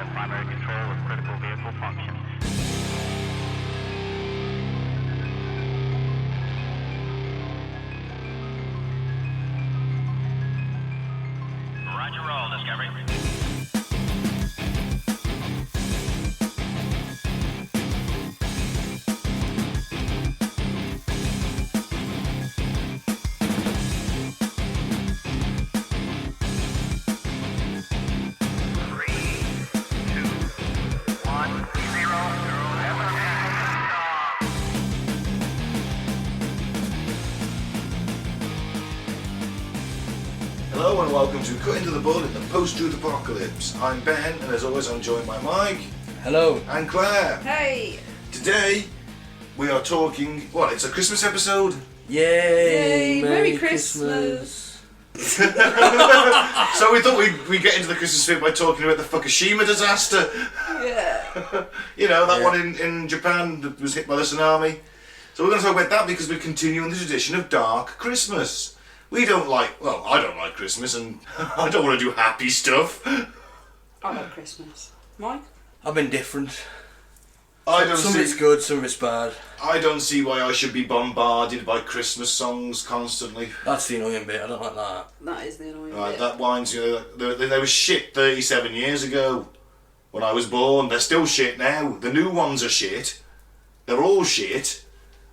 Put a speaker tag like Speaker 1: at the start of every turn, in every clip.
Speaker 1: have primary control of critical vehicle functions. Roger roll, Discovery.
Speaker 2: Hello and welcome to Cut Into the Bud in the Post-Truth Apocalypse. I'm Ben and as always I'm joined by Mike.
Speaker 3: Hello.
Speaker 2: And Claire.
Speaker 4: Hey!
Speaker 2: Today we are talking, it's a Christmas episode?
Speaker 3: Yay!
Speaker 4: Merry Christmas!
Speaker 2: So we thought we'd get into the Christmas spirit by talking about the Fukushima disaster.
Speaker 4: Yeah.
Speaker 2: You know, that one in Japan that was hit by the tsunami. So we're going to talk about that because we're continuing the tradition of dark Christmas. I don't like Christmas and I don't want to do happy stuff.
Speaker 4: I love Christmas. Mike?
Speaker 3: I've been different.
Speaker 2: Some
Speaker 3: of it's good, some of it's bad.
Speaker 2: I don't see why I should be bombarded by Christmas songs constantly.
Speaker 3: That's the annoying bit, I don't like that.
Speaker 4: That is the annoying bit.
Speaker 2: That winds they were shit 37 years ago when I was born. They're still shit now. The new ones are shit. They're all shit.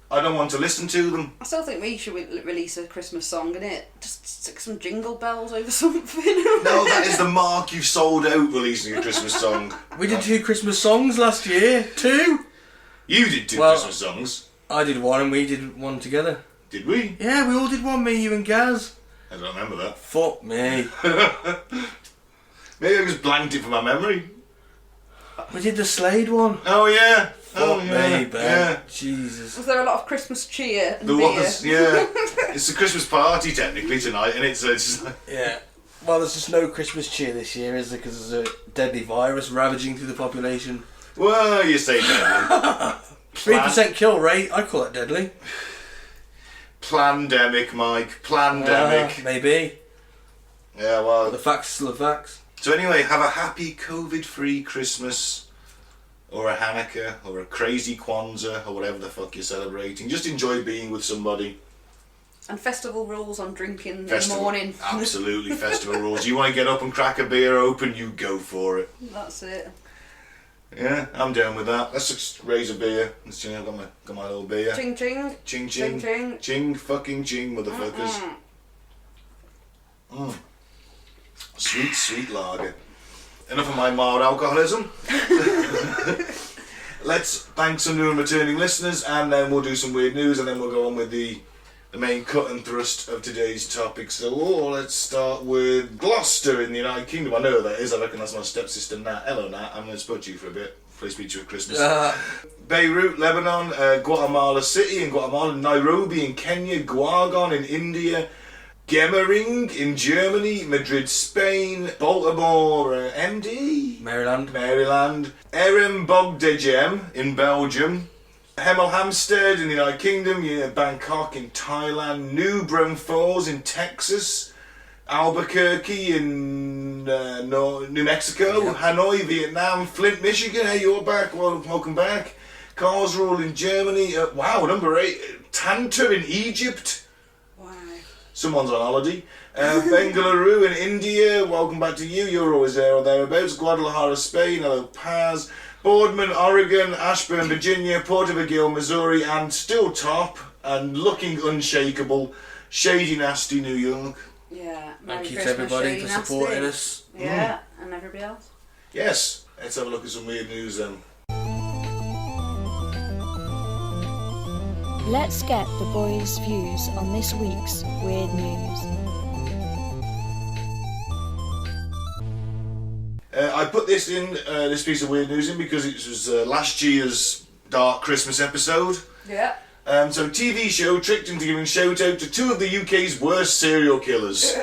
Speaker 2: I don't want to listen to them.
Speaker 4: I still think we should release a Christmas song, innit? Just stick some jingle bells over something.
Speaker 2: No, that is the mark you've sold out, releasing a Christmas song.
Speaker 3: We did 2 Christmas songs last year. 2?
Speaker 2: You did 2 Christmas songs.
Speaker 3: I did one and we did one together.
Speaker 2: Did we?
Speaker 3: Yeah, we all did one, me, you and Gaz.
Speaker 2: I don't remember that.
Speaker 3: Fuck me.
Speaker 2: Maybe I just blanked it from my memory.
Speaker 3: We did the Slade one.
Speaker 2: Oh yeah.
Speaker 3: Fuck me, Ben.
Speaker 2: Yeah.
Speaker 3: Jesus.
Speaker 4: Was there a lot of Christmas cheer and
Speaker 2: There
Speaker 4: beer?
Speaker 2: was, yeah. It's a Christmas party technically tonight, and it's just like...
Speaker 3: Yeah. Well, there's just no Christmas cheer this year, is there? Because there's a deadly virus ravaging through the population.
Speaker 2: Well, you say deadly.
Speaker 3: 3% kill rate, I'd call it deadly.
Speaker 2: Plandemic, Mike. Plandemic.
Speaker 3: Maybe.
Speaker 2: Yeah, well...
Speaker 3: The facts are still the facts.
Speaker 2: So anyway, have a happy COVID-free Christmas, or a Hanukkah, or a crazy Kwanzaa, or whatever the fuck you're celebrating. Just enjoy being with somebody.
Speaker 4: And festival rules on drinking in the morning.
Speaker 2: Absolutely, festival rules. You want to get up and crack a beer open, you go for it.
Speaker 4: That's it.
Speaker 2: Yeah, I'm down with that. Let's just raise a beer. Let's see, I've got my little beer.
Speaker 4: Ching ching.
Speaker 2: Ching ching.
Speaker 4: Ching ching.
Speaker 2: Ching fucking ching, motherfuckers. Sweet, sweet lager. Enough of my mild alcoholism. Let's thank some new and returning listeners, and then we'll do some weird news, and then we'll go on with the main cut and thrust of today's topic. So let's start with Gloucester in the United Kingdom. I know who that is. I reckon that's my stepsister Nat. Hello Nat, I'm going to spot you for a bit. Please speak to you at Christmas. Beirut, Lebanon, Guatemala City in Guatemala, Nairobi in Kenya, Guagon in India, Gemmering in Germany, Madrid, Spain, Baltimore, MD, Maryland, Erembogdegem in Belgium, Hemel Hempstead in the United Kingdom, Bangkok in Thailand, New Braunfels in Texas, Albuquerque in New Mexico, Hanoi, Vietnam, Flint, Michigan. Hey, you're back. Welcome back. Karlsruhe in Germany. Number 8. Tanta in Egypt. Someone's on holiday. Bengaluru in India, welcome back to you. You're always there or thereabouts. Guadalajara, Spain. Hello, Paz. Boardman, Oregon. Ashburn, Virginia. Porterville, Missouri. And still top and looking unshakable, Shady Nasty, New York.
Speaker 4: Yeah.
Speaker 3: Thank you to everybody for supporting us.
Speaker 4: Yeah, and everybody else.
Speaker 2: Yes. Let's have a look at some weird news then.
Speaker 5: Let's get the boys' views on this week's weird news.
Speaker 2: I put this piece of weird news in because it was last year's Dark Christmas episode.
Speaker 4: Yeah.
Speaker 2: So TV show tricked into giving shout out to 2 of the UK's worst serial killers.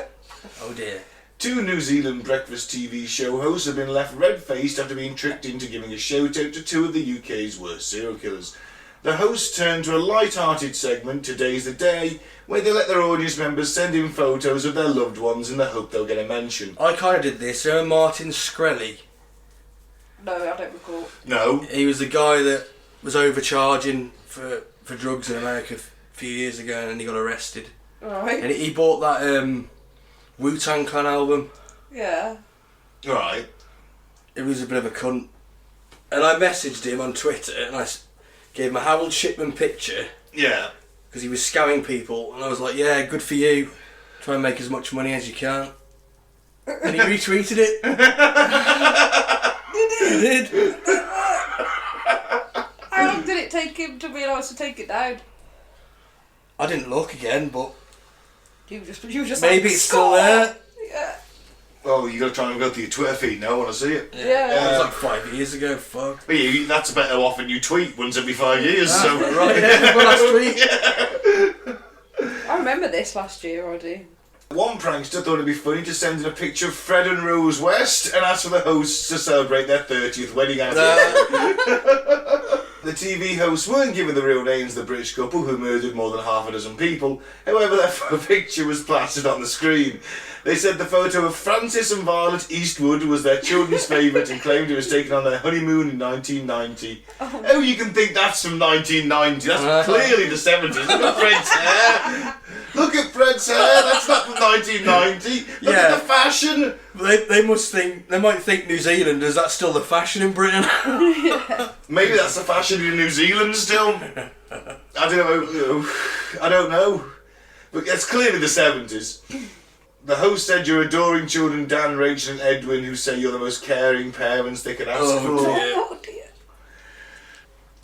Speaker 3: Oh dear.
Speaker 2: 2 New Zealand breakfast TV show hosts have been left red-faced after being tricked into giving a shout out to 2 of the UK's worst serial killers. The hosts turned to a light-hearted segment, Today's the Day, where they let their audience members send in photos of their loved ones in the hope they'll get a mention.
Speaker 3: I kind of did this. Martin Shkreli.
Speaker 4: No, I don't recall.
Speaker 2: No.
Speaker 3: He was the guy that was overcharging for drugs in America a few years ago, and then he got arrested.
Speaker 4: Right.
Speaker 3: And he bought that Wu-Tang Clan album.
Speaker 4: Yeah.
Speaker 2: Right.
Speaker 3: He was a bit of a cunt. And I messaged him on Twitter, and I gave him a Harold Shipman picture.
Speaker 2: Yeah.
Speaker 3: Because he was scamming people, and I was like, yeah, good for you. Try and make as much money as you can. And he retweeted it. He did.
Speaker 4: How long did it take him to realise to take it down?
Speaker 3: I didn't look again, but
Speaker 4: You were just
Speaker 3: maybe
Speaker 4: like,
Speaker 3: it's still
Speaker 4: "Score!"
Speaker 3: there.
Speaker 4: Yeah.
Speaker 2: Well, you got to try and go through your Twitter feed now. I want to see it.
Speaker 4: Yeah.
Speaker 3: It was like 5 years ago, fuck.
Speaker 2: But that's about how often you tweet, once every 5 years. So
Speaker 3: Right, yeah, well, last week.
Speaker 4: I remember this last year, I do.
Speaker 2: One prankster thought it'd be funny to send in a picture of Fred and Rose West and ask for the hosts to celebrate their 30th wedding anniversary. The TV hosts weren't given the real names of the British couple who murdered more than half a dozen people. However, their picture was plastered on the screen. They said the photo of Francis and Violet Eastwood was their children's favourite and claimed it was taken on their honeymoon in 1990. Oh, you can think that's from 1990. That's clearly the 70s. Look at Fred's hair. Look at Fred's hair. That's not from 1990. Look at the fashion.
Speaker 3: They might think New Zealand, is that still the fashion in Britain?
Speaker 2: Maybe that's the fashion in New Zealand still. I don't know. But it's clearly the 70s. The host said your adoring children Dan, Rachel and Edwin, who say you're the most caring parents they could ask for.
Speaker 4: Oh dear.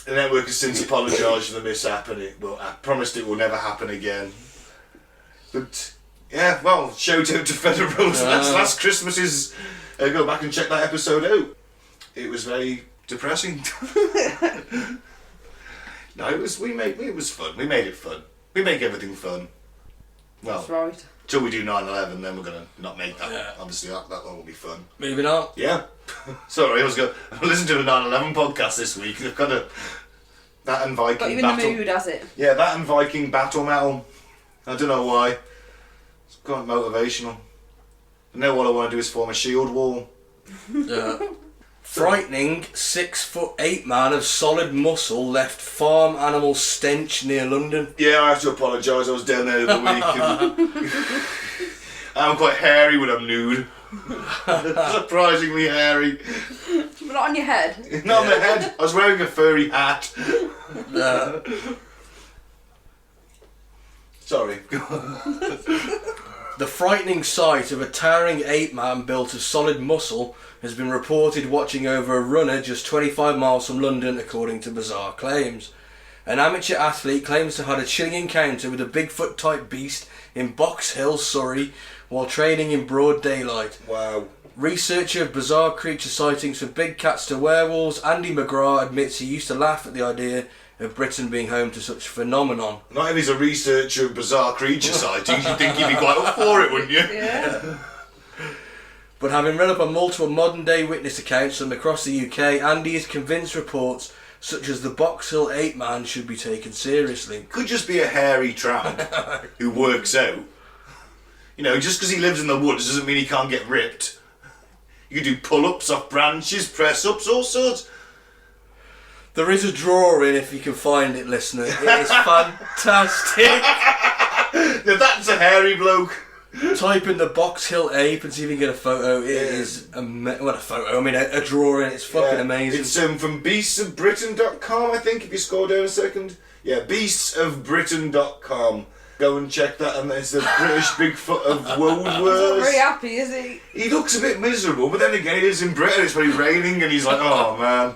Speaker 2: The network has since apologised for the mishap and I promised it will never happen again. But yeah, well, shout out to Fred and Rose. That's last Christmas's. Go back and check that episode out. It was very depressing. No, it was fun. We made it fun. We make everything fun. Well,
Speaker 4: That's right.
Speaker 2: till we do 9/11, then we're gonna not make that.
Speaker 3: Yeah.
Speaker 2: Obviously, that one will be fun.
Speaker 3: Moving on.
Speaker 2: Yeah. Sorry, I was going to listen to a 9/11 podcast this week. They've got that and Viking
Speaker 4: Got you in
Speaker 2: battle.
Speaker 4: the mood, has it?
Speaker 2: Yeah, that and Viking battle metal. I don't know why. It's quite motivational. I know what I want to do is form a shield wall.
Speaker 3: Frightening 6'8" man of solid muscle left farm animal stench near London.
Speaker 2: Yeah, I have to apologise. I was down there the other week. I'm quite hairy when I'm nude. Surprisingly hairy.
Speaker 4: But not on your head.
Speaker 2: Not on my head. I was wearing a furry hat. Sorry.
Speaker 3: The frightening sight of a towering ape-man built of solid muscle has been reported watching over a runner just 25 miles from London, according to bizarre claims. An amateur athlete claims to have had a chilling encounter with a Bigfoot-type beast in Box Hill, Surrey, while training in broad daylight.
Speaker 2: Wow.
Speaker 3: Researcher of bizarre creature sightings from big cats to werewolves, Andy McGrath admits he used to laugh at the idea of Britain being home to such phenomenon.
Speaker 2: Not if he's a researcher of bizarre creature sightings, you'd think he'd be quite up for it, wouldn't you?
Speaker 4: Yeah.
Speaker 3: But having read up on multiple modern-day witness accounts from across the UK, Andy is convinced reports such as the Box Hill Ape-man should be taken seriously.
Speaker 2: Could just be a hairy tramp who works out. You know, just because he lives in the woods doesn't mean he can't get ripped. You can do pull-ups off branches, press-ups, all sorts.
Speaker 3: There is a drawing if you can find it, listener. It is fantastic.
Speaker 2: Now that's a hairy bloke.
Speaker 3: Type in the Box Hill Ape and see if you can get a photo. It is a photo. I mean, a drawing. It's fucking amazing.
Speaker 2: It's from beastsofbritain.com, I think, if you scroll down a second. Yeah, beastsofbritain.com. Go and check that, and it's the British Bigfoot of World
Speaker 4: He's not
Speaker 2: Wars.
Speaker 4: very happy, is he?
Speaker 2: He looks a bit miserable, but then again, he lives in Britain. It's very raining, and he's like, "Oh man."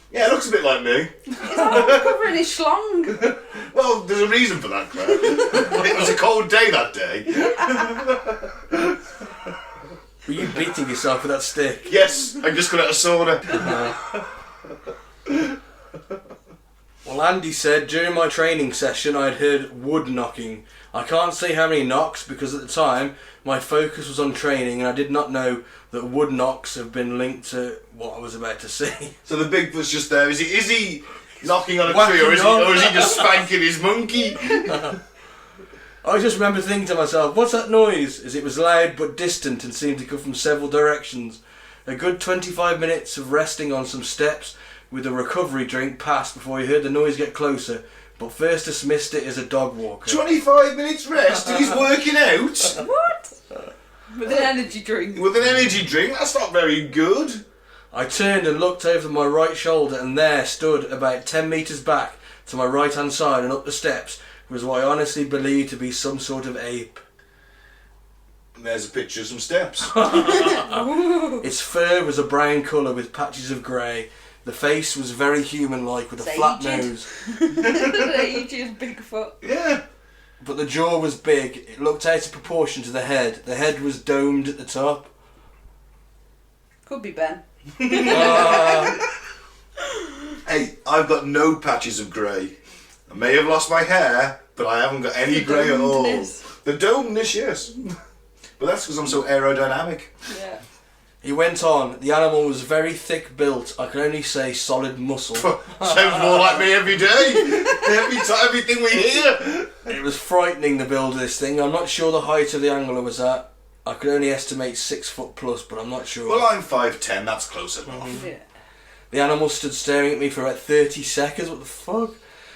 Speaker 2: Yeah, it looks a bit like me.
Speaker 4: He's not covering his schlong.
Speaker 2: Well, there's a reason for that, Claire. It was a cold day that day.
Speaker 3: Were you beating yourself with that stick?
Speaker 2: Yes, I just got out of sauna.
Speaker 3: Well, Andy said, during my training session I'd heard wood knocking. I can't say how many knocks because at the time my focus was on training and I did not know that wood knocks have been linked to what I was about to say.
Speaker 2: So the Bigfoot's just there. Is he knocking on a
Speaker 3: Whacking
Speaker 2: tree, or is
Speaker 3: on.
Speaker 2: he just spanking his monkey?
Speaker 3: I just remember thinking to myself, what's that noise? As it was loud but distant and seemed to come from several directions. A good 25 minutes of resting on some steps with a recovery drink passed before he heard the noise get closer, but first dismissed it as a dog walker.
Speaker 2: 25 minutes rest and he's working out?
Speaker 4: What? With an energy drink.
Speaker 2: With an energy drink? That's not very good.
Speaker 3: I turned and looked over my right shoulder, and there stood, about 10 metres back to my right hand side and up the steps, was what I honestly believed to be some sort of ape.
Speaker 2: And there's a picture of some steps.
Speaker 3: Its fur was a brown colour with patches of grey. The face was very human-like with a flat nose.
Speaker 4: Aged Bigfoot.
Speaker 2: Yeah.
Speaker 3: But the jaw was big. It looked out of proportion to the head. The head was domed at the top.
Speaker 4: Could be Ben.
Speaker 2: Hey, I've got no patches of grey. I may have lost my hair, but I haven't got any grey at all. The domeness, yes. But that's because I'm so aerodynamic.
Speaker 4: Yeah.
Speaker 3: He went on. The animal was very thick built. I can only say solid muscle.
Speaker 2: Sounds more like me every day. Everything we hear.
Speaker 3: It was frightening, the build of this thing. I'm not sure the height of the angler was at. I could only estimate 6 foot plus, but I'm not sure.
Speaker 2: Well, I'm 5'10", that's close enough.
Speaker 4: Yeah.
Speaker 3: The animal stood staring at me for about 30 seconds, what the fuck?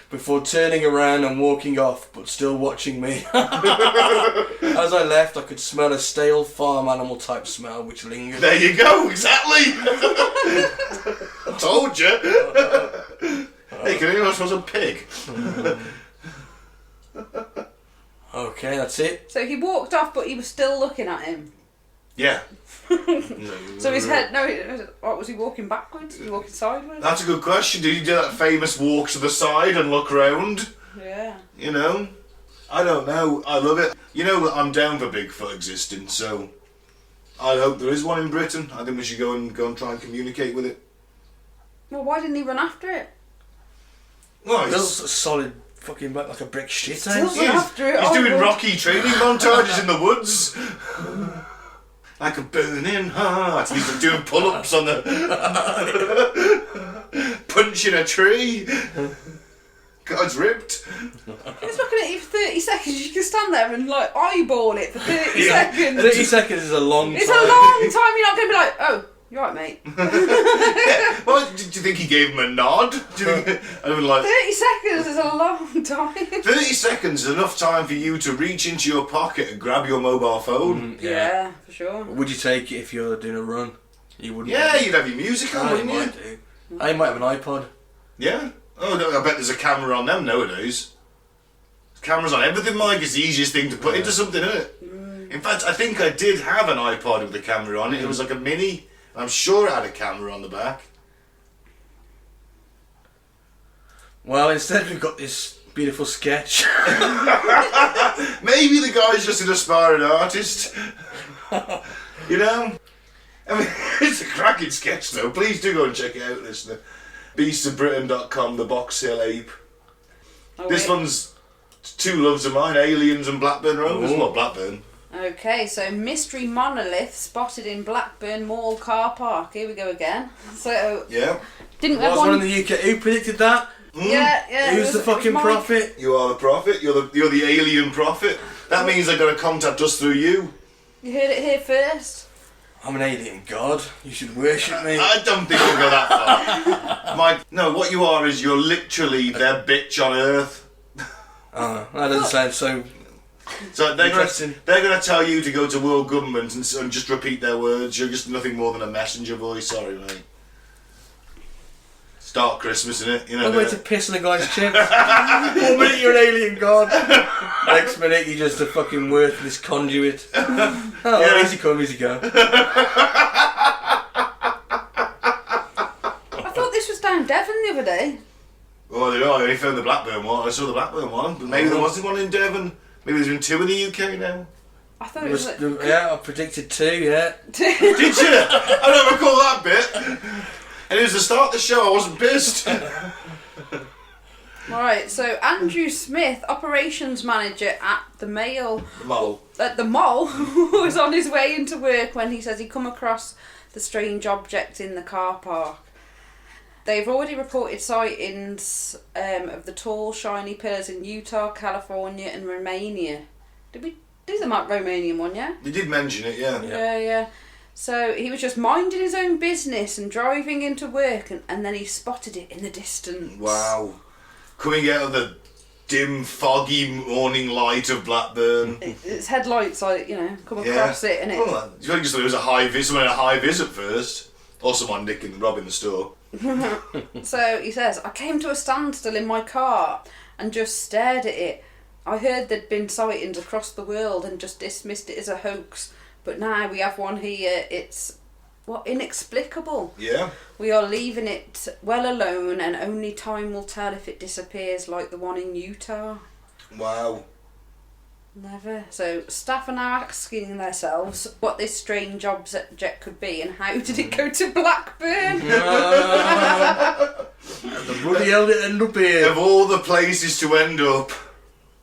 Speaker 3: Before turning around and walking off, but still watching me. As I left, I could smell a stale farm animal type smell which lingered.
Speaker 2: There you go, exactly. I told you. Hey, can anyone smell a pig?
Speaker 3: Okay, that's it.
Speaker 4: So he walked off, but he was still looking at him.
Speaker 2: Yeah.
Speaker 4: So his head, what was he walking backwards? Was he walking sideways?
Speaker 2: That's a good question. Did he do that famous walk to the side and look round?
Speaker 4: Yeah.
Speaker 2: You know? I don't know. I love it. You know, I'm down for Bigfoot existing, so I hope there is one in Britain. I think we should go and try and communicate with it.
Speaker 4: Well, why didn't he run after it?
Speaker 2: Well,
Speaker 3: Built a solid fucking like a brick shit
Speaker 4: Still
Speaker 3: house.
Speaker 4: run after it.
Speaker 2: he's
Speaker 4: Oh,
Speaker 2: doing
Speaker 4: God.
Speaker 2: Rocky training montages in the woods. Like a burning heart. He's doing pull-ups on the... punching a tree. God's ripped.
Speaker 4: He was looking at you for 30 seconds. You can stand there and like eyeball it for 30 seconds.
Speaker 3: 30 seconds is a long
Speaker 4: It's
Speaker 3: time.
Speaker 4: a long time. You're not going to be like, oh, you're right, mate.
Speaker 2: Yeah. Well, do you think he gave him a nod? Do you think, I mean, like,
Speaker 4: 30 seconds is a long time.
Speaker 2: 30 seconds is enough time for you to reach into your pocket and grab your mobile phone.
Speaker 4: Yeah, for sure.
Speaker 3: Would you take it if you're doing a run? You wouldn't.
Speaker 2: Yeah, you'd have your music on,
Speaker 3: I
Speaker 2: wouldn't you?
Speaker 3: might do. I might have an iPod.
Speaker 2: Yeah. Oh, no, I bet there's a camera on them nowadays. Cameras on everything, Mike. It's the easiest thing to put into something, isn't it? In fact, I think I did have an iPod with a camera on it. It was like a mini. I'm sure it had a camera on the back.
Speaker 3: Well, instead we've got this beautiful sketch.
Speaker 2: Maybe the guy's just an aspiring artist. You know? I mean, it's a cracking sketch though. Please do go and check it out, listener. beastsofbritain.com, the Box Hill Ape.
Speaker 4: Oh,
Speaker 2: This
Speaker 4: wait.
Speaker 2: one's two loves of mine, aliens and Blackburn Rovers.
Speaker 3: Ooh.
Speaker 2: Well, Blackburn.
Speaker 4: Okay, so mystery monolith spotted in Blackburn Mall car park. Here we go again. So,
Speaker 2: Yeah.
Speaker 4: didn't we
Speaker 3: There
Speaker 4: have
Speaker 3: was one
Speaker 4: one?
Speaker 3: in the UK. Who predicted that?
Speaker 4: Yeah. It
Speaker 3: Who's
Speaker 4: was-
Speaker 3: the
Speaker 4: it was
Speaker 3: fucking
Speaker 4: Mike.
Speaker 3: prophet?
Speaker 2: You are the prophet. You're the alien prophet. That means they're going to contact us through you.
Speaker 4: You heard it here first.
Speaker 3: I'm an alien god. You should worship me.
Speaker 2: I don't think we'll go that far. Mike, no, what you are is you're literally their bitch on Earth.
Speaker 3: Oh, that doesn't sound so...
Speaker 2: So they're
Speaker 3: Interesting.
Speaker 2: going to tell you to go to world government and just repeat their words. You're just nothing more than a messenger boy. Sorry, mate. Start Christmas, innit? You know.
Speaker 3: I'm going to piss on a guy's chips. 1 minute you're an alien god. Next minute you're just a fucking worthless conduit. Oh,
Speaker 2: Yeah.
Speaker 3: easy come, easy go.
Speaker 4: I thought this was down Devon the other day.
Speaker 2: Oh, I only found the Blackburn one. I saw the Blackburn one, but maybe there wasn't one in Devon. Maybe there's been two in the UK now.
Speaker 4: I thought it was like...
Speaker 3: Yeah, I predicted 2, yeah.
Speaker 2: Did you? I don't recall that bit. And it was the start of the show. I wasn't pissed.
Speaker 4: Right, so Andrew Smith, operations manager at the Mail,
Speaker 2: Mole.
Speaker 4: at the mall, was on his way into work when he says he come across the strange object in the car park. They've already reported sightings of the tall, shiny pillars in Utah, California, and Romania. Did we do the Romanian one? Yeah.
Speaker 2: You did mention it, yeah.
Speaker 4: Yeah. So he was just minding his own business and driving into work, and then he spotted it in the distance.
Speaker 2: Wow. Coming out of the dim, foggy morning light of Blackburn.
Speaker 4: Its headlights, like, come across it, and it...
Speaker 2: Well, you just thought it was someone in a high vis at first. Or someone nicking and robbing the store.
Speaker 4: So he says, I came to a standstill in my car and just stared at it. I heard there'd been sightings across the world and just dismissed it as a hoax. But now we have one here. It's, inexplicable.
Speaker 2: Yeah.
Speaker 4: We are leaving it well alone, and only time will tell if it disappears like the one in Utah.
Speaker 2: Wow.
Speaker 4: Never. So staff are now asking themselves what this strange object could be and how did it go to Blackburn?
Speaker 3: The bloody hell did it end up here?
Speaker 2: Of all the places to end up.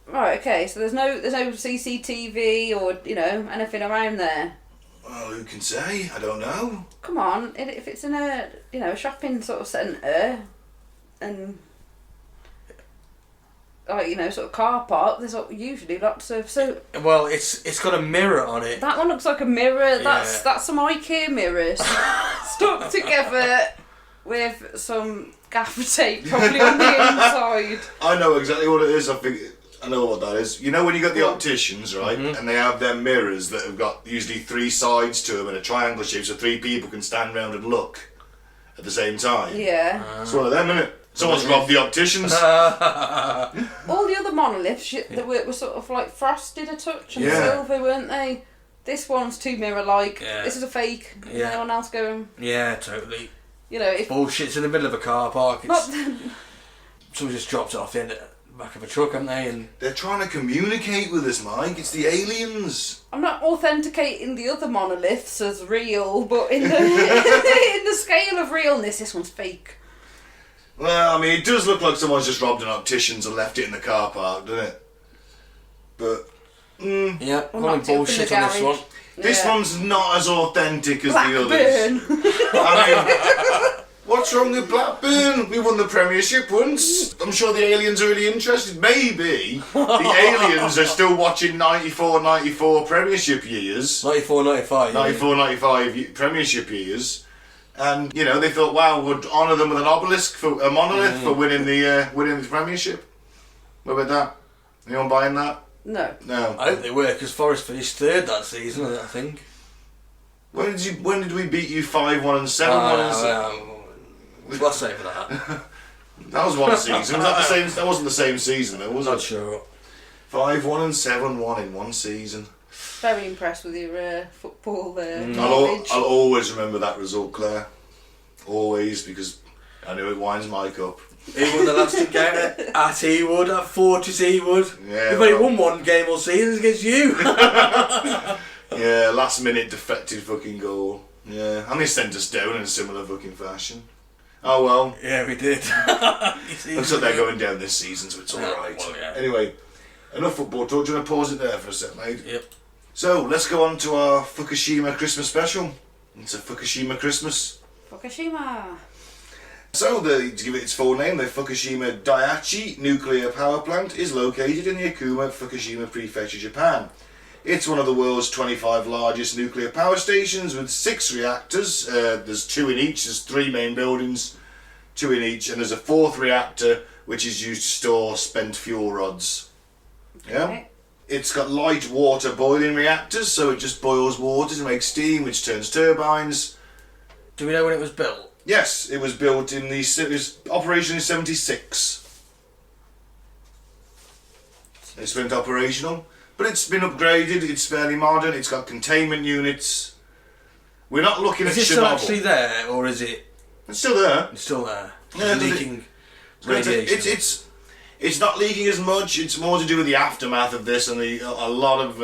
Speaker 4: Right, okay, so there's no CCTV or, anything around there.
Speaker 2: Well, who can say? I don't know.
Speaker 4: Come on, if it's in a, a shopping sort of centre and, sort of car park, there's usually lots of...
Speaker 3: Well, it's got a mirror on it.
Speaker 4: That one looks like a mirror. That's some IKEA mirrors stuck together with some gaffer tape probably on the inside.
Speaker 2: I know exactly what it is. I know what that is. You know when you got the opticians, right?
Speaker 3: Mm-hmm.
Speaker 2: And they have their mirrors that have got usually 3 sides to them in a triangle shape, so 3 people can stand round and look at the same time.
Speaker 4: Yeah.
Speaker 2: It's one of them, isn't it? Someone's robbed the opticians.
Speaker 4: All the other monoliths that were sort of like frosted a touch and silver, weren't they? This one's too mirror-like.
Speaker 3: Yeah.
Speaker 4: This is a fake.
Speaker 3: Yeah.
Speaker 4: Anyone else going?
Speaker 3: Yeah, totally.
Speaker 4: If
Speaker 3: Bullshit's in the middle of a car park.
Speaker 4: not,
Speaker 3: Someone just dropped it off in the back of a truck, haven't they? And
Speaker 2: They're trying to communicate with us, Mike. It's the aliens.
Speaker 4: I'm not authenticating the other monoliths as real, but in the in the scale of realness, this one's fake.
Speaker 2: Well, I mean, it does look like someone's just robbed an optician's and left it in the car park, doesn't it? But,
Speaker 3: yeah,
Speaker 4: Well,
Speaker 3: calling
Speaker 4: knocked it up in
Speaker 3: bullshit
Speaker 4: the
Speaker 3: on this
Speaker 4: garage.
Speaker 3: one.
Speaker 2: this one's not as authentic as the others.
Speaker 4: Blackburn.
Speaker 2: I mean, what's wrong with Blackburn? We won the Premiership once. I'm sure the aliens are really interested. Maybe the aliens are still watching 94-94 Premiership years.
Speaker 3: 94-95.
Speaker 2: 94-95 Premiership years. And, they thought, wow, we'd honour them with an obelisk, for a monolith for winning the Premiership. What about that? Anyone buying that?
Speaker 4: No.
Speaker 2: No.
Speaker 3: I hope they were, because Forest finished 3rd that season, I think.
Speaker 2: When did we beat you 5-1 and 7-1?
Speaker 3: What's say for that?
Speaker 2: That was one season. Was that the same? That wasn't the same season, though, was
Speaker 3: Not
Speaker 2: it?
Speaker 3: sure.
Speaker 2: 5-1 and 7-1 in one season.
Speaker 4: Very impressed with your football
Speaker 2: I'll
Speaker 4: knowledge.
Speaker 2: always remember that result, Claire. Always, because I knew it winds Mike up.
Speaker 3: He won the last encounter at Ewood, at Fortress Ewood.
Speaker 2: Yeah,
Speaker 3: We've only won one game all season against you.
Speaker 2: Yeah, last minute defected fucking goal. Yeah, and they sent us down in a similar fucking fashion. Oh well.
Speaker 3: Yeah, we did.
Speaker 2: Looks like they're going down this season, so it's alright.
Speaker 3: Well, yeah.
Speaker 2: Anyway, enough football talk. Do you want to pause it there for a sec, mate?
Speaker 3: Yep.
Speaker 2: So, let's go on to our Fukushima Christmas special. It's a Fukushima Christmas.
Speaker 4: Fukushima.
Speaker 2: So, to give it its full name, the Fukushima Daiichi nuclear power plant is located in the Akuma, Fukushima Prefecture, Japan. It's one of the world's 25 largest nuclear power stations with 6 reactors. There's 2 in each, there's 3 main buildings, 2 in each, and there's a 4th reactor which is used to store spent fuel rods. Yeah?
Speaker 4: Okay.
Speaker 2: It's got light water boiling reactors, so it just boils water to make steam, which turns turbines.
Speaker 3: Do we know when it was built?
Speaker 2: Yes, it was built in the... It was operational in 76. It's been operational. But it's been upgraded, it's fairly modern, it's got containment units. We're not looking at
Speaker 3: Is it still
Speaker 2: Chernobyl.
Speaker 3: actually there, or is it...
Speaker 2: It's still there.
Speaker 3: It's still there.
Speaker 2: Yeah,
Speaker 3: Leaking radiation.
Speaker 2: It's not leaking as much, it's more to do with the aftermath of this and a lot of...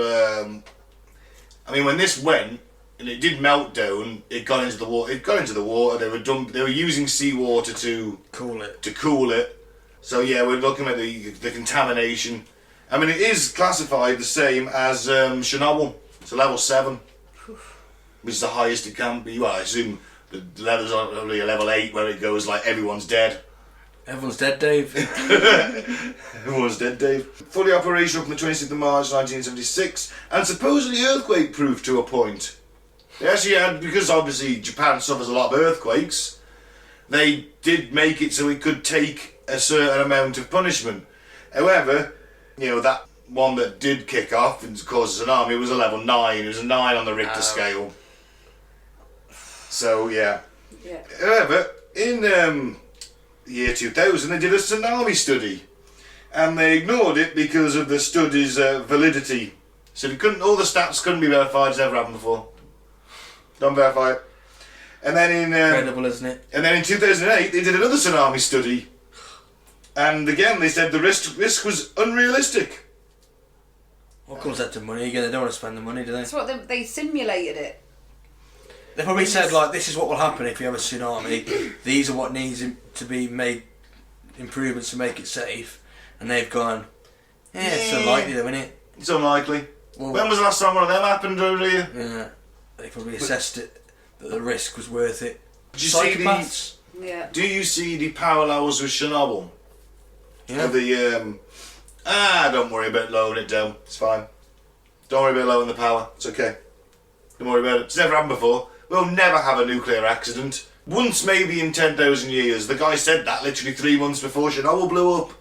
Speaker 2: I mean, when this went, and it did melt down, it got into the water. They were using seawater to
Speaker 3: Cool it.
Speaker 2: cool it. So yeah, we're looking at the contamination. I mean, it is classified the same as Chernobyl. It's a level 7, which is the highest it can be. Well, I assume the levels are only a level 8, where it goes like everyone's dead.
Speaker 3: Everyone's dead, Dave.
Speaker 2: Everyone's dead, Dave. Fully operational from the 26th of March 1976, and supposedly earthquake-proof to a point. They actually had, because obviously Japan suffers a lot of earthquakes, they did make it so it could take a certain amount of punishment. However, that one that did kick off and cause a tsunami was a level 9. It was a 9 on the Richter scale. So, yeah. However, in the year 2000, they did a tsunami study. And they ignored it because of the study's validity. So all the stats couldn't be verified. It's never happened before. Don't verify it. And then
Speaker 3: incredible, isn't it?
Speaker 2: And then in 2008, they did another tsunami study. And again, they said the risk was unrealistic.
Speaker 3: What comes that to money again? They don't want to spend the money, do they?
Speaker 4: That's what they simulated it.
Speaker 3: They probably said, like, this is what will happen if you have a tsunami. These are what needs to be made, improvements to make it safe. And they've gone, it's unlikely though, isn't it?
Speaker 2: It's unlikely.
Speaker 3: Well,
Speaker 2: when was the last time one of them happened over here?
Speaker 3: Yeah, they probably assessed it, that the risk was worth it.
Speaker 2: Do you see the parallels with Chernobyl?
Speaker 3: Yeah.
Speaker 2: Don't worry about lowering it down. It's fine. Don't worry about lowering the power. It's okay. Don't worry about it. It's never happened before. We'll never have a nuclear accident. Once maybe in 10,000 years. The guy said that literally 3 months before Chernobyl blew up.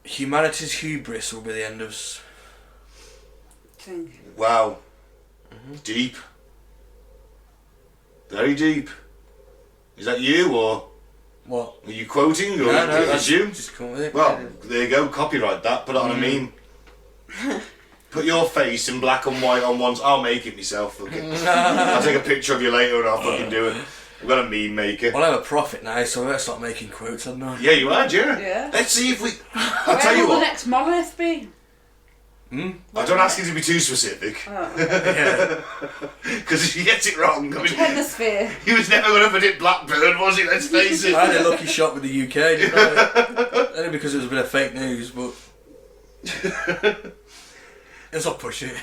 Speaker 3: Humanity's hubris will be the end of us.
Speaker 2: Wow. Deep. Very deep. Is that you or?
Speaker 3: What?
Speaker 2: Are you quoting or
Speaker 3: No,
Speaker 2: that's you?
Speaker 3: Just come with it.
Speaker 2: Well, there you go. Copyright that. Put it on a meme. Put your face in black and white on ones. I'll make it myself. Okay. I'll take a picture of you later and I'll fucking do it. I've got a meme maker.
Speaker 3: Well, I'm a prophet now, so I better start making quotes, haven't I?
Speaker 2: Yeah, you are, Jared.
Speaker 4: Yeah.
Speaker 2: Let's see if we.
Speaker 4: Where
Speaker 2: tell you
Speaker 4: will
Speaker 2: what.
Speaker 4: the next monolith be?
Speaker 2: I don't ask you to be too specific.
Speaker 3: Yeah.
Speaker 2: Because if you get it wrong, I mean,
Speaker 4: Hemisphere.
Speaker 2: he was never going to predict Blackburn, was he? Let's face it.
Speaker 3: I had a lucky shot with the UK, didn't I? Only because it was a bit of fake news, but. Let's not push it.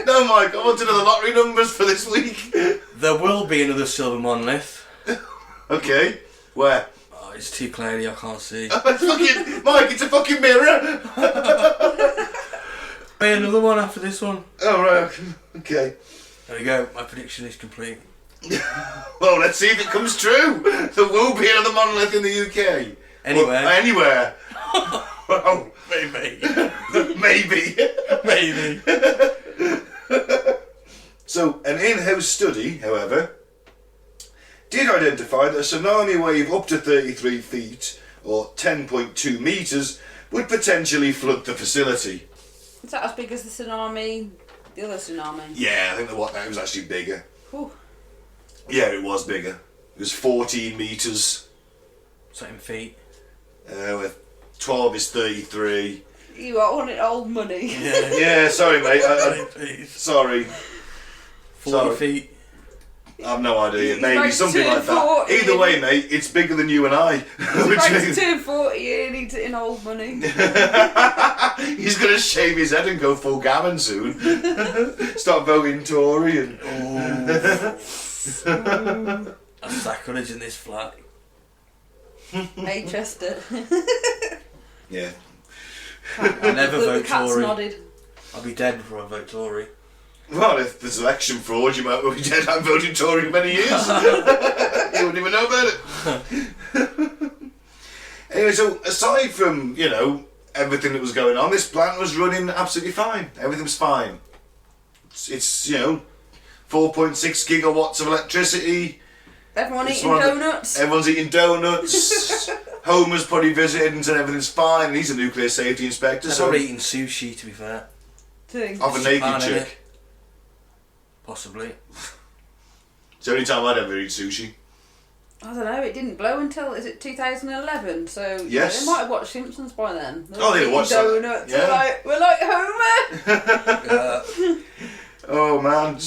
Speaker 2: No, Mike, I want to know the lottery numbers for this week.
Speaker 3: There will be another silver monolith.
Speaker 2: Okay. Where?
Speaker 3: Oh, it's too cloudy, I can't see.
Speaker 2: It's fucking Mike, it's a fucking mirror.
Speaker 3: Be another one after this one.
Speaker 2: Oh, right. Okay.
Speaker 3: There we go, my prediction is complete.
Speaker 2: Well, let's see if it comes true. There will be another monolith in the UK.
Speaker 3: Anywhere.
Speaker 2: Well, anywhere. Well,
Speaker 3: Maybe.
Speaker 2: maybe.
Speaker 3: Maybe.
Speaker 2: So, an in-house study, however, did identify that a tsunami wave up to 33 feet, or 10.2 metres, would potentially flood the facility.
Speaker 4: Is that as big as the tsunami? The other tsunami?
Speaker 2: Yeah, I think that was actually bigger.
Speaker 4: Whew.
Speaker 2: Yeah, it was bigger. It was 14 metres.
Speaker 3: Something feet.
Speaker 2: With 12 is 33.
Speaker 4: You are on it old money.
Speaker 3: Yeah.
Speaker 2: Yeah, sorry, mate. Sorry.
Speaker 3: 40 feet.
Speaker 2: I have no idea.
Speaker 4: He's
Speaker 2: Maybe
Speaker 4: about to
Speaker 2: something
Speaker 4: turn
Speaker 2: like that.
Speaker 4: 40.
Speaker 2: Either way, mate, it's bigger than you and I.
Speaker 4: He's about to turn 40 and he's in old money.
Speaker 2: He's going to shave his head and go full gammon soon. Start voting Tory and...
Speaker 3: That's sacrilege in this flat.
Speaker 4: Hey, Chester.
Speaker 2: Yeah.
Speaker 3: I never
Speaker 4: The
Speaker 3: vote
Speaker 4: cat's
Speaker 3: Tory.
Speaker 4: nodded.
Speaker 3: I'll be dead before I vote Tory.
Speaker 2: Well, if there's election fraud, you might well be dead. I'm voting Tory for many years. You wouldn't even know about it. Anyway, so aside from, everything that was going on, this plant was running absolutely fine. Everything was fine. It's 4.6 gigawatts of electricity.
Speaker 4: Everyone eating donuts.
Speaker 2: Everyone's eating donuts. Homer's probably visited and said everything's fine. And he's a nuclear safety inspector.
Speaker 3: They're
Speaker 2: So
Speaker 3: probably eating sushi, to be fair.
Speaker 2: Of a naked
Speaker 3: Japan,
Speaker 2: chick.
Speaker 3: innit? Possibly.
Speaker 2: It's the only time I'd ever eat sushi.
Speaker 4: I don't know, it didn't blow until, is it 2011? So
Speaker 2: Yes.
Speaker 4: they might have watched Simpsons by then.
Speaker 2: Oh, they'd have watched that.
Speaker 4: donuts.
Speaker 2: Yeah.
Speaker 4: We're like Homer!
Speaker 2: Oh man.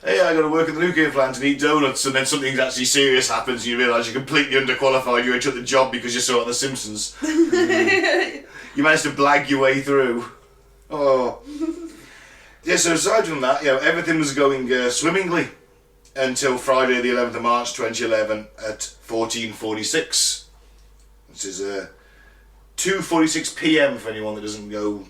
Speaker 2: Hey, I got to work at the nuclear plant and eat donuts, and then something actually serious happens and you realise you're completely underqualified. You only took the job because you saw it on The Simpsons. You managed to blag your way through. Oh. Yeah, so aside from that, everything was going swimmingly until Friday the 11th of March 2011 at 14:46. This is 2:46 PM for anyone that doesn't go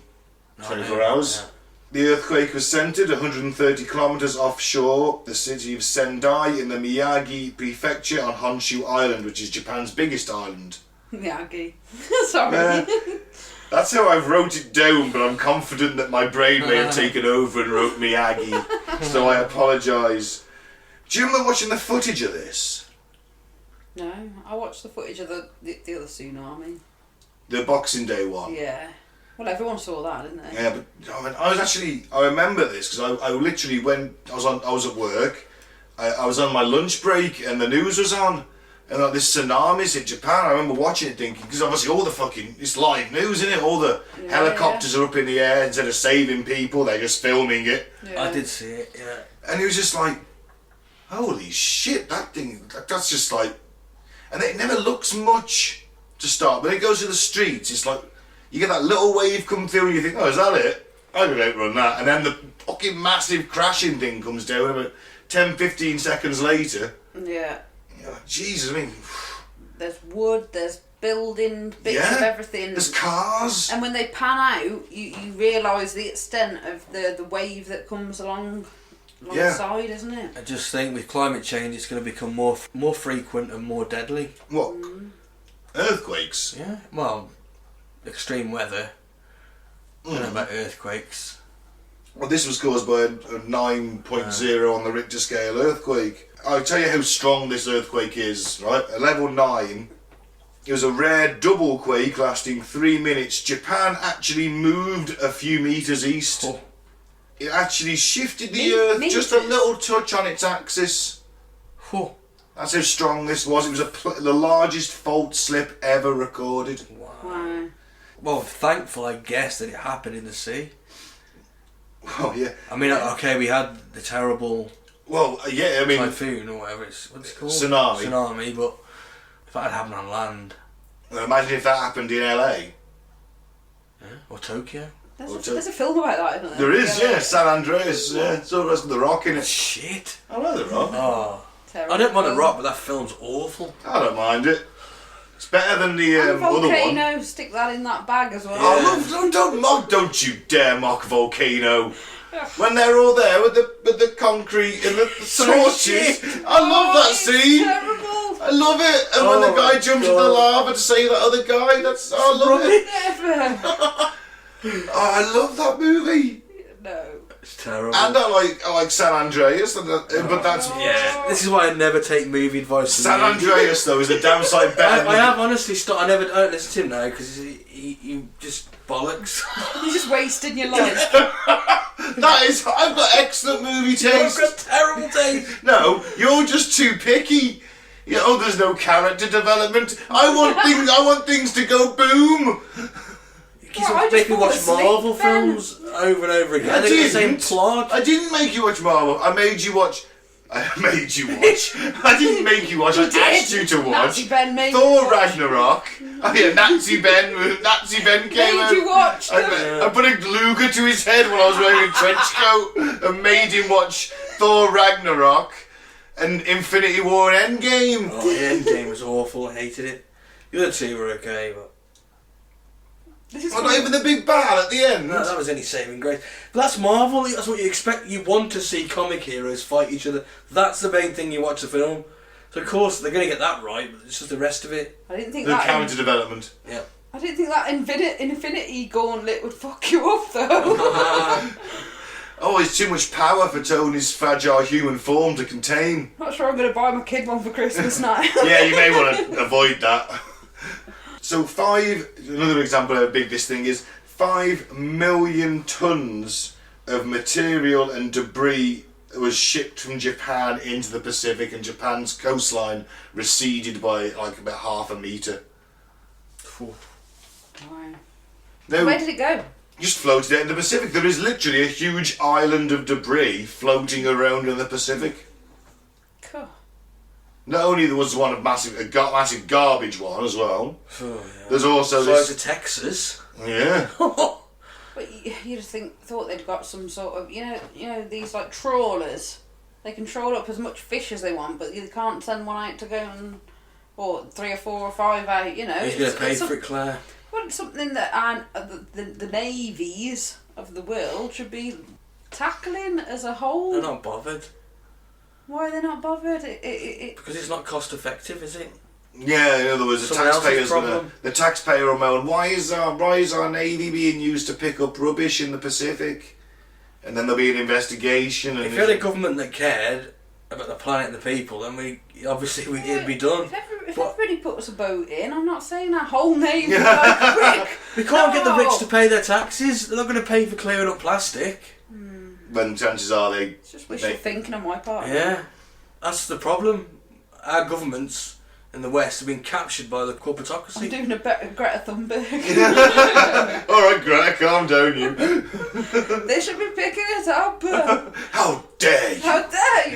Speaker 2: 24 hours. The earthquake was centred 130 kilometres offshore the city of Sendai in the Miyagi prefecture on Honshu Island, which is Japan's biggest island.
Speaker 4: Miyagi. Sorry.
Speaker 2: That's how I wrote it down, but I'm confident that my brain may have taken over and wrote Miyagi, so I apologise. Do you remember watching the footage of this?
Speaker 4: No, I watched the footage of the other tsunami.
Speaker 2: The Boxing Day one?
Speaker 4: Yeah. Well, everyone saw that, didn't they?
Speaker 2: Yeah, but I remember this because I literally I was at work, I was on my lunch break and the news was on, and like this tsunami's hit Japan. I remember watching it thinking, because obviously all the it's live news, isn't it? All the helicopters are up in the air, instead of saving people, they're just filming it.
Speaker 4: Yeah.
Speaker 3: I did see it, yeah.
Speaker 2: And it was just like, holy shit, that's just like, and it never looks much to start. When it goes to the streets, it's like, you get that little wave come through and you think, oh, is that it? I could outrun that. And then the fucking massive crashing thing comes down about 10-15 seconds later.
Speaker 4: Yeah.
Speaker 2: Jesus, I mean...
Speaker 4: There's wood, there's building, bits of everything.
Speaker 2: There's cars.
Speaker 4: And when they pan out, you realise the extent of the wave that comes alongside, isn't it?
Speaker 3: I just think with climate change it's going to become more frequent and more deadly.
Speaker 2: What? Earthquakes?
Speaker 3: Yeah, well... extreme weather. I don't know about earthquakes.
Speaker 2: Well, this was caused by a 9.0 on the Richter scale earthquake. I'll tell you how strong this earthquake is, right? A level 9. It was a rare double quake lasting 3 minutes. Japan actually moved a few metres east.
Speaker 3: Oh.
Speaker 2: It actually shifted the earth just a little touch on its axis.
Speaker 3: Oh.
Speaker 2: That's how strong this was. It was the largest fault slip ever recorded.
Speaker 4: Wow.
Speaker 3: Well, thankful, I guess, that it happened in the sea.
Speaker 2: Oh, yeah.
Speaker 3: I mean, okay, we had the terrible
Speaker 2: typhoon
Speaker 3: or whatever what's it called?
Speaker 2: Tsunami,
Speaker 3: but if that had happened on land...
Speaker 2: Imagine if that happened in LA.
Speaker 3: Yeah, or Tokyo.
Speaker 4: There's a film about that, isn't there?
Speaker 2: There is, yeah, San Andreas, yeah. It's all got The Rock in it.
Speaker 3: Shit.
Speaker 2: I like The Rock.
Speaker 3: Oh.
Speaker 4: Terrible.
Speaker 3: I don't mind The Rock, but that film's awful.
Speaker 2: I don't mind it. It's better than the
Speaker 4: And
Speaker 2: other
Speaker 4: Volcano,
Speaker 2: one.
Speaker 4: stick that in that bag as well.
Speaker 2: Oh, don't you dare mock Volcano. When they're all there with the concrete and the torches. I love that scene.
Speaker 4: Terrible.
Speaker 2: I love it. And when the guy jumps in the lava to save that other guy, I love it.
Speaker 4: Never.
Speaker 2: Oh, I love that movie.
Speaker 4: No.
Speaker 3: It's terrible.
Speaker 2: And I like San Andreas, but that's...
Speaker 3: Yeah, this is why I never take movie advice from
Speaker 2: San
Speaker 3: you.
Speaker 2: Andreas, though, is a downside better.
Speaker 3: I have honestly stopped. I don't listen to him now because he just bollocks.
Speaker 4: You're just wasting your life.
Speaker 2: I've got excellent movie taste.
Speaker 3: You've got terrible taste.
Speaker 2: No, you're just too picky. There's no character development. I want things to go boom.
Speaker 4: I just
Speaker 3: make me
Speaker 4: fall
Speaker 3: watch
Speaker 4: asleep,
Speaker 3: Marvel
Speaker 4: Ben.
Speaker 3: films over and over again. They're the same plot.
Speaker 2: I didn't make you watch Marvel. I made you watch. I didn't make you watch. I asked you to watch
Speaker 4: Nazi Ben made
Speaker 2: Thor
Speaker 4: you watch.
Speaker 2: Ragnarok. Oh yeah, Nazi Ben came out.
Speaker 4: Made you watch them.
Speaker 2: I put a Luger to his head while I was wearing a trench coat and made him watch Thor Ragnarok and Infinity War Endgame.
Speaker 3: Oh, the Endgame was awful. I hated it. The other two were okay, but...
Speaker 2: Not even the big battle at the end.
Speaker 3: No, that was any saving grace. But that's Marvel. That's what you expect. You want to see comic heroes fight each other. That's the main thing you watch the film. So of course they're going to get that right, but it's just the rest of it.
Speaker 4: I didn't think
Speaker 2: The
Speaker 4: that.
Speaker 2: character development.
Speaker 3: Yeah.
Speaker 4: I didn't think that Infinity Gauntlet would fuck you up though.
Speaker 2: Oh, it's too much power for Tony's fragile human form to contain.
Speaker 4: Not sure I'm going to buy my kid one for Christmas now.
Speaker 2: Yeah, you may want to avoid that. So another example of how big this thing is, 5 million tonnes of material and debris was shipped from Japan into the Pacific, and Japan's coastline receded by like about half a metre.
Speaker 4: Wow.
Speaker 2: Now,
Speaker 4: Where did it go?
Speaker 2: just floated out in the Pacific. There is literally a huge island of debris floating around in the Pacific.
Speaker 4: Cool.
Speaker 2: Not only there was one of massive garbage one as well.
Speaker 3: Oh, yeah.
Speaker 2: There's also
Speaker 3: Size
Speaker 2: this.
Speaker 3: of Texas.
Speaker 2: Yeah.
Speaker 4: But you'd thought they'd got some sort of, you know these like trawlers. They can trawl up as much fish as they want, but you can't send one out to go and, or 3 or 4 or 5 out.
Speaker 3: Who's going to pay for it, Claire?
Speaker 4: But something that the navies of the world should be tackling as a whole.
Speaker 3: They're not bothered.
Speaker 4: Why are they not bothered?
Speaker 3: Because it's not cost effective, is it?
Speaker 2: Yeah, in other words,
Speaker 3: Someone else's problem.
Speaker 2: the taxpayer will moan, why is our navy being used to pick up rubbish in the Pacific? And then there'll be an investigation. And
Speaker 3: If you had a government that cared about the planet and the people, then it'd be done.
Speaker 4: If everybody puts a boat in, I'm not saying our whole navy quick.
Speaker 3: We can't get the rich to pay their taxes. They're not going to pay for clearing up plastic.
Speaker 2: When chances are they...
Speaker 4: It's just wishful thinking on my part.
Speaker 3: Yeah, that's the problem. Our governments in the West have been captured by the corporatocracy.
Speaker 4: I'm doing a better Greta Thunberg.
Speaker 2: Alright, Greta, calm down, you.
Speaker 4: They should be picking it up.
Speaker 2: How dare you?
Speaker 4: How dare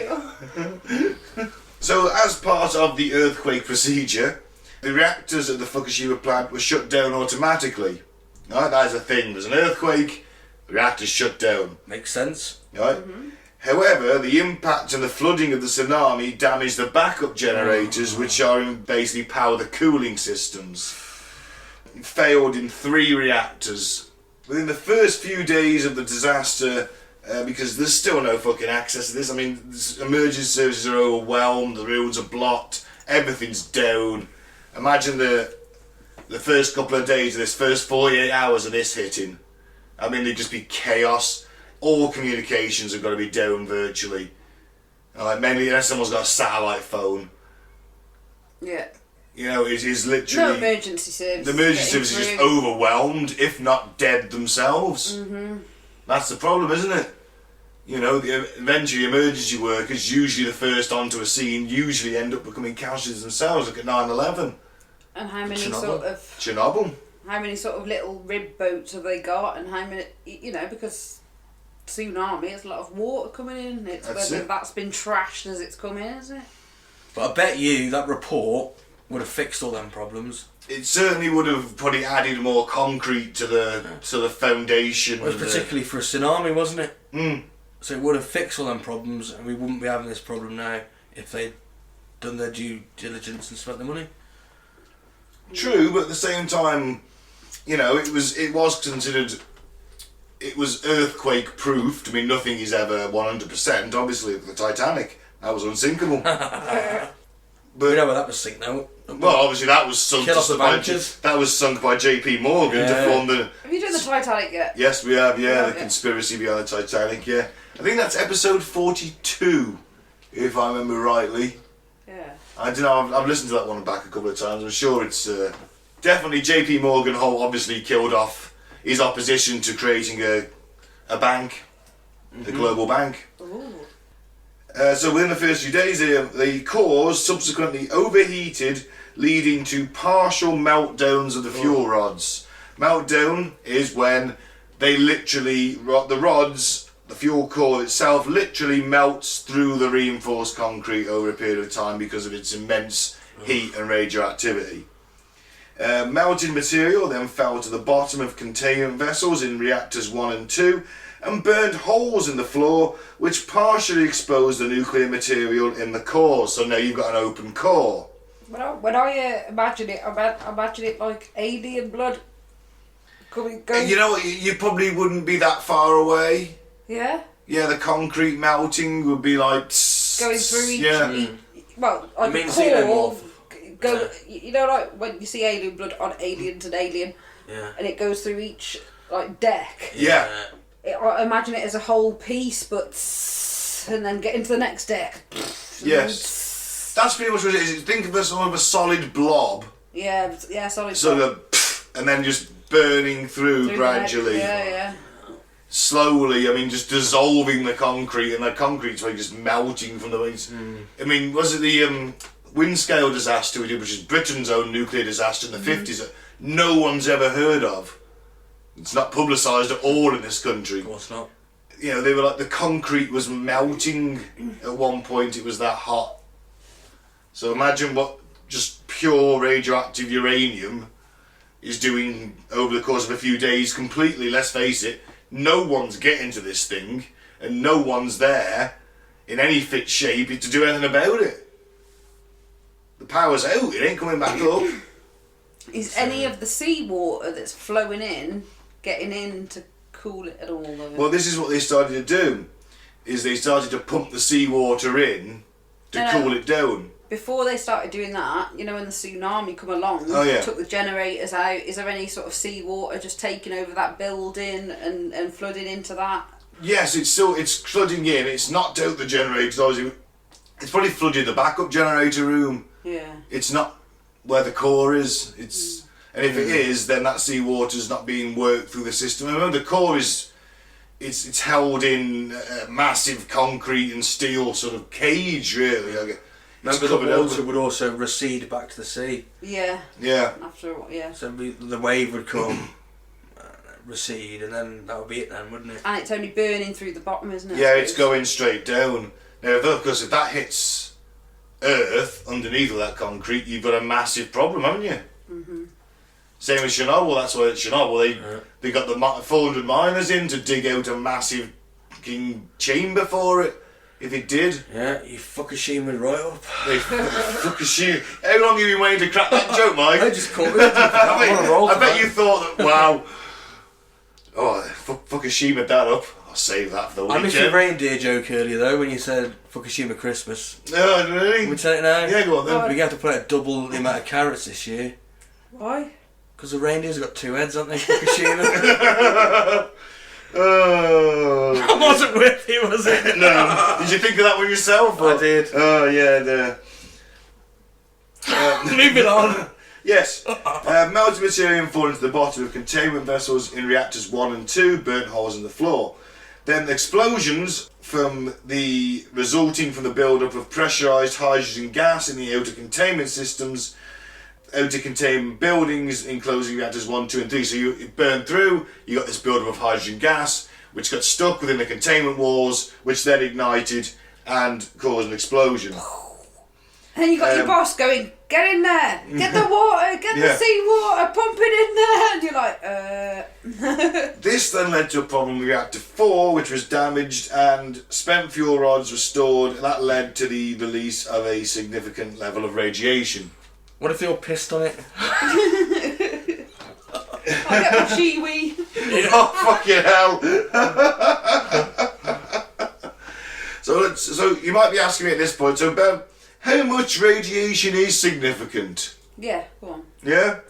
Speaker 4: you?
Speaker 2: So, as part of the earthquake procedure, the reactors at the Fukushima plant were shut down automatically. Right, that's a thing. There's an earthquake, the reactor's shut down.
Speaker 3: Makes sense.
Speaker 2: Right? However, the impact and the flooding of the tsunami damaged the backup generators, which are basically power the cooling systems. It failed in 3 reactors. Within the first few days of the disaster, because there's still no fucking access to this, I mean, emergency services are overwhelmed, the roads are blocked, everything's down. Imagine the first couple of days of this, first 48 hours of this hitting. I mean, there'd just be chaos. All communications have got to be down virtually. Mainly unless someone's got a satellite phone.
Speaker 4: Yeah.
Speaker 2: You know, it is literally...
Speaker 4: No emergency service.
Speaker 2: The emergency service is just overwhelmed, if not dead themselves. That's the problem, isn't it? You know, eventually emergency workers, usually the first onto a scene, usually end up becoming casualties themselves, like at 9/11.
Speaker 4: And how many
Speaker 2: Chernobyl.
Speaker 4: How many sort of little rib boats have they got, and how many, you know, because tsunami, it's a lot of water coming in. It's whether that's been trashed as it's come in, isn't it?
Speaker 3: But I bet you that report would have fixed all them problems.
Speaker 2: It certainly would have probably added more concrete to the foundation.
Speaker 3: It was particularly for a tsunami, wasn't it?
Speaker 2: Mm.
Speaker 3: So it would have fixed all them problems, and we wouldn't be having this problem now if they'd done their due diligence and spent the money.
Speaker 2: True, but at the same time, you know, it was considered, it was earthquake proofed. I mean, nothing is ever 100%. Obviously, the Titanic, that was unsinkable.
Speaker 3: But we know where that was sunk now.
Speaker 2: Well, obviously that was sunk.
Speaker 3: Kill off the bankers.
Speaker 2: That was sunk by J.P. Morgan to form the.
Speaker 4: Have you done the Titanic yet?
Speaker 2: Yes, we have. Yeah, the conspiracy behind the Titanic. Yeah, I think that's episode 42, if I remember rightly.
Speaker 4: Yeah.
Speaker 2: I don't know. I've listened to that one back a couple of times. I'm sure it's definitely J.P. Morgan obviously killed off his opposition to creating a bank, a global bank.
Speaker 4: Ooh.
Speaker 2: So within the first few days, the cores subsequently overheated, leading to partial meltdowns of the fuel rods. Meltdown is when they literally, the fuel core itself literally melts through the reinforced concrete over a period of time because of its immense heat and radioactivity. Melted material then fell to the bottom of containment vessels in reactors 1 and 2, and burned holes in the floor which partially exposed the nuclear material in the core. So now you've got an open core.
Speaker 4: When I imagine it, I imagine it like alien blood going.
Speaker 2: You know what, you probably wouldn't be that far away.
Speaker 4: Yeah?
Speaker 2: Yeah, the concrete melting would be like...
Speaker 4: Going through each...
Speaker 2: Yeah.
Speaker 4: Well, like
Speaker 3: mean
Speaker 4: a
Speaker 3: xenomorph.
Speaker 4: core... You know, like when you see alien blood on Aliens and Alien,
Speaker 3: Yeah.
Speaker 4: and it goes through each like deck.
Speaker 2: Yeah.
Speaker 4: I imagine it as a whole piece, but and then get into the next deck.
Speaker 2: Yes. That's pretty much what it is. Think of it sort of a solid blob.
Speaker 4: Yeah, solid.
Speaker 2: Sort of, and then just burning through gradually.
Speaker 4: Yeah.
Speaker 2: Slowly, I mean, just dissolving the concrete, and the concrete's like just melting from the waves. I mean, was it the Windscale disaster we did, which is Britain's own nuclear disaster in the 50s that no one's ever heard of? It's not publicised at all in this country.
Speaker 3: Of course not.
Speaker 2: You know, they were like, the concrete was melting at one point, it was that hot. So imagine what just pure radioactive uranium is doing over the course of a few days completely. Let's face it, no one's getting to this thing, and no one's there in any fit shape to do anything about it. The power's out, it ain't coming back up.
Speaker 4: Is any of the seawater that's flowing in getting in to cool it at all? Though?
Speaker 2: Well, this is what they started to do, is they started to pump the seawater in to cool it down.
Speaker 4: Before they started doing that, when the tsunami come along, took the generators out, is there any sort of seawater just taking over that building and flooding into that?
Speaker 2: Yes, it's flooding in. It's knocked out the generators, obviously. It's probably flooded the backup generator room.
Speaker 4: Yeah.
Speaker 2: It's not where the core is. And if it is, then that seawater's not being worked through the system. And remember, the core is it's held in a massive concrete and steel sort of cage, really.
Speaker 3: Remember, the water would also recede back to the sea.
Speaker 4: Yeah.
Speaker 2: Yeah.
Speaker 4: After
Speaker 3: So the wave would come, recede, and then that would be it then, wouldn't it?
Speaker 4: And it's only burning through the bottom, isn't it?
Speaker 2: Yeah, it's going straight down. Now, of course, if that hits Earth underneath all that concrete, you've got a massive problem, haven't you? Mm-hmm. Same as Chernobyl. That's why at Chernobyl they got the 400 miners in to dig out a massive fucking chamber for it. If it did.
Speaker 3: Yeah, you Fukushima right up.
Speaker 2: Fukushima. How long have you been waiting to crack that joke, Mike?
Speaker 3: I just caught it.
Speaker 2: I bet you thought that, wow. Oh, Fukushima that up. I'll save that for the weekend.
Speaker 3: I missed your reindeer joke earlier though when you said Fukushima Christmas.
Speaker 2: No, really?
Speaker 3: Can we tell it now?
Speaker 2: Yeah, go on then.
Speaker 3: We're going to have to put out double the amount of carrots this year.
Speaker 4: Why?
Speaker 3: Because the reindeers have got 2 heads, haven't they, Fukushima?
Speaker 2: Oh.
Speaker 3: That wasn't with you, was it?
Speaker 2: No. Did you think of that one yourself? Or?
Speaker 3: I did.
Speaker 2: Oh, yeah.
Speaker 3: Moving on.
Speaker 2: Yes. Melted material falling to the bottom of containment vessels in reactors 1 and 2, burnt holes in the floor. Then explosions resulting from the build-up of pressurised hydrogen gas in the outer containment systems, outer containment buildings enclosing reactors 1, 2 and 3. So you burn through, you got this build-up of hydrogen gas, which got stuck within the containment walls, which then ignited and caused an explosion.
Speaker 4: And then you got your boss going, get in there, get the water, get the seawater, pump it in there. And you're like,
Speaker 2: This then led to a problem with reactor 4, which was damaged and spent fuel rods were stored. And that led to the release of a significant level of radiation.
Speaker 3: What if you're pissed on it?
Speaker 4: I'll get my shiwi.
Speaker 2: Oh, fucking hell. So you might be asking me at this point, so Ben, how much radiation is significant?
Speaker 4: Yeah, go on.
Speaker 2: Yeah?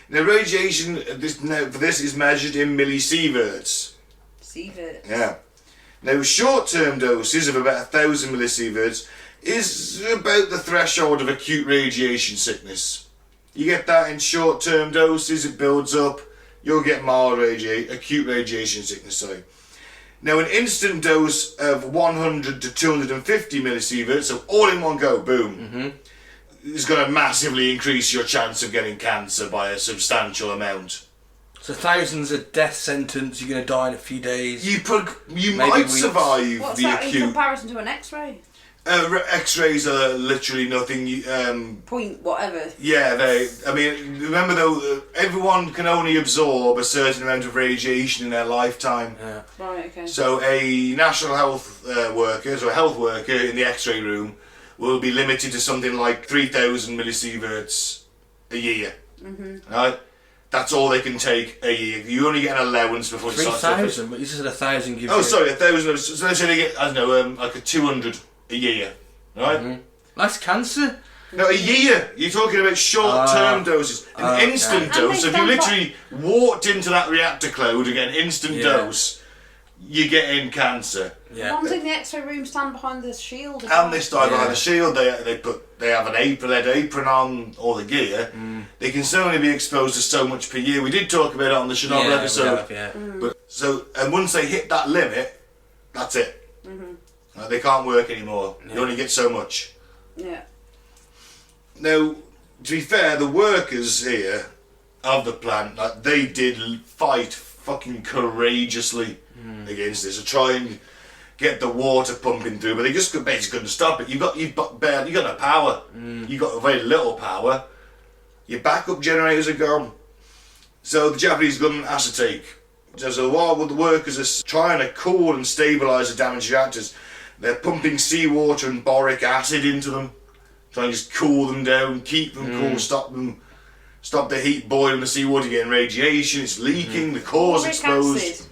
Speaker 2: Now radiation for this is measured in millisieverts.
Speaker 4: Sieverts.
Speaker 2: Yeah. Now short-term doses of about 1,000 millisieverts is about the threshold of acute radiation sickness. You get that in short-term doses, it builds up, you'll get mild acute radiation sickness, sorry. Now an instant dose of 100 to 250 millisieverts, so all in one go, boom, is going to massively increase your chance of getting cancer by a substantial amount.
Speaker 3: So thousands of death sentence, you're going to die in a few days.
Speaker 2: You might survive
Speaker 4: What's
Speaker 2: the
Speaker 4: that
Speaker 2: acute...
Speaker 4: in comparison to an X-ray?
Speaker 2: X-rays are literally nothing.
Speaker 4: Point whatever.
Speaker 2: Yeah, remember though, everyone can only absorb a certain amount of radiation in their lifetime.
Speaker 3: Yeah.
Speaker 4: Right, okay.
Speaker 2: So a national health worker, so a health worker in the X-ray room, will be limited to something like 3,000 millisieverts a year. Mm-hmm. Right? That's all they can take a year. You only get an allowance before it starts.
Speaker 3: 3,000, but you said 1,000 gives you...
Speaker 2: Oh, sorry, 1,000. So let's say they get, I don't know, like a 200 a year, right?
Speaker 3: Mm-hmm. That's cancer.
Speaker 2: No, a year. You're talking about short-term doses. An instant dose. If you literally walked into that reactor cloud and get an instant dose, you're getting cancer.
Speaker 3: Yeah.
Speaker 4: Ones in the X-ray room stand behind the shield.
Speaker 2: And they stand behind the shield. They have an apron on all the gear. They can only be exposed to so much per year. We did talk about it on the Chernobyl episode. And once they hit that limit, that's it. They can't work anymore. You only get so much.
Speaker 4: Yeah.
Speaker 2: Now, to be fair, the workers here of the plant, they did fight fucking courageously against this to try and get the water pumping through, but they just basically couldn't stop it. You got no power. You got very little power. Your backup generators are gone. So the Japanese government has to take. So while the workers are trying to cool and stabilise the damaged reactors, they're pumping seawater and boric acid into them, trying to just cool them down, keep them cool, stop them stop the heat boiling the seawater, getting radiation, it's leaking, the core's
Speaker 4: Boric
Speaker 2: exposed.
Speaker 4: acid.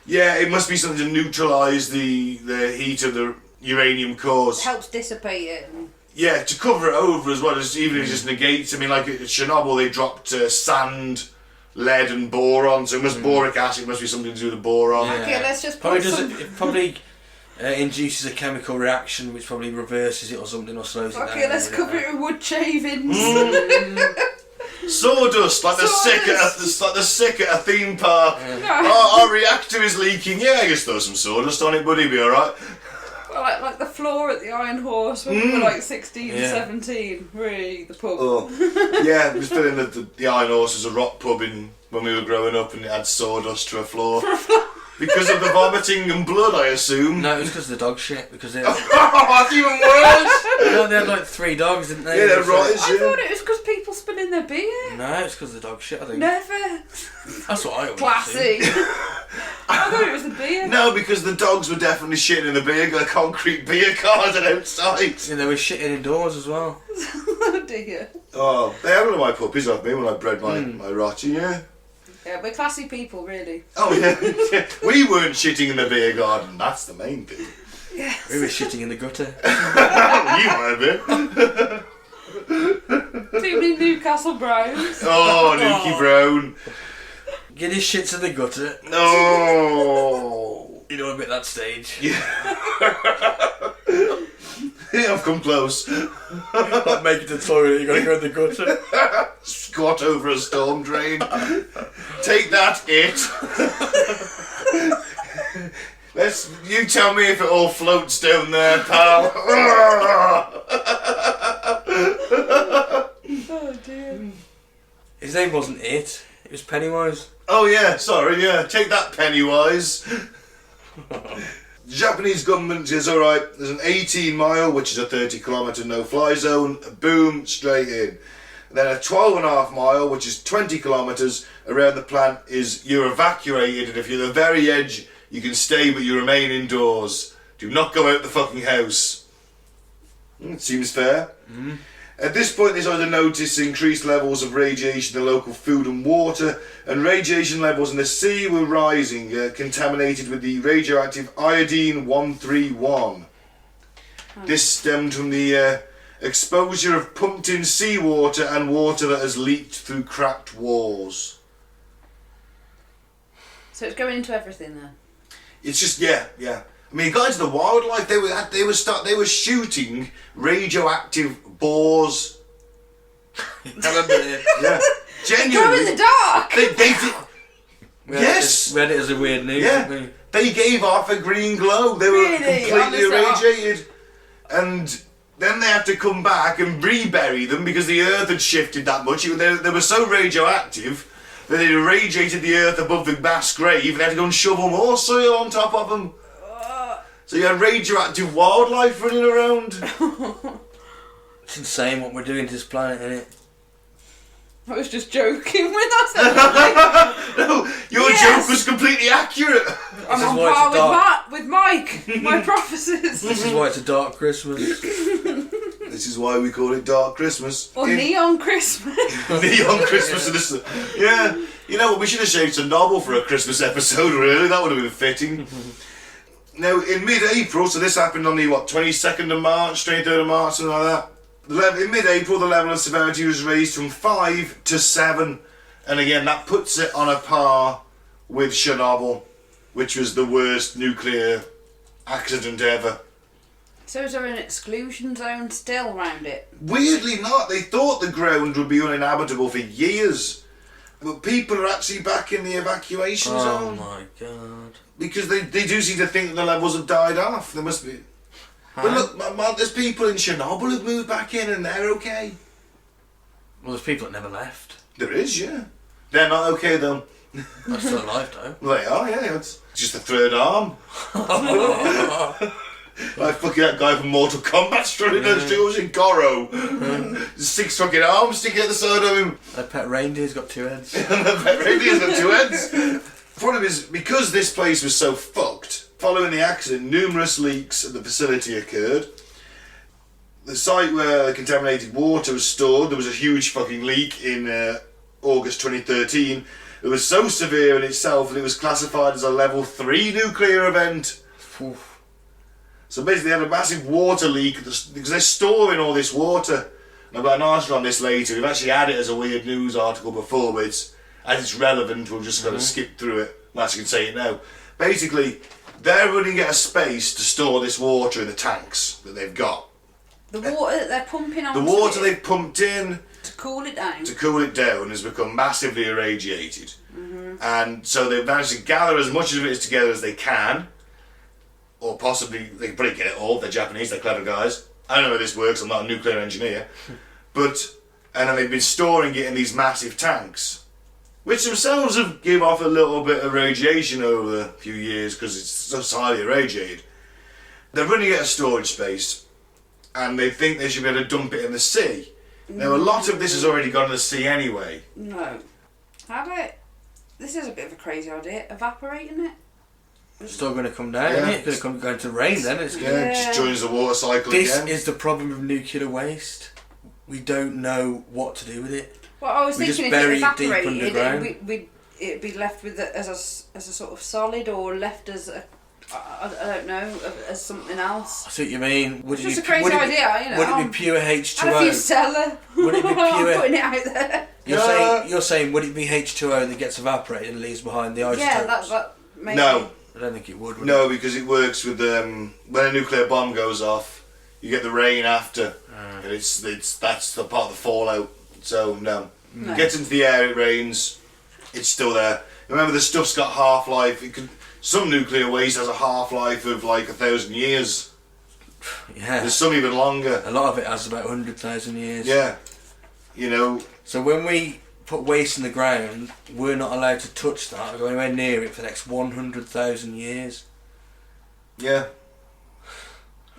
Speaker 2: Yeah, it must be something to neutralise the heat of the uranium cores.
Speaker 4: Helps dissipate it.
Speaker 2: Yeah, to cover it over as well, even if it just negates. I mean, like at Chernobyl, they dropped sand, lead, and boron. So it must boric acid must be something to do with the boron.
Speaker 3: Yeah.
Speaker 4: Okay, let's just
Speaker 3: Probably
Speaker 4: put
Speaker 3: does
Speaker 4: some...
Speaker 3: it probably induces a chemical reaction which probably reverses it or something or slows it down.
Speaker 4: Okay, let's cover it with wood shavings.
Speaker 2: Sawdust, like the sick at a theme park. Our reactor is leaking. Yeah, I just throw some sawdust on it, buddy. Be all right.
Speaker 4: Well, like the floor at the Iron Horse when we were like 16, 17. Really, the pub.
Speaker 2: Oh, yeah, we was filling the Iron Horse as a rock pub when we were growing up, and it had sawdust to a floor. Because of the vomiting and blood, I assume.
Speaker 3: No, it was because of the dog shit. Because they
Speaker 2: That's even worse!
Speaker 3: no, they had like 3 dogs, didn't they?
Speaker 2: Yeah, they're right.
Speaker 4: I thought it was because people spilling their beer.
Speaker 3: No, it's because of the dog shit, I think.
Speaker 4: Never.
Speaker 3: That's what I always
Speaker 4: Classy.
Speaker 3: assumed.
Speaker 4: I thought it was the beer.
Speaker 2: No, because the dogs were definitely shitting in the concrete beer garden outside.
Speaker 3: Yeah, they were shitting indoors as well.
Speaker 4: Oh dear.
Speaker 2: Oh, they had one of my puppies off me when I bred my Rotti, yeah.
Speaker 4: Yeah, we're classy people, really.
Speaker 2: Oh, yeah. We weren't shitting in the beer garden, that's the main thing.
Speaker 4: Yes.
Speaker 3: We were shitting in the gutter.
Speaker 2: You might have been.
Speaker 4: Too many Newcastle Browns.
Speaker 2: Oh, Nuki Brown.
Speaker 3: Get his shit to the gutter.
Speaker 2: No.
Speaker 3: You don't want to be at that stage.
Speaker 2: Yeah, I've come close.
Speaker 3: Not make it to the toilet, you gotta go in the gutter.
Speaker 2: Squat over a storm drain. Take that, it. You tell me if it all floats down there, pal.
Speaker 4: Oh dear.
Speaker 3: His name wasn't It was Pennywise.
Speaker 2: Oh yeah, sorry, yeah. Take that, Pennywise. The Japanese government says, alright, there's an 18 mile, which is a 30 kilometre no-fly zone, boom, straight in. And then a 12.5 mile, which is 20 kilometres around the plant, is you're evacuated, and if you're at the very edge, you can stay, but you remain indoors. Do not go out the fucking house. It seems fair. Mm-hmm. At this point, they started to notice increased levels of radiation in the local food and water, and radiation levels in the sea were rising, contaminated with the radioactive iodine-131. This stemmed from the exposure of pumped-in seawater and water that has leaked through cracked walls.
Speaker 4: So it's going into everything then?
Speaker 2: It's just, yeah. I mean, guys, the wildlife, they were shooting radioactive boars. Yeah, genuinely.
Speaker 4: Go in the dark.
Speaker 2: They did. Yes.
Speaker 3: Read it as a weird news.
Speaker 2: Yeah.
Speaker 3: Didn't we?
Speaker 2: They gave off a green glow. They were
Speaker 4: Really?
Speaker 2: completely
Speaker 4: Honestly?
Speaker 2: irradiated, and then they had to come back and rebury them because the earth had shifted that much. They were so radioactive that they irradiated the earth above the mass grave, and they had to go and shovel more soil on top of them. So you had radioactive wildlife running around.
Speaker 3: It's insane what we're doing to this planet, isn't it?
Speaker 4: I was just joking when I said
Speaker 2: No, your
Speaker 4: Yes.
Speaker 2: joke was completely accurate.
Speaker 4: I'm
Speaker 3: is
Speaker 4: on
Speaker 3: why
Speaker 4: par
Speaker 3: it's dark.
Speaker 4: with Mike, my prophecies.
Speaker 3: This is why it's a dark Christmas.
Speaker 2: This is why we call it Dark Christmas.
Speaker 4: Or Neon Christmas.
Speaker 2: Neon Christmas. Yeah, you know what? We should have shaved some novel for a Christmas episode. Really, that would have been fitting. Now, in mid-April, so this happened on the 22nd of March, 23rd of March, something like that. In mid-April, the level of severity was raised from 5 to 7, and again, that puts it on a par with Chernobyl, which was the worst nuclear accident ever.
Speaker 4: So is there an exclusion zone still around it?
Speaker 2: Weirdly not. They thought the ground would be uninhabitable for years, but people are actually back in the evacuation
Speaker 3: Oh
Speaker 2: zone.
Speaker 3: my god.
Speaker 2: Because they do seem to think that the levels have died off. There must be. But look, there's people in Chernobyl who've moved back in and they're okay.
Speaker 3: Well, there's people that never left.
Speaker 2: There is, yeah. They're not okay though.
Speaker 3: They're still alive though.
Speaker 2: They are, yeah. It's just a third arm. Like fucking that guy from Mortal Kombat strutting those doors in Goro. 6 fucking arms sticking out the side of him.
Speaker 3: Their pet reindeer's got 2 heads.
Speaker 2: And the pet reindeer's got 2 heads. The problem is, because this place was so fucked, following the accident, numerous leaks at the facility occurred. the site where the contaminated water was stored, there was a huge fucking leak in August 2013. It was so severe in itself that it was classified as a level 3 nuclear event.
Speaker 3: Oof.
Speaker 2: So basically they had a massive water leak because they're storing all this water. And I've got an article on this later. We've actually had it as a weird news article before, but as it's relevant, we'll just kind of skip through it. Unless you can say it now. Basically, they're running out of space to store this water in the tanks that they've got.
Speaker 4: The water that they're pumping on.
Speaker 2: The water they've pumped in
Speaker 4: to cool it down.
Speaker 2: Has become massively irradiated. And so they've managed to gather as much of it together as they can. Or possibly, they can probably get it all. They're Japanese, they're clever guys. I don't know how this works, I'm not a nuclear engineer. And then they've been storing it in these massive tanks. Which themselves have given off a little bit of radiation over a few years because it's so highly irradiated. They're running out of storage space. And they think they should be able to dump it in the sea. Now, a lot of this has already gone to the sea anyway.
Speaker 4: No. This is a bit of a crazy idea. Evaporating it?
Speaker 3: It's still going to come down, isn't it? It's going to rain then. It's
Speaker 2: Yeah, it just joins the water cycle again.
Speaker 3: This is the problem with nuclear waste. We don't know what to do with it.
Speaker 4: Well, I was
Speaker 3: We
Speaker 4: thinking
Speaker 3: just
Speaker 4: if
Speaker 3: bury
Speaker 4: it
Speaker 3: it deep
Speaker 4: evaporated,
Speaker 3: underground.
Speaker 4: it'd be left with it as a sort of solid, or left as a, I don't know, as something else.
Speaker 3: I see what you mean. Would
Speaker 4: It's
Speaker 3: it
Speaker 4: just
Speaker 3: be,
Speaker 4: a crazy
Speaker 3: would it,
Speaker 4: idea, you know.
Speaker 3: Would it be pure
Speaker 4: And if you
Speaker 3: H2O?
Speaker 4: sell it,
Speaker 3: Would it be
Speaker 4: I'm
Speaker 3: pure-
Speaker 4: putting it out there.
Speaker 3: You're saying would it be H2O that gets evaporated and leaves behind the isotopes?
Speaker 4: Yeah, that maybe.
Speaker 2: No.
Speaker 3: I don't think it would.
Speaker 2: No, because it works with when a nuclear bomb goes off, you get the rain after, and that's the part of the fallout. So no,
Speaker 4: No.
Speaker 2: It gets into the air, it rains, it's still there. Remember, the stuff's got half-life. Some nuclear waste has a half-life of like 1,000 years.
Speaker 3: Yeah.
Speaker 2: There's some even longer.
Speaker 3: A lot of it has about 100,000 years.
Speaker 2: Yeah, you know.
Speaker 3: So when we put waste in the ground, we're not allowed to touch that or go anywhere near it for the next 100,000 years.
Speaker 2: Yeah.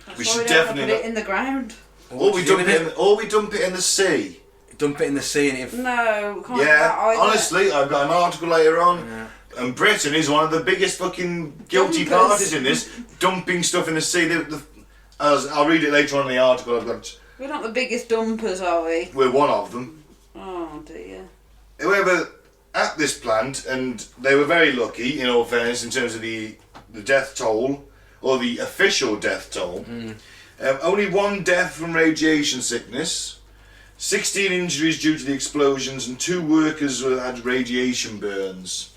Speaker 4: That's
Speaker 2: We
Speaker 4: why
Speaker 2: should
Speaker 4: don't have to
Speaker 2: definitely
Speaker 4: put it in the ground.
Speaker 2: Or we dump it in the sea.
Speaker 3: Dump it in the sea and it...
Speaker 4: No, we can't do
Speaker 2: Yeah,
Speaker 4: that either.
Speaker 2: honestly, I've got an article later on,
Speaker 3: Yeah.
Speaker 2: and Britain is one of the biggest fucking guilty
Speaker 4: Dumpers.
Speaker 2: parties in this, dumping stuff in the sea. I'll read it later on in the article.
Speaker 4: We're not the biggest dumpers, are we?
Speaker 2: We're one of them.
Speaker 4: Oh dear.
Speaker 2: However, at this plant, and they were very lucky, in all fairness, in terms of the death toll, or the official death toll. Only one death from radiation sickness, 16 injuries due to the explosions, and 2 workers had radiation burns.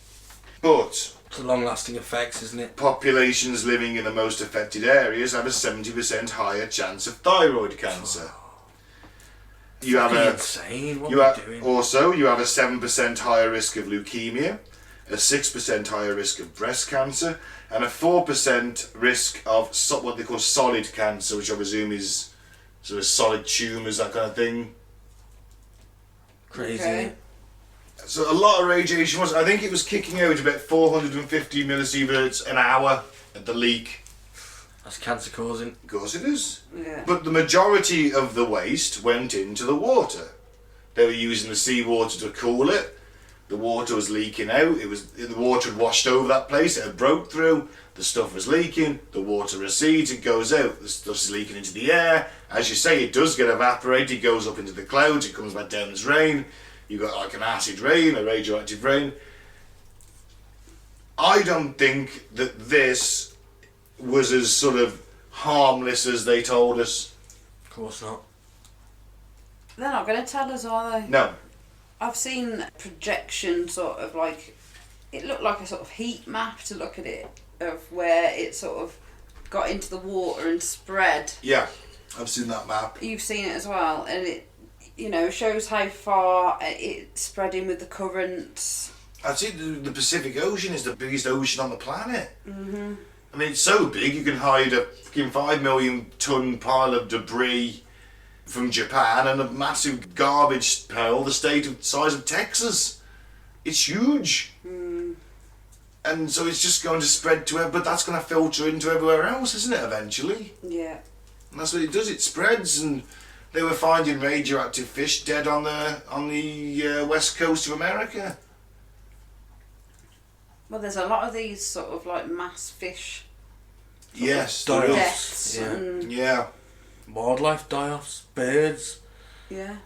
Speaker 2: But
Speaker 3: It's a long-lasting effects, isn't it?
Speaker 2: populations living in the most affected areas have a 70% higher chance of thyroid cancer. You have
Speaker 3: Fucking
Speaker 2: a
Speaker 3: insane. What
Speaker 2: you
Speaker 3: are
Speaker 2: have
Speaker 3: we doing?
Speaker 2: also you have a 7% higher risk of leukemia, a 6% higher risk of breast cancer, and a 4% risk of what they call solid cancer, which I presume is sort of solid tumours, that kind of thing.
Speaker 3: Crazy.
Speaker 4: Okay.
Speaker 2: So a lot of radiation was. I think it was kicking out about 450 millisieverts an hour at the leak.
Speaker 3: That's cancer causing.
Speaker 2: Of course it is.
Speaker 4: Yeah.
Speaker 2: But the majority of the waste went into the water. They were using the seawater to cool it. The water was leaking out. The water had washed over that place. It had broke through. The stuff was leaking. The water recedes. It goes out. The stuff's leaking into the air. As you say, it does get evaporated. It goes up into the clouds. It comes back down as rain. You got like an acid rain, a radioactive rain. I don't think that this was as sort of harmless as they told us.
Speaker 3: Of course not.
Speaker 4: They're not going to tell us, are they?
Speaker 2: No.
Speaker 4: I've seen projection sort of like, it looked like a sort of heat map to look at it, of where it sort of got into the water and spread.
Speaker 2: Yeah, I've seen that map.
Speaker 4: You've seen it as well, and it, you know, shows how far it's spreading with the currents.
Speaker 2: I'd say the Pacific Ocean is the biggest ocean on the planet. Mm-hmm. I mean, it's so big you can hide a fucking 5 million ton pile of debris from Japan and a massive garbage pile the size of Texas. It's huge. And so it's just going to spread to but that's going to filter into everywhere else, isn't it, eventually?
Speaker 4: Yeah.
Speaker 2: And that's what it does, it spreads. And they were finding radioactive fish dead on the west coast of America.
Speaker 4: Well, there's a lot of these sort of like mass fish
Speaker 2: Yes,
Speaker 3: Dials.
Speaker 2: there is.
Speaker 4: deaths.
Speaker 3: Yeah.
Speaker 4: And
Speaker 2: Yeah.
Speaker 3: wildlife die-offs, birds,
Speaker 4: Yeah.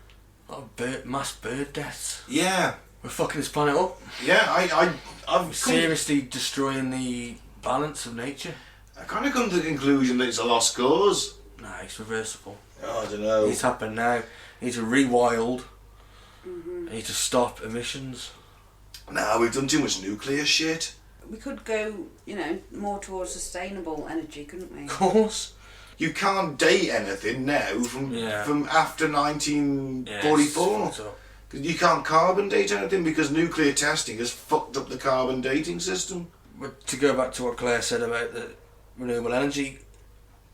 Speaker 3: a lot of mass bird deaths.
Speaker 2: Yeah.
Speaker 3: We're fucking this planet up.
Speaker 2: Yeah, I've
Speaker 3: Seriously destroying the balance of nature.
Speaker 2: I kind of come to the conclusion that it's a lost cause.
Speaker 3: No, it's reversible.
Speaker 2: Oh, I don't know.
Speaker 3: It's happened now. You need to rewild. You need to stop emissions.
Speaker 2: Nah, we've done too much nuclear shit.
Speaker 4: We could go, more towards sustainable energy, couldn't we?
Speaker 3: Of course.
Speaker 2: You can't date anything now from after 1944.
Speaker 3: Yeah, so.
Speaker 2: You can't carbon date anything because nuclear testing has fucked up the carbon dating system.
Speaker 3: But to go back to what Claire said about the renewable energy,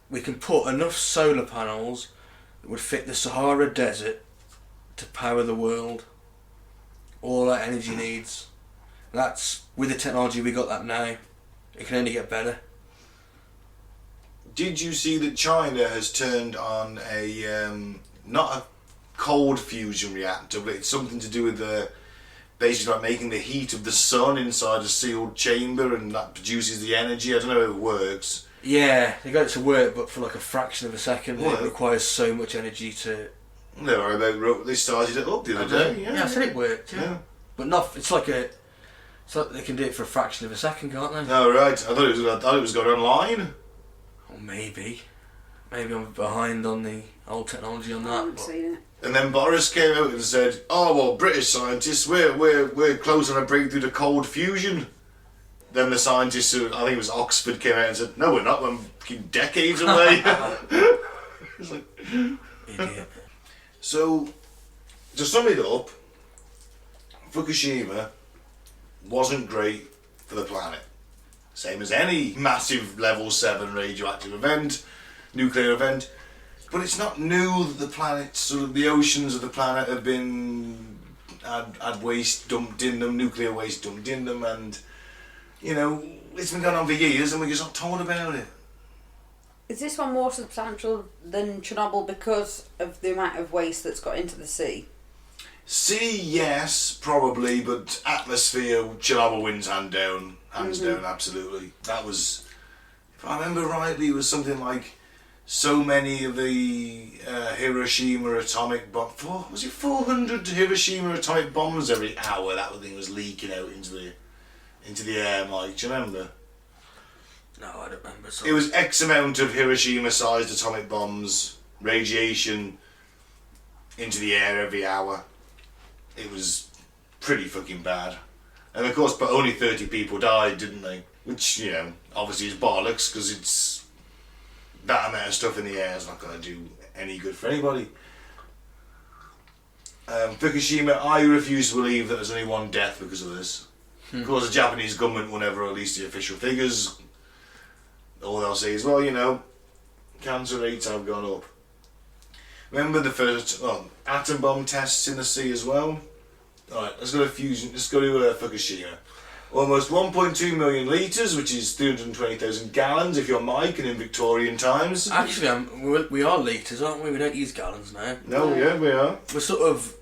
Speaker 3: we can put enough solar panels that would fit the Sahara Desert to power the world. All our energy needs. That's, with the technology we got that now, it can only get better.
Speaker 2: Did you see that China has turned on not a cold fusion reactor, but it's something to do with basically like making the heat of the sun inside a sealed chamber, and that produces the energy. I don't know how it works.
Speaker 3: Yeah, they got it to work, but for like a fraction of a second.
Speaker 2: What?
Speaker 3: It requires so much energy to...
Speaker 2: They started it up the other day.
Speaker 3: Yeah, I said it worked, yeah.
Speaker 2: Yeah.
Speaker 3: But not, it's like they can do it for a fraction of a second, can't they?
Speaker 2: Oh right, I thought it was going online.
Speaker 3: Or maybe I'm behind on the old technology on
Speaker 4: I
Speaker 3: that.
Speaker 4: haven't
Speaker 3: But
Speaker 4: seen it.
Speaker 2: And then Boris came out and said, "Oh well, British scientists, we're close on a breakthrough to cold fusion." Then the scientists, I think it was Oxford, came out and said, "No, we're not. We're fucking decades away." It's like,
Speaker 3: idiot.
Speaker 2: so, to sum it up, Fukushima wasn't great for the planet. Same as any massive level 7 radioactive event, nuclear event. But it's not new that the planet, sort of the oceans of the planet have been, had waste dumped in them, nuclear waste dumped in them, and, it's been going on for years and we're just not told about it.
Speaker 4: Is this one more substantial than Chernobyl because of the amount of waste that's got into the sea?
Speaker 2: Sea, yes, probably, but atmosphere, Chernobyl wins hands down, absolutely. That was, if I remember rightly, it was something like so many of the Hiroshima atomic bombs. Was it 400 Hiroshima atomic bombs every hour? That thing was leaking out into the air, Mike. Do you remember?
Speaker 3: No, I don't remember.
Speaker 2: It was X amount of Hiroshima-sized atomic bombs, radiation into the air every hour. It was pretty fucking bad. And of course, but only 30 people died, didn't they? Which, obviously is bollocks, because it's that amount of stuff in the air is not going to do any good for anybody. Fukushima, I refuse to believe that there's only one death because of this. Of course, the Japanese government will never release the official figures. All they'll say is, well, cancer rates have gone up. Remember the first atom bomb tests in the sea as well? Alright, let's go to Fukushima. Almost 1.2 million litres, which is 320,000 gallons if you're Mike and in Victorian times.
Speaker 3: Actually, we are litres, aren't we? We don't use gallons now.
Speaker 2: No, yeah, we are.
Speaker 3: We're sort of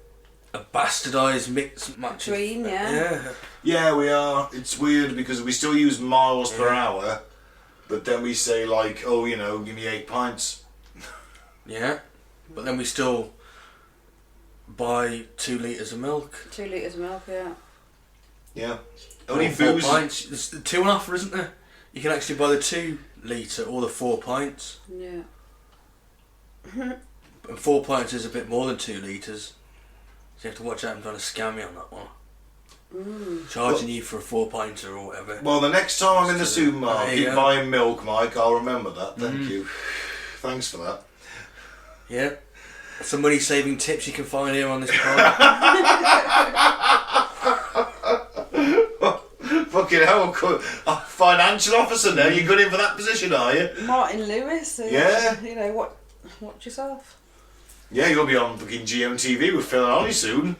Speaker 3: a bastardised mix match.
Speaker 4: Between, yeah.
Speaker 2: Yeah, we are. It's weird because we still use miles per hour, but then we say like, give me 8 pints.
Speaker 3: Yeah, but then we still buy 2 litres of milk.
Speaker 4: 2 litres of milk, yeah.
Speaker 2: Yeah.
Speaker 3: Only
Speaker 2: Only
Speaker 3: 4
Speaker 2: booze.
Speaker 3: pints. There's the 2 offer, isn't there? You can actually buy the 2 litre or the 4 pints.
Speaker 4: Yeah.
Speaker 3: And 4 pints is a bit more than 2 litres. So you have to watch out and trying to scam you on that one. Charging you for a 4 pinter or whatever.
Speaker 2: Well, the next time I'm in the
Speaker 3: There you
Speaker 2: supermarket
Speaker 3: go.
Speaker 2: buying milk, Mike, I'll remember that. Thank you. Thanks for that.
Speaker 3: Yeah. Some money saving tips you can find here on this pod.
Speaker 2: Fucking hell, a financial officer now. You got in for that position, are you?
Speaker 4: Martin Lewis.
Speaker 2: Yeah.
Speaker 4: Watch yourself.
Speaker 2: Yeah, you'll be on fucking GMTV with Phil and Ollie soon.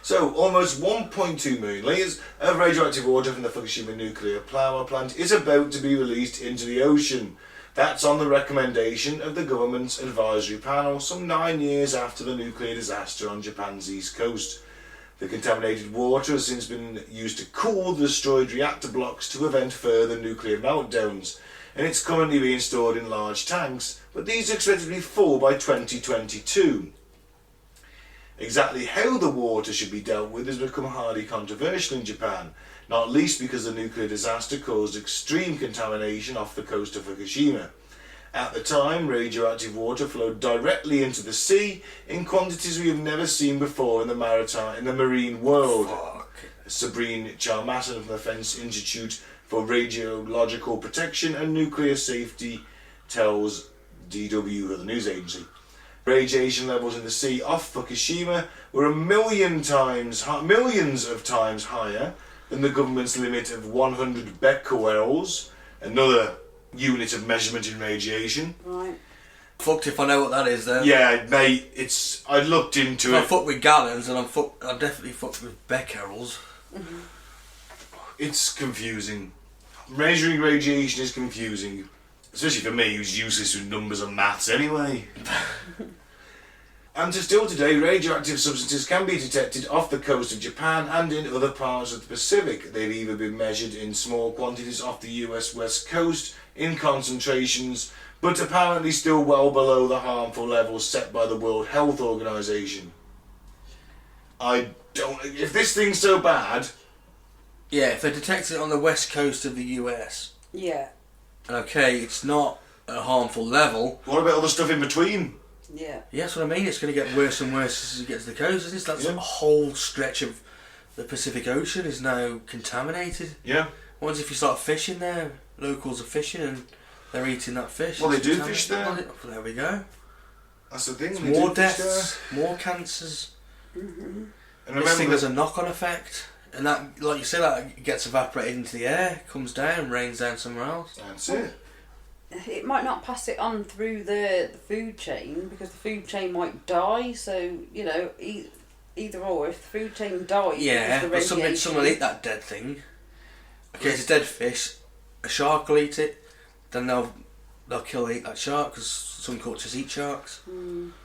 Speaker 2: So, almost 1.2 million litres of radioactive water from the Fukushima nuclear power plant is about to be released into the ocean. That's on the recommendation of the government's advisory panel some 9 years after the nuclear disaster on Japan's east coast. The contaminated water has since been used to cool the destroyed reactor blocks to prevent further nuclear meltdowns. and it's currently being stored in large tanks, but these are expected to be full by 2022. Exactly how the water should be dealt with has become highly controversial in Japan, not least because the nuclear disaster caused extreme contamination off the coast of Fukushima. At the time, radioactive water flowed directly into the sea in quantities we have never seen before in the marine world. Sabrine Charmatan from the Defence Institute for Radiological Protection and Nuclear Safety tells DW, the news agency. Radiation levels in the sea off Fukushima were millions of times higher than the government's limit of 100 becquerels, another unit of measurement in radiation.
Speaker 4: Right.
Speaker 3: Fucked if I know what that is then.
Speaker 2: Yeah, mate, I looked into
Speaker 3: I
Speaker 2: it.
Speaker 3: fucked with gallons and I'm definitely fucked with becquerels.
Speaker 4: Mm-hmm.
Speaker 2: It's confusing. Measuring radiation is confusing. Especially for me, who's useless with numbers and maths anyway. And still today, radioactive substances can be detected off the coast of Japan and in other parts of the Pacific. They've either been measured in small quantities off the US west coast, in concentrations, but apparently still well below the harmful levels set by the World Health Organization. If this thing's so bad...
Speaker 3: Yeah, if they detect it on the west coast of the US,
Speaker 4: Yeah.
Speaker 3: okay, it's not at a harmful level.
Speaker 2: What about all the stuff in between?
Speaker 4: Yeah.
Speaker 3: Yeah, that's what I mean. It's going to get worse and worse as it gets to the coast, isn't it? That's
Speaker 2: Yeah.
Speaker 3: a whole stretch of the Pacific Ocean is now contaminated.
Speaker 2: Yeah.
Speaker 3: What happens if you start fishing there? Locals are fishing and they're eating that fish.
Speaker 2: Well, they
Speaker 3: It's
Speaker 2: do
Speaker 3: contaminated.
Speaker 2: fish there.
Speaker 3: Well, there we go.
Speaker 2: That's the thing.
Speaker 3: It's
Speaker 2: they
Speaker 3: more
Speaker 2: do fish
Speaker 3: deaths, more cancers.
Speaker 2: And
Speaker 3: This
Speaker 2: remember
Speaker 3: thing has a knock-on effect. And that, like you say, that gets evaporated into the air, comes down, rains down somewhere else.
Speaker 2: That's it.
Speaker 4: It might not pass it on through the food chain because the food chain might die. So either or. If the food chain dies,
Speaker 3: Yeah,
Speaker 4: the
Speaker 3: but someone
Speaker 4: radiation-
Speaker 3: will eat that dead thing. Okay, it's a dead fish. A shark will eat it. Then they'll eat that shark because some cultures eat sharks.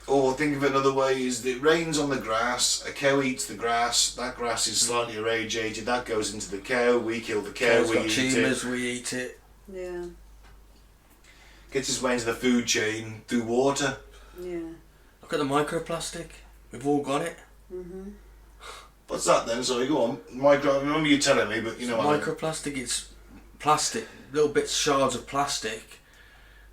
Speaker 2: Or think of it another way, is that it rains on the grass, a cow eats the grass, that grass is slightly irradiated, that goes into the cow, we kill the cow,
Speaker 3: Cow's
Speaker 2: we
Speaker 3: got
Speaker 2: eat
Speaker 3: tumours,
Speaker 2: it.
Speaker 3: we eat it.
Speaker 4: Yeah.
Speaker 2: Gets its way into the food chain through water.
Speaker 4: Yeah.
Speaker 3: Look at the microplastic. We've all got it.
Speaker 2: What's that then? Sorry, go on. I remember you telling me, but you know what I mean.
Speaker 3: Microplastic, it's plastic, little bits, shards of plastic,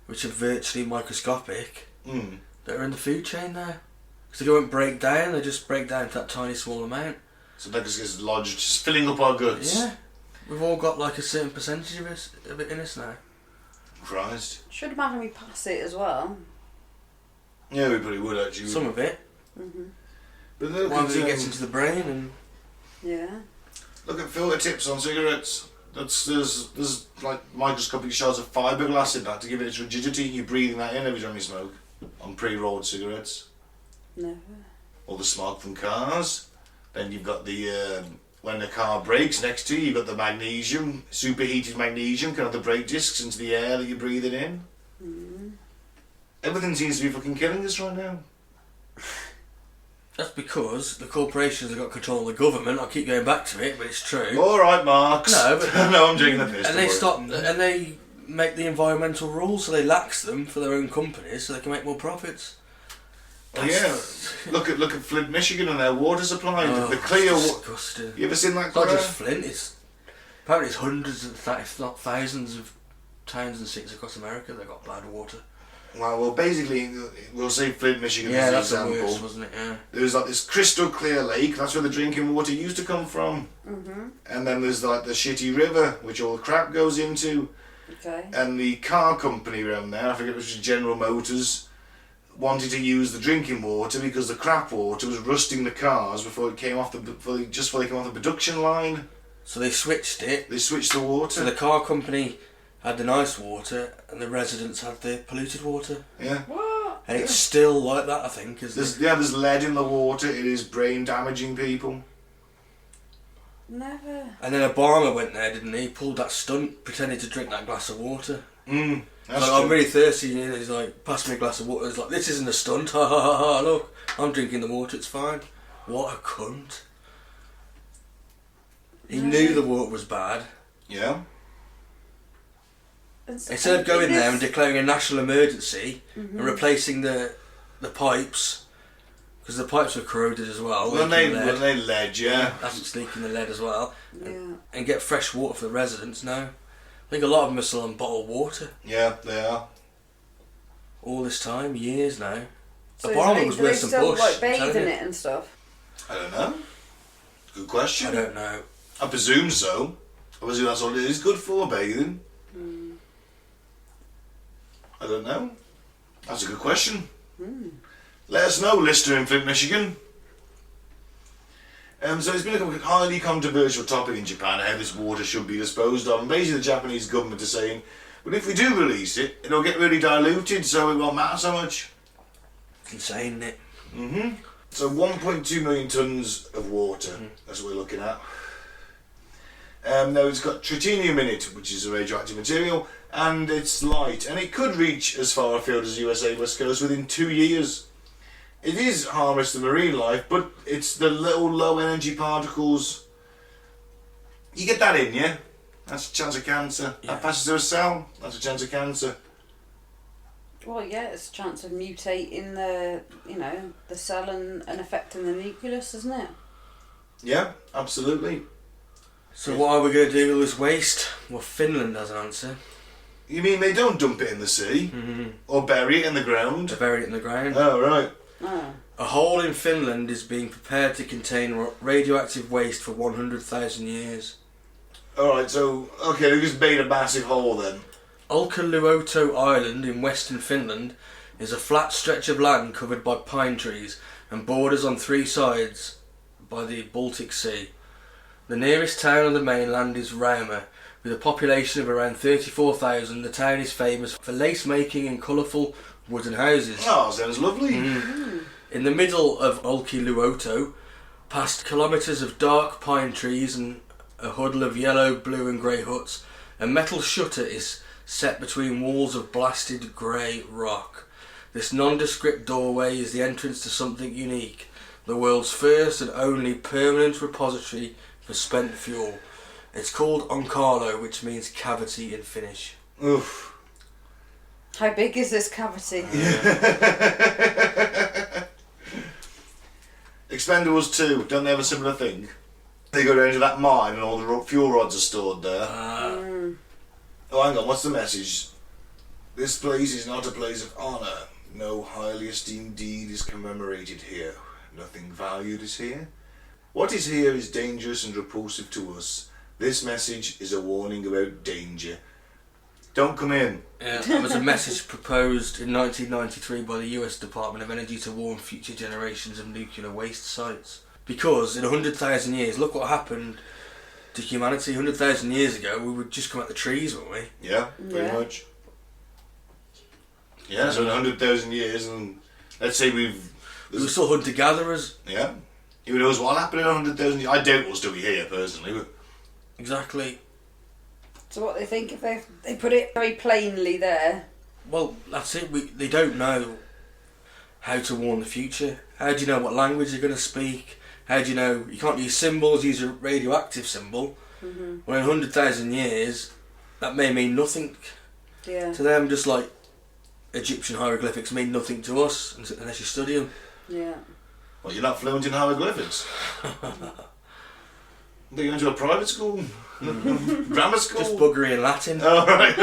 Speaker 3: which are virtually microscopic, that are in the food chain there. Because they won't break down, they just break down to that tiny small amount.
Speaker 2: So that just gets lodged, just filling up our guts.
Speaker 3: Yeah. We've all got like a certain percentage of it in us now.
Speaker 2: Christ.
Speaker 4: Should imagine we pass it as well.
Speaker 2: Yeah, we probably would actually.
Speaker 3: Some of it.
Speaker 2: But look
Speaker 3: Once it
Speaker 2: at,
Speaker 3: gets into the brain and...
Speaker 4: Yeah.
Speaker 2: look at filter tips on cigarettes. There's like microscopic shards of fiberglass in that to give it its rigidity. You're breathing that in every time you smoke on pre-rolled cigarettes.
Speaker 4: Never.
Speaker 2: Or the smog from cars. Then you've got the when the car brakes next to you, you've got the magnesium, superheated magnesium, kind of the brake discs into the air that you're breathing in. Everything seems to be fucking killing us right now.
Speaker 3: That's because the corporations have got control of the government. I keep going back to it, but it's true.
Speaker 2: All right, Marx.
Speaker 3: No, but
Speaker 2: no, I'm drinking the piss.
Speaker 3: And
Speaker 2: don't
Speaker 3: they
Speaker 2: worry.
Speaker 3: stop, and they make the environmental rules, so they lax them for their own companies, so they can make more profits.
Speaker 2: Oh, yeah, look at Flint, Michigan, and their water supply.
Speaker 3: Oh,
Speaker 2: the clear.
Speaker 3: it's disgusting.
Speaker 2: You ever seen that?
Speaker 3: It's not
Speaker 2: Clair?
Speaker 3: just Flint. It's apparently it's hundreds of, if not thousands of towns and cities across America that got bad water.
Speaker 2: Well, basically, we'll say Flint, Michigan
Speaker 3: Yeah,
Speaker 2: as
Speaker 3: that's
Speaker 2: an
Speaker 3: the
Speaker 2: example.
Speaker 3: worst, wasn't it? Yeah.
Speaker 2: There's like this crystal clear lake. That's where the drinking water used to come from. And then there's like the shitty river, which all the crap goes into.
Speaker 4: Okay.
Speaker 2: And the car company around there, I forget it was General Motors, wanted to use the drinking water because the crap water was rusting the cars before it came off before they came off the production line.
Speaker 3: So they switched it.
Speaker 2: They switched the water.
Speaker 3: So the car company had the nice water, and the residents had the polluted water.
Speaker 2: Yeah.
Speaker 4: What?
Speaker 3: And it's still like that, I think, isn't it?
Speaker 2: There's lead in the water. It is brain damaging people.
Speaker 4: Never.
Speaker 3: And then Obama went there, didn't he? Pulled that stunt, pretended to drink that glass of water.
Speaker 2: That's
Speaker 3: Like, I'm
Speaker 2: true.
Speaker 3: really thirsty, and he's like, pass me a glass of water. He's like, this isn't a stunt, ha ha ha ha, look, I'm drinking the water, it's fine. What a cunt. He knew the water was bad.
Speaker 2: Yeah.
Speaker 3: Instead of going there and declaring a national emergency and replacing the pipes, because the pipes were corroded as well.
Speaker 2: When they lead, yeah.
Speaker 3: That's what's leaking the lead as well.
Speaker 4: Yeah.
Speaker 3: And get fresh water for the residents now. I think a lot of them are still on bottled water.
Speaker 2: Yeah, they are.
Speaker 3: All this time, years now.
Speaker 4: So
Speaker 3: a bottle was
Speaker 4: do they
Speaker 3: worse than
Speaker 4: still
Speaker 3: bush.
Speaker 4: like
Speaker 3: I'm telling
Speaker 4: bathe in
Speaker 3: you.
Speaker 4: it and stuff?
Speaker 2: I don't know. Good question.
Speaker 3: I don't know.
Speaker 2: I presume so. I presume that's all it is good for, bathing. I don't know. That's a good question. Let us know, listener in Flint, Michigan. So it's been a highly controversial topic in Japan, how this water should be disposed of. And basically the Japanese government is saying, but if we do release it, it'll get really diluted, so it won't matter so much.
Speaker 3: It's insane, isn't it?
Speaker 2: So 1.2 million tonnes of water, that's what we're looking at. Now it's got tritium in it, which is a radioactive material, and it's light, and it could reach as far afield as the USA West Coast within 2 years. It is harmless to marine life, but it's the little low energy particles. You get that in, yeah? That's a chance of cancer.
Speaker 3: Yeah.
Speaker 2: That passes through a cell, that's a chance of cancer.
Speaker 4: Well, yeah, it's a chance of mutating the cell and affecting the nucleus, isn't it?
Speaker 2: Yeah, absolutely.
Speaker 3: So what are we going to do with this waste? Well, Finland has an answer.
Speaker 2: You mean they don't dump it in the sea? Or bury it in the ground?
Speaker 3: To bury it in the ground.
Speaker 2: Oh, right.
Speaker 4: Oh.
Speaker 3: A hole in Finland is being prepared to contain radioactive waste for 100,000 years.
Speaker 2: Alright, so, okay, they just made a massive hole then.
Speaker 3: Olkiluoto Island in western Finland is a flat stretch of land covered by pine trees and borders on 3 sides by the Baltic Sea. The nearest town on the mainland is Rauma. With a population of around 34,000, the town is famous for lace making and colourful wooden houses.
Speaker 2: Oh, sounds lovely.
Speaker 3: In the middle of Olkiluoto, past kilometres of dark pine trees and a huddle of yellow, blue and grey huts, a metal shutter is set between walls of blasted grey rock. This nondescript doorway is the entrance to something unique, the world's first and only permanent repository for spent fuel. It's called Onkalo, which means cavity in Finnish.
Speaker 2: Oof.
Speaker 4: How big is this cavity?
Speaker 2: Expendables 2, don't they have a similar thing? They go down to that mine and all the fuel rods are stored there. Oh, hang on, what's the message? This place is not a place of honour. No highly esteemed deed is commemorated here. Nothing valued is here. What is here is dangerous and repulsive to us. This message is a warning about danger. Don't come in.
Speaker 3: Yeah, that was a message proposed in 1993 by the US Department of Energy to warn future generations of nuclear waste sites. Because in 100,000 years, look what happened to humanity. 100,000 years ago, we would just come out the trees, wouldn't we?
Speaker 2: Yeah, pretty much. Yeah, so in 100,000 years, and let's say
Speaker 3: We were still hunter-gatherers.
Speaker 2: Yeah. Who knows what'll happen in 100,000 years? I doubt we'll still be here, personally, but...
Speaker 3: Exactly.
Speaker 4: So what they think if they put it very plainly there?
Speaker 3: Well, that's it. They don't know how to warn the future. How do you know what language they're going to speak? How do you know... You can't use symbols, use a radioactive symbol. Well, in 100,000 years, that may mean nothing
Speaker 4: Yeah.
Speaker 3: to them, just like Egyptian hieroglyphics mean nothing to us unless you study them.
Speaker 4: Yeah.
Speaker 2: Well, you're not fluent in hieroglyphics. They're going to a private school? Grammar school?
Speaker 3: Just buggery in Latin.
Speaker 2: Oh, right.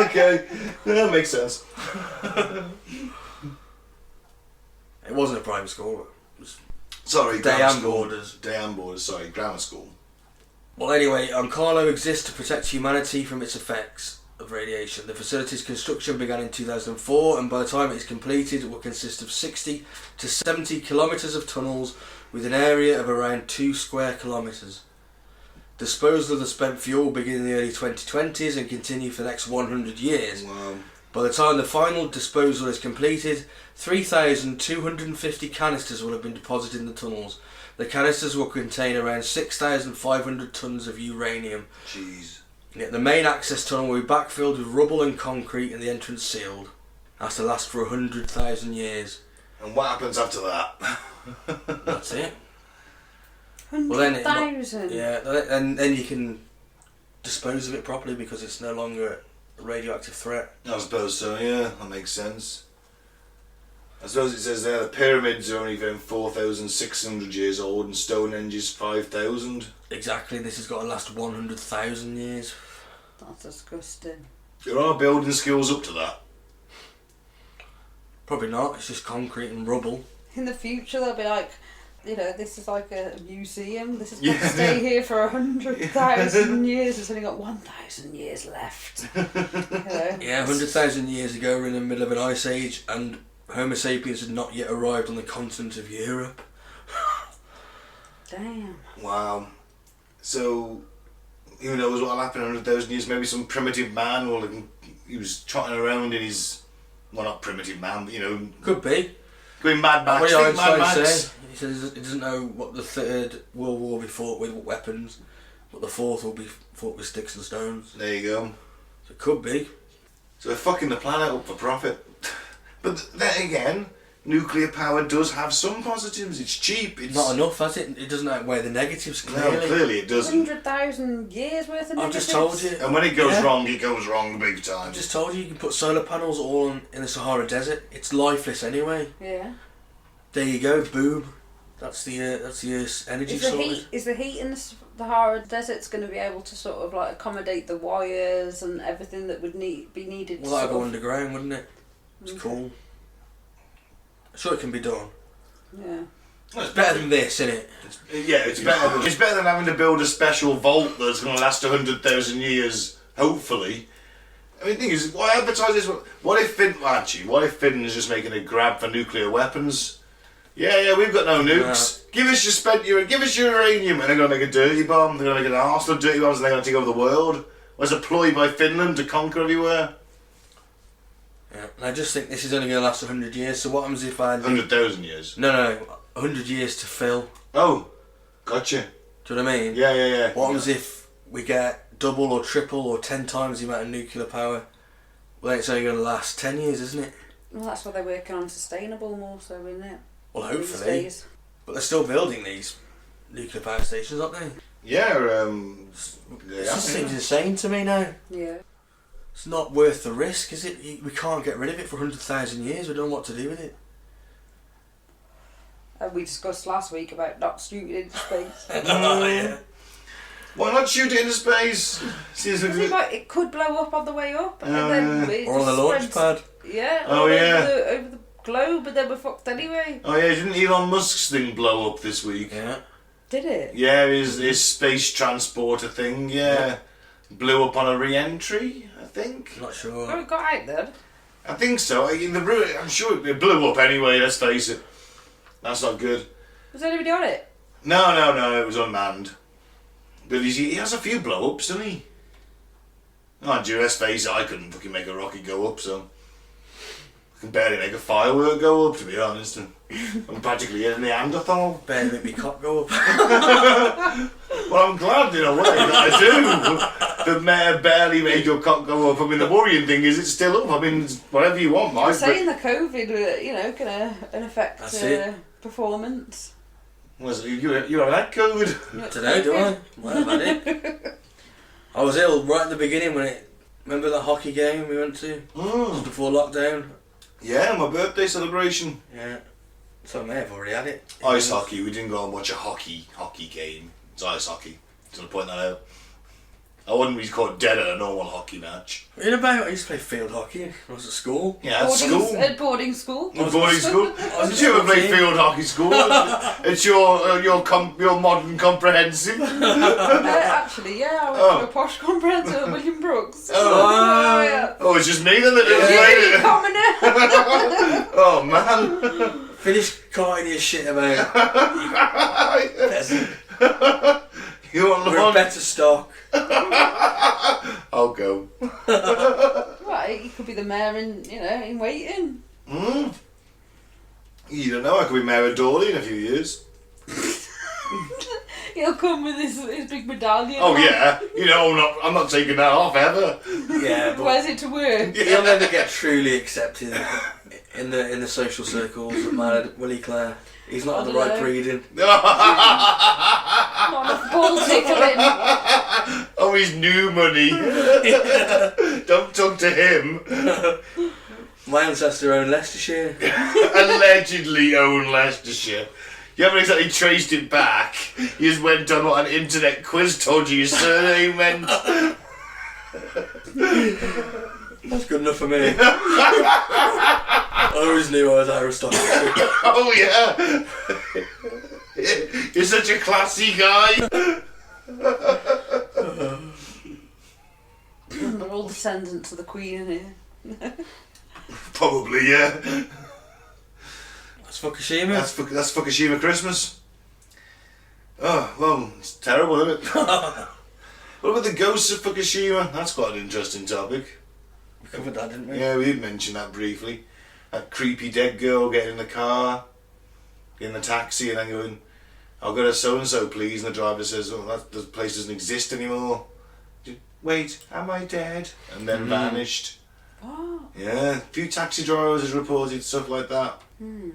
Speaker 2: Okay. That makes sense.
Speaker 3: It wasn't a private school. It was
Speaker 2: Sorry,
Speaker 3: day
Speaker 2: grammar
Speaker 3: and
Speaker 2: school.
Speaker 3: borders.
Speaker 2: Day and borders, sorry, grammar school.
Speaker 3: Well, anyway, Onkalo exists to protect humanity from its effects of radiation. The facility's construction began in 2004, and by the time it is completed, it will consist of 60 to 70 kilometres of tunnels with an area of around 2 square kilometres. Disposal of the spent fuel will begin in the early 2020s and continue for the next 100 years.
Speaker 2: Wow.
Speaker 3: By the time the final disposal is completed, 3,250 canisters will have been deposited in the tunnels. The canisters will contain around 6,500 tonnes of uranium.
Speaker 2: Jeez.
Speaker 3: Yeah, the main access tunnel will be backfilled with rubble and concrete and the entrance sealed. That's to last for 100,000 years.
Speaker 2: And what happens after that?
Speaker 3: That's it.
Speaker 4: 100,000?
Speaker 3: Yeah, and then you can dispose of it properly because it's no longer radioactive threat.
Speaker 2: I suppose so, yeah, that makes sense. I suppose it says there the pyramids are only around 4,600 years old and Stonehenge is 5,000.
Speaker 3: Exactly, this has got to last 100,000 years.
Speaker 4: That's disgusting.
Speaker 2: There are building skills up to that.
Speaker 3: Probably not, it's just concrete and rubble.
Speaker 4: In the future, they'll be like, you know, this is like a museum. This is going to stay here for 100,000 years. It's only got 1,000 years left. You know?
Speaker 3: Yeah, 100,000 years ago we're in the middle of an ice age and Homo sapiens had not yet arrived on the continent of Europe.
Speaker 4: Damn.
Speaker 2: Wow. So, who knows what'll happen in 100,000 years? Maybe some primitive man, or he was trotting around in his, well, not primitive man, but you know,
Speaker 3: Could be.
Speaker 2: going Mad Max.
Speaker 3: What did
Speaker 2: Think Mad
Speaker 3: Einstein
Speaker 2: Max.
Speaker 3: say? He says he doesn't know what the Third World War will be fought with weapons, but the Fourth will be fought with sticks and stones.
Speaker 2: There you go.
Speaker 3: So it could be.
Speaker 2: So they're fucking the planet up for profit. But then again, nuclear power does have some positives. It's cheap. It's
Speaker 3: Not enough, has it? It doesn't outweigh the negatives,
Speaker 2: No,
Speaker 3: clearly.
Speaker 2: clearly it doesn't.
Speaker 4: 100,000 years worth of
Speaker 3: I've
Speaker 4: negatives.
Speaker 3: just told you.
Speaker 2: And when it goes
Speaker 3: Yeah.
Speaker 2: wrong, it goes wrong big time.
Speaker 3: I've just told you can put solar panels all in the Sahara Desert. It's lifeless anyway.
Speaker 4: Yeah.
Speaker 3: There you go, boom. That's the Earth's energy source.
Speaker 4: Is the heat in the Sahara Desert's going to be able to sort of like accommodate the wires and everything that would be needed?
Speaker 3: Well,
Speaker 4: to
Speaker 3: that'd
Speaker 4: sort
Speaker 3: go
Speaker 4: of,
Speaker 3: underground, wouldn't it? It's
Speaker 4: Okay.
Speaker 3: cool. Sure, it can be done.
Speaker 4: Yeah.
Speaker 3: It's better than this, isn't it?
Speaker 2: Yeah, it's better than having to build a special vault that's going to last 100,000 years, hopefully. I mean, the thing is, why advertise this? What if Finland's just making a grab for nuclear weapons? Yeah, we've got no nukes. Give us your uranium, and they're going to make a dirty bomb. They're going to make an arsenal of dirty bombs, and they're going to take over the world. Where's a ploy by Finland to conquer everywhere?
Speaker 3: Yeah. And I just think this is only going to last 100 years. So what happens if I...
Speaker 2: 100,000 years.
Speaker 3: No, 100 years to fill.
Speaker 2: Oh, gotcha.
Speaker 3: Do you know what I mean?
Speaker 2: Yeah.
Speaker 3: What happens if we get double or triple or 10 times the amount of nuclear power? Well, then it's only going to last 10 years, isn't it?
Speaker 4: Well, that's why they're working on sustainable more so, isn't it?
Speaker 3: Well,
Speaker 4: These
Speaker 3: hopefully.
Speaker 4: days.
Speaker 3: But they're still building these nuclear power stations, aren't they?
Speaker 2: Yeah,
Speaker 3: It just seems insane to me now.
Speaker 4: Yeah.
Speaker 3: It's not worth the risk, is it? We can't get rid of it for 100,000 years. We don't know what to do with it.
Speaker 4: And we discussed last week about not shooting into space.
Speaker 3: Oh, yeah.
Speaker 2: Why not shoot it into space?
Speaker 4: It could blow up on the way up, and then it
Speaker 3: Or on the
Speaker 4: just
Speaker 3: launch
Speaker 4: spreads-
Speaker 3: pad.
Speaker 4: Yeah.
Speaker 2: Oh,
Speaker 4: or
Speaker 2: yeah.
Speaker 4: Over the globe, and then we're fucked anyway.
Speaker 2: Oh yeah, didn't Elon Musk's thing blow up this week?
Speaker 3: Yeah.
Speaker 4: Did it?
Speaker 2: Yeah, his space transporter thing, yeah. Blew up on a re-entry, I think.
Speaker 3: Not
Speaker 4: Oh,
Speaker 3: sure.
Speaker 4: it got out then.
Speaker 2: I think so. I'm sure it blew up anyway, let's face it. That's not good.
Speaker 4: Was anybody on it?
Speaker 2: No, it was unmanned. But he has a few blow-ups, doesn't he? Oh, gee, let's face it, I couldn't fucking make a rocket go up, so... I can barely make a firework go up, to be honest. I'm practically a Neanderthal.
Speaker 3: Better make me cock go up.
Speaker 2: Well, I'm glad in a way that I do. The mayor barely made your cock go up. I mean, the worrying thing is it's still up. I mean, it's whatever you want,
Speaker 4: You're
Speaker 2: Mike.
Speaker 4: saying the COVID, can affect
Speaker 3: That's it.
Speaker 4: performance.
Speaker 2: You haven't had COVID?
Speaker 3: Today, do I? Well, I've had it. I was ill right at the beginning remember that hockey game we went to? Just before lockdown?
Speaker 2: Yeah, my birthday celebration.
Speaker 3: Yeah. So I may have already had it.
Speaker 2: Ice hockey. We didn't go and watch a hockey game. It's ice hockey. Just want to point that out. I wouldn't be caught dead at a normal hockey match.
Speaker 3: In about, I used to play field hockey when I was at school.
Speaker 2: Yeah, at school.
Speaker 4: At boarding school.
Speaker 2: Boarding school. Did you ever play
Speaker 3: 14.
Speaker 2: field hockey school? It's your modern comprehensive.
Speaker 4: Actually, yeah, I went to a posh comprehensive at William Brooks. Yeah.
Speaker 2: Oh, it's just me then that didn't play it.
Speaker 4: Commoner.
Speaker 2: Oh man.
Speaker 3: Finish carting your shit about. Peasant.
Speaker 2: You want
Speaker 3: We're a better stock.
Speaker 2: I'll go.
Speaker 4: Right, you could be the mayor in waiting.
Speaker 2: You don't know, I could be Mayor of Dawley in a few years.
Speaker 4: He'll come with his big medallion.
Speaker 2: Oh yeah, I'm not taking that off ever.
Speaker 3: Yeah, but
Speaker 4: Wears it to work.
Speaker 3: he'll never get truly accepted in the social circles of man, will he, Claire? He's not
Speaker 4: I
Speaker 3: the
Speaker 4: don't
Speaker 3: right
Speaker 4: know.
Speaker 3: breeding.
Speaker 4: Not enough ball tickling.
Speaker 2: Oh, from his new money. Don't talk to him.
Speaker 3: My ancestor owned Leicestershire.
Speaker 2: Allegedly owned Leicestershire. You haven't exactly traced it back. You just went on what an internet quiz told you your surname meant.
Speaker 3: That's good enough for me. I always knew I was aristocracy.
Speaker 2: Oh yeah. You're such a classy guy.
Speaker 4: They're all descendants of the Queen here.
Speaker 2: Probably, yeah.
Speaker 3: That's Fukushima.
Speaker 2: That's Fukushima Christmas. Oh, well, it's terrible, isn't it? What about the ghosts of Fukushima? That's quite an interesting topic.
Speaker 3: We covered that, didn't we?
Speaker 2: Yeah, we did mention that briefly. That creepy dead girl getting in the car, in the taxi, and then going, "I'll go to so-and-so, please," and the driver says, "Oh, the place doesn't exist anymore." "Wait, am I dead?" And then vanished.
Speaker 4: What?
Speaker 2: Yeah, a few taxi drivers has reported stuff like that. Yeah,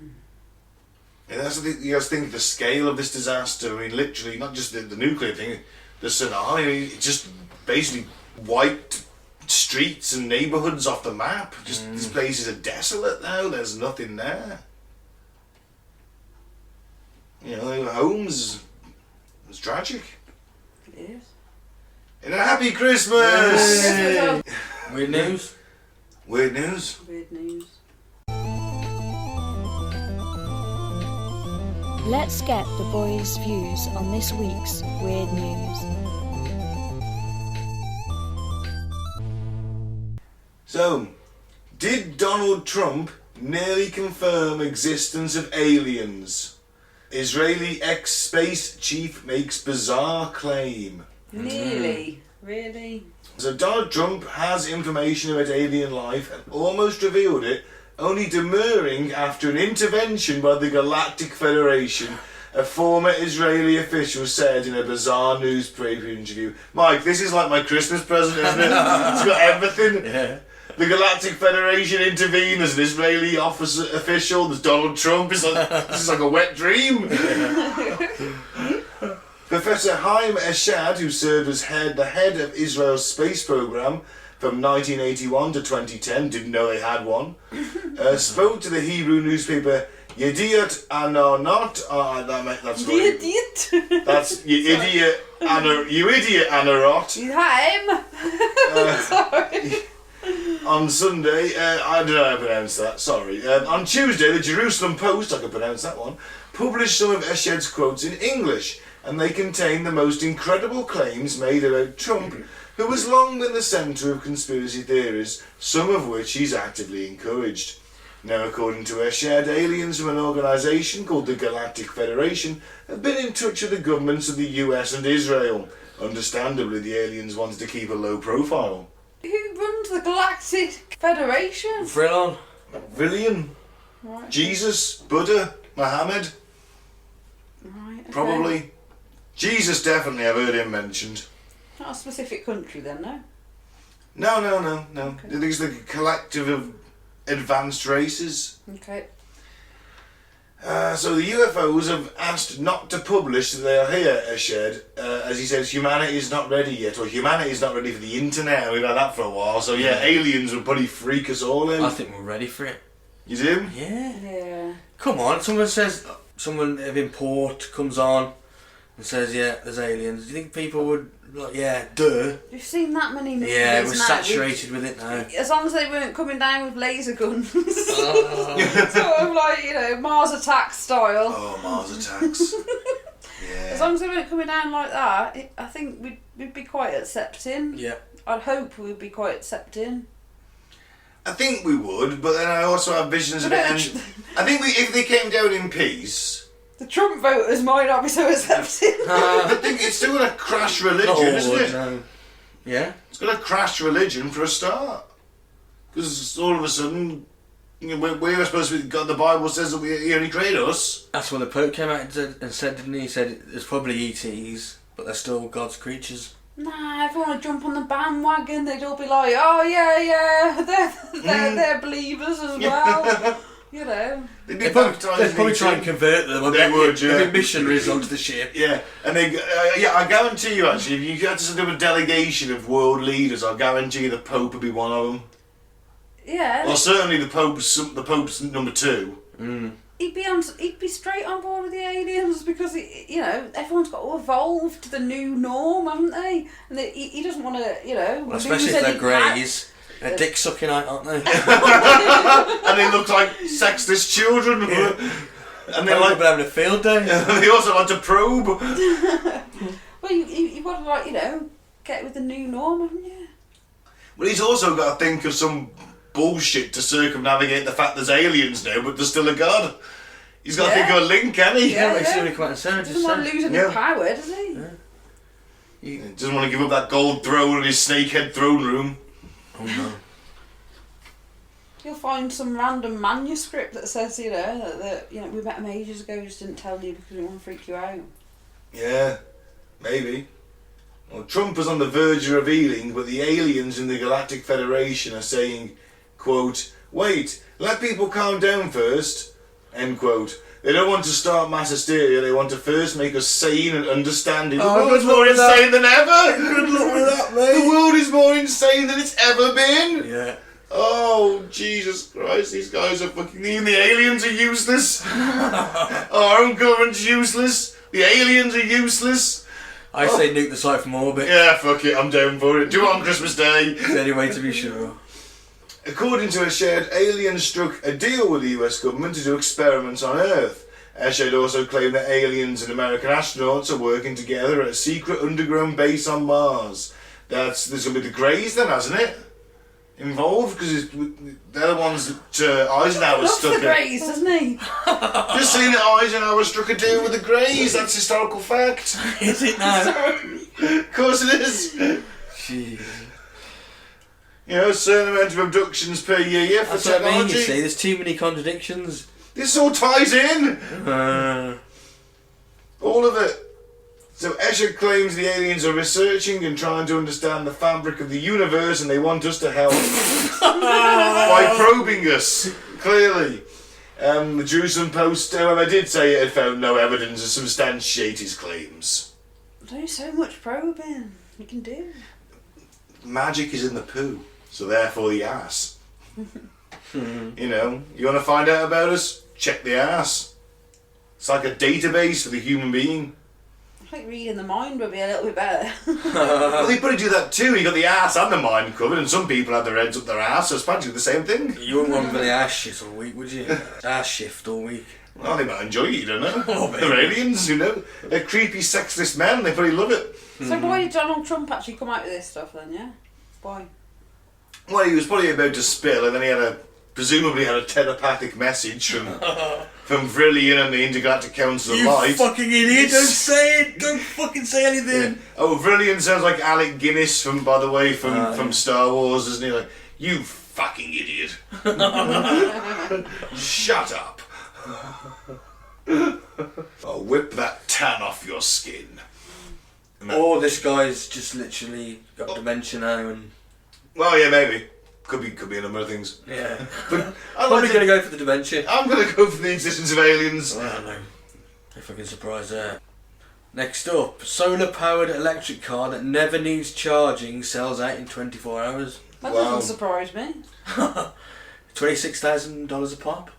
Speaker 2: that's the thing. You guys think the scale of this disaster. I mean, literally, not just the nuclear thing, the tsunami. It just basically wiped streets and neighbourhoods off the map. Just these places are desolate now. There's nothing there. You know, homes. It's tragic.
Speaker 4: It is.
Speaker 2: And a happy Christmas!
Speaker 4: Yeah.
Speaker 3: Weird news.
Speaker 2: Weird news.
Speaker 4: Weird news.
Speaker 5: Let's get the boys' views on this week's weird news.
Speaker 2: So, did Donald Trump nearly confirm existence of aliens? Israeli ex-space chief makes bizarre claim.
Speaker 4: Nearly. Really?
Speaker 2: So Donald Trump has information about alien life and almost revealed it, only demurring after an intervention by the Galactic Federation, a former Israeli official said in a bizarre newspaper interview. Mike, this is like my Christmas present, isn't it? It's got everything.
Speaker 3: Yeah.
Speaker 2: The Galactic Federation intervened as an Israeli official. There's Donald Trump. This is like a wet dream. Professor Haim Eshad, who served as the head of Israel's space program from 1981 to 2010, didn't know they had one, spoke to the Hebrew newspaper Yediot Anonot. That's
Speaker 4: The idiot.
Speaker 2: That's you idiot Anarot.
Speaker 4: Haim. Sorry.
Speaker 2: On Sunday, I don't know how to pronounce that, sorry. On Tuesday, the Jerusalem Post, I can pronounce that one, published some of Eshed's quotes in English, and they contain the most incredible claims made about Trump, who has long been the centre of conspiracy theories, some of which he's actively encouraged. Now, according to Eshed, aliens from an organisation called the Galactic Federation have been in touch with the governments of the US and Israel. Understandably, the aliens wanted to keep a low profile.
Speaker 4: Who runs the Galactic Federation?
Speaker 3: Vrillon.
Speaker 2: Villian,
Speaker 4: Right.
Speaker 2: Jesus, Buddha, Muhammad,
Speaker 4: Right, okay.
Speaker 2: probably. Jesus, definitely, I've heard him mentioned.
Speaker 4: Not a specific country then, no?
Speaker 2: No.
Speaker 4: Okay.
Speaker 2: I think it's like a collective of advanced races.
Speaker 4: Okay.
Speaker 2: So the UFOs have asked not to publish that they are here, Eshed. As he says, humanity is not ready yet, or humanity is not ready for the internet. We've had that for a while, so yeah, aliens will probably freak us all in.
Speaker 3: I think we're ready for it.
Speaker 2: You do?
Speaker 3: Yeah.
Speaker 4: Yeah.
Speaker 3: Come on, someone of import comes on and says, yeah, there's aliens. Do you think people would, like, yeah, duh?
Speaker 4: We've seen that many movies.
Speaker 3: Yeah, we're
Speaker 4: now.
Speaker 3: saturated with it now.
Speaker 4: As long as they weren't coming down with laser guns.
Speaker 3: Oh.
Speaker 4: Sort of like, you know, Mars Attack style.
Speaker 2: Oh, Mars attacks.
Speaker 4: As
Speaker 2: Yeah.
Speaker 4: long as they weren't coming down like that, I think we'd be quite accepting.
Speaker 3: Yeah.
Speaker 4: I'd hope we'd be quite accepting.
Speaker 2: I think we would, but then I also have visions of it. And I think if they came down in peace,
Speaker 4: The Trump voters might not be so accepting.
Speaker 2: I think it's still going to crash religion, isn't it?
Speaker 3: No. Yeah.
Speaker 2: It's going to crash religion for a start. Because all of a sudden, you know, we're supposed to be, God, the Bible says that he only created us.
Speaker 3: That's when the Pope came out and said, didn't he? He said there's probably ETs, but they're still God's creatures.
Speaker 4: Nah, everyone would jump on the bandwagon. They'd all be like, "Oh yeah, they're believers as well." You know.
Speaker 3: They'd probably try and convert them.
Speaker 2: They would, yeah.
Speaker 3: They'd be missionaries onto the ship.
Speaker 2: Yeah, and I guarantee you actually, if you had to set up a delegation of world leaders, I guarantee you the Pope would be one of them.
Speaker 4: Yeah.
Speaker 2: Well, certainly the Pope's number 2.
Speaker 3: Mm.
Speaker 4: He'd be straight on board with the aliens because everyone's got to evolve to the new norm, haven't they? And he doesn't want to,
Speaker 3: Well, especially if they're greys. They're dick sucking out, aren't they?
Speaker 2: And they look like sexless children.
Speaker 3: Yeah.
Speaker 2: And they're like
Speaker 3: having a field day.
Speaker 2: They also like to probe.
Speaker 4: Well, you've got to get with the new norm, haven't you?
Speaker 2: Well, he's also got to think of some bullshit to circumnavigate the fact there's aliens now, but there's still a god. He's got to think of a link, hasn't he?
Speaker 3: Yeah, like somebody come out and say,
Speaker 4: doesn't want to lose any power, does he?
Speaker 3: Yeah.
Speaker 2: He doesn't want to give up that gold throne in his snakehead throne room.
Speaker 3: Oh no.
Speaker 4: You'll find some random manuscript that says, that we met him ages ago, just didn't tell you because we want to freak you out.
Speaker 2: Yeah, maybe. Well, Trump is on the verge of revealing, but the aliens in the Galactic Federation are saying, quote, "Wait, let people calm down first," end quote. They don't want to start mass hysteria, they want to first make us sane and understanding. The world's more insane than ever!
Speaker 3: Good luck with that, mate!
Speaker 2: The world is more insane than it's ever been!
Speaker 3: Yeah.
Speaker 2: Oh, Jesus Christ, these guys are fucking... Even the aliens are useless! Our own government's useless! The aliens are useless!
Speaker 3: I say nuke the site from orbit.
Speaker 2: Yeah, fuck it, I'm down for it. Do it on Christmas Day!
Speaker 3: It's the only way to be sure.
Speaker 2: According to Eshed, aliens struck a deal with the US government to do experiments on Earth. Eshed also claimed that aliens and American astronauts are working together at a secret underground base on Mars. There's going to be the Greys then, hasn't it? Involved? Because they're the ones that Eisenhower stuck
Speaker 4: the Greys, doesn't he?
Speaker 2: Just saying that Eisenhower struck a deal with the Greys, that's historical fact.
Speaker 3: Is it now?
Speaker 2: Of course it is.
Speaker 3: Jeez.
Speaker 2: A certain amount of abductions per year for
Speaker 3: That's what I mean,
Speaker 2: technology.
Speaker 3: you see, there's too many contradictions.
Speaker 2: This all ties in. All of it. So Escher claims the aliens are researching and trying to understand the fabric of the universe and they want us to help by probing us, clearly. The Jerusalem Post, however, did say it had found no evidence to substantiate his claims.
Speaker 4: There's so much probing you can do.
Speaker 2: Magic is in the poo, so therefore the ass. You want to find out about us? Check the ass. It's like a database for the human being.
Speaker 4: I think reading the mind would be a little bit better.
Speaker 2: Well, they probably do that too. You got the ass and the mind covered, and some people have their heads up their ass, so it's practically the same thing.
Speaker 3: You wouldn't want the ass shit all week, would you? Ass shift all week.
Speaker 2: Well, they might enjoy it, you don't know.
Speaker 3: Oh,
Speaker 2: They're aliens, They're creepy, sexless men, they probably love it.
Speaker 4: So why did Donald Trump actually come out with this stuff then, yeah? Why?
Speaker 2: Well, he was probably about to spill, and then he presumably had a telepathic message from Vrillian and the Intergalactic Council of Light.
Speaker 3: You fucking idiot, don't say it! Don't fucking say anything!
Speaker 2: Yeah. Oh, Vrillian sounds like Alec Guinness from Star Wars, doesn't he? Like, you fucking idiot. Shut up. I'll whip that tan off your skin.
Speaker 3: Or this guy's just literally got dementia now and...
Speaker 2: Well, yeah, maybe. Could be a number of things.
Speaker 3: Yeah.
Speaker 2: But
Speaker 3: Probably going to go for the dementia.
Speaker 2: I'm going to go for the existence of aliens.
Speaker 3: Well, I don't know. If I can surprise there. Next up, solar-powered electric car that never needs charging sells out in 24 hours.
Speaker 4: That doesn't surprise me.
Speaker 3: $26,000 a pop.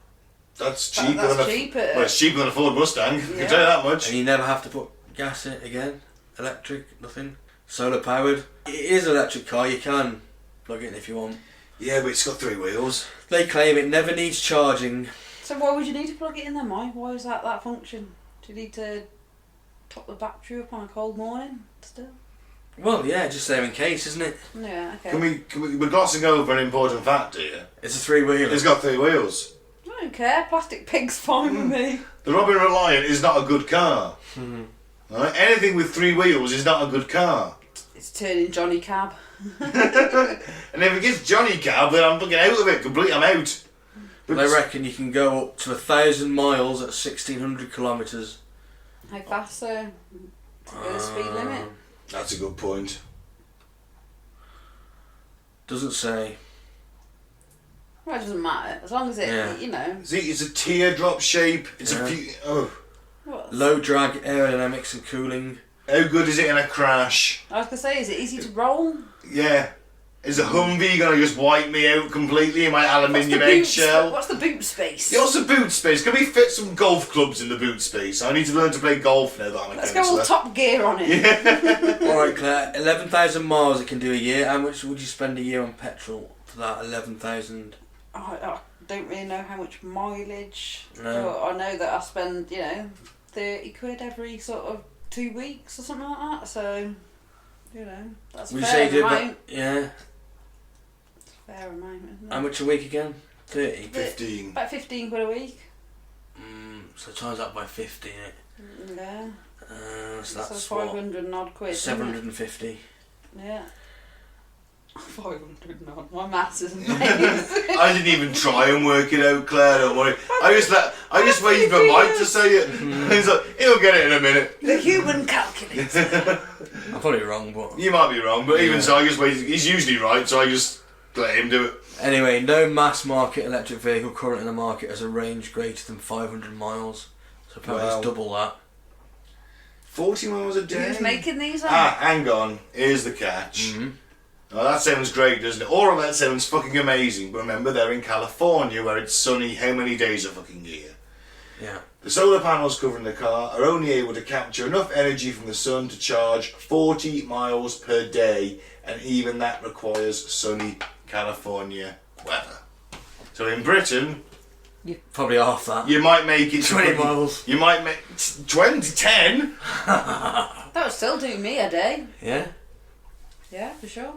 Speaker 2: That's cheaper
Speaker 4: cheaper.
Speaker 2: Well, it's cheaper than a Ford Mustang. I can tell you that much.
Speaker 3: And you never have to put gas in it again. Electric, nothing. Solar-powered. It is an electric car, you can plug it in if you want.
Speaker 2: Yeah, but it's got 3 wheels.
Speaker 3: They claim it never needs charging.
Speaker 4: So why would you need to plug it in then, Mike? Why is that function? Do you need to top the battery up on a cold morning still?
Speaker 3: Well, yeah, just there in case, isn't it?
Speaker 4: Yeah, okay.
Speaker 2: We're glossing over an important fact here.
Speaker 3: It's a 3-wheeler.
Speaker 2: It's got 3 wheels.
Speaker 4: I don't care. Plastic Pig's fine with me.
Speaker 2: The Robin Reliant is not a good car. Right? Anything with 3 wheels is not a good car.
Speaker 4: It's turning Johnny Cab.
Speaker 2: And if it gets Johnny Cab, then I'm fucking out of it completely. I'm out. But
Speaker 3: They reckon you can go up to 1,000 miles at 1,600 kilometres.
Speaker 4: How fast, sir? To go the speed limit?
Speaker 2: That's a good point.
Speaker 3: Doesn't say.
Speaker 4: Well, it doesn't matter as long as it, you know.
Speaker 2: See, it's a teardrop shape. It's
Speaker 4: What?
Speaker 3: Low drag aerodynamics and cooling.
Speaker 2: How good is it in a crash?
Speaker 4: I was gonna say, is it easy to roll?
Speaker 2: Yeah. Is a Humvee gonna just wipe me out completely in my aluminium eggshell?
Speaker 4: What's the boot space?
Speaker 2: What's the boot space? Can we fit some golf clubs in the boot space? I need to learn to play golf now that I'm a
Speaker 4: Let's
Speaker 2: counsellor.
Speaker 4: go all Top Gear on it.
Speaker 2: Yeah.
Speaker 3: Alright, Claire, 11,000 miles it can do a year. How much would you spend a year on petrol for that 11,000?
Speaker 4: I don't really know how much mileage.
Speaker 3: No.
Speaker 4: But I know that I spend, 30 quid every sort of 2 weeks or something like that. So, that's
Speaker 3: Would you
Speaker 4: fair
Speaker 3: say you do
Speaker 4: amount.
Speaker 3: yeah.
Speaker 4: Fair amount, isn't it?
Speaker 3: How much a week again? 30?
Speaker 2: 15.
Speaker 4: About 15 quid a week.
Speaker 3: So times that by 50, innit?
Speaker 4: Yeah.
Speaker 3: So that's
Speaker 4: so 500 and odd quid.
Speaker 3: 750.
Speaker 4: Isn't it? Yeah. 500 and odd. My maths is amazing.
Speaker 2: I didn't even try and work it out, Claire, don't worry. I just waited for Mike to say it. He's like, he'll get it in a minute.
Speaker 4: The human calculator.
Speaker 3: I'm probably wrong, but...
Speaker 2: You might be wrong, but even so, I just waited. He's usually right, so I just let him do it.
Speaker 3: Anyway, no mass market electric vehicle current in the market has a range greater than 500 miles. So apparently it's double that.
Speaker 2: 40 miles a day?
Speaker 4: Who's making these?
Speaker 2: Hang on. Here's the catch. Oh, that sounds great, doesn't it? All of that sounds fucking amazing, but remember, they're in California, where it's sunny how many days a fucking year?
Speaker 3: Yeah.
Speaker 2: The solar panels covering the car are only able to capture enough energy from the sun to charge 40 miles per day, and even that requires sunny California weather. So in Britain,
Speaker 3: Probably half that.
Speaker 2: you might make it
Speaker 3: 20 miles.
Speaker 2: You might make 10.
Speaker 4: That would still do me a day.
Speaker 3: Yeah.
Speaker 4: Yeah, for sure.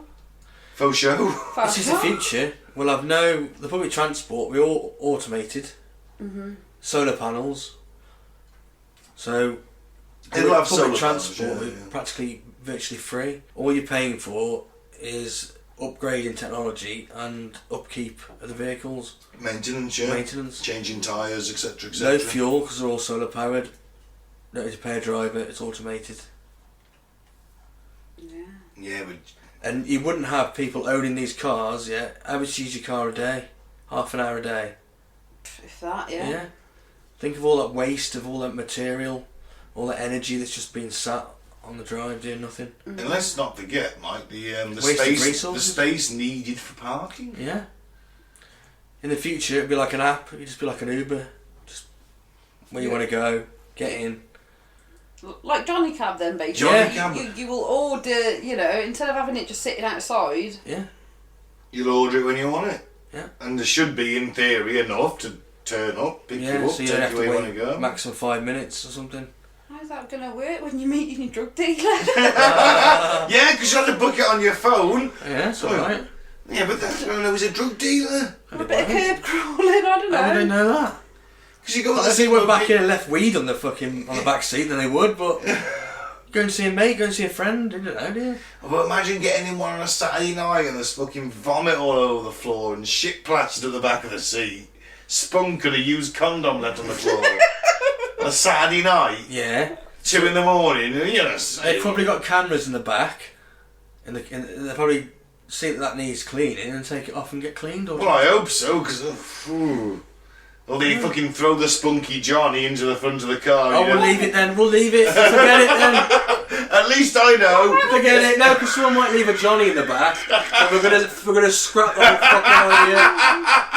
Speaker 2: For show.
Speaker 3: This is the future. We'll have the public transport will be all automated. Solar panels. So
Speaker 2: It'll have solar
Speaker 3: public
Speaker 2: panels,
Speaker 3: transport will be practically virtually free. All you're paying for is upgrading technology and upkeep of the vehicles.
Speaker 2: Maintenance, yeah.
Speaker 3: Maintenance.
Speaker 2: Changing tyres, etc, etc.
Speaker 3: No fuel because they're all solar powered. Don't need to pay a driver, it's automated.
Speaker 4: Yeah.
Speaker 2: Yeah, but...
Speaker 3: And you wouldn't have people owning these cars, yeah. How much use your car a day? Half an hour a day.
Speaker 4: If that, yeah.
Speaker 3: Think of all that waste, of all that material, all that energy that's just been sat on the drive doing nothing.
Speaker 2: And let's not forget, Mike, the
Speaker 3: Wasted
Speaker 2: space
Speaker 3: resources.
Speaker 2: the space needed for parking.
Speaker 3: Yeah. In the future, it'd be like an app. It'd just be like an Uber. Just where you want to go, get in.
Speaker 4: Like Johnny Cab then, basically.
Speaker 2: Johnny Cab.
Speaker 4: You will order, instead of having it just sitting outside.
Speaker 3: Yeah.
Speaker 2: You'll order it when you want it.
Speaker 3: Yeah.
Speaker 2: And there should be, in theory, enough to turn up, pick you up,
Speaker 3: so you
Speaker 2: take
Speaker 3: don't have
Speaker 2: you where
Speaker 3: to
Speaker 2: you want to go.
Speaker 3: wait maximum 5 minutes or something.
Speaker 4: How's that going to work when you're meeting your drug dealer?
Speaker 2: Yeah, because you have to book it on your phone.
Speaker 3: Yeah, that's alright.
Speaker 2: Yeah, but that's when I was a drug dealer.
Speaker 4: A bit of curb crawling, I don't know.
Speaker 3: How would they know that?
Speaker 2: Because you go
Speaker 3: Unless they went back in and left weed on the back seat, then they would, but... Go and see a mate, go and see a friend, I don't know, do you?
Speaker 2: But imagine getting in one on a Saturday night and there's fucking vomit all over the floor and shit plastered at the back of the seat. Spunk and a used condom left on the floor. On a Saturday night.
Speaker 3: Yeah.
Speaker 2: 2 in the morning,
Speaker 3: They've probably got cameras in the back. They'll probably see that needs cleaning and take it off and get cleaned. Or
Speaker 2: Well, I hope so, because... Well, they fucking throw the spunky Johnny into the front of the car.
Speaker 3: Oh, we'll leave it then. We'll leave it. Forget it then.
Speaker 2: At least I know.
Speaker 3: Forget it. No, because someone might leave a Johnny in the back. And we're gonna scrap the whole fucking idea.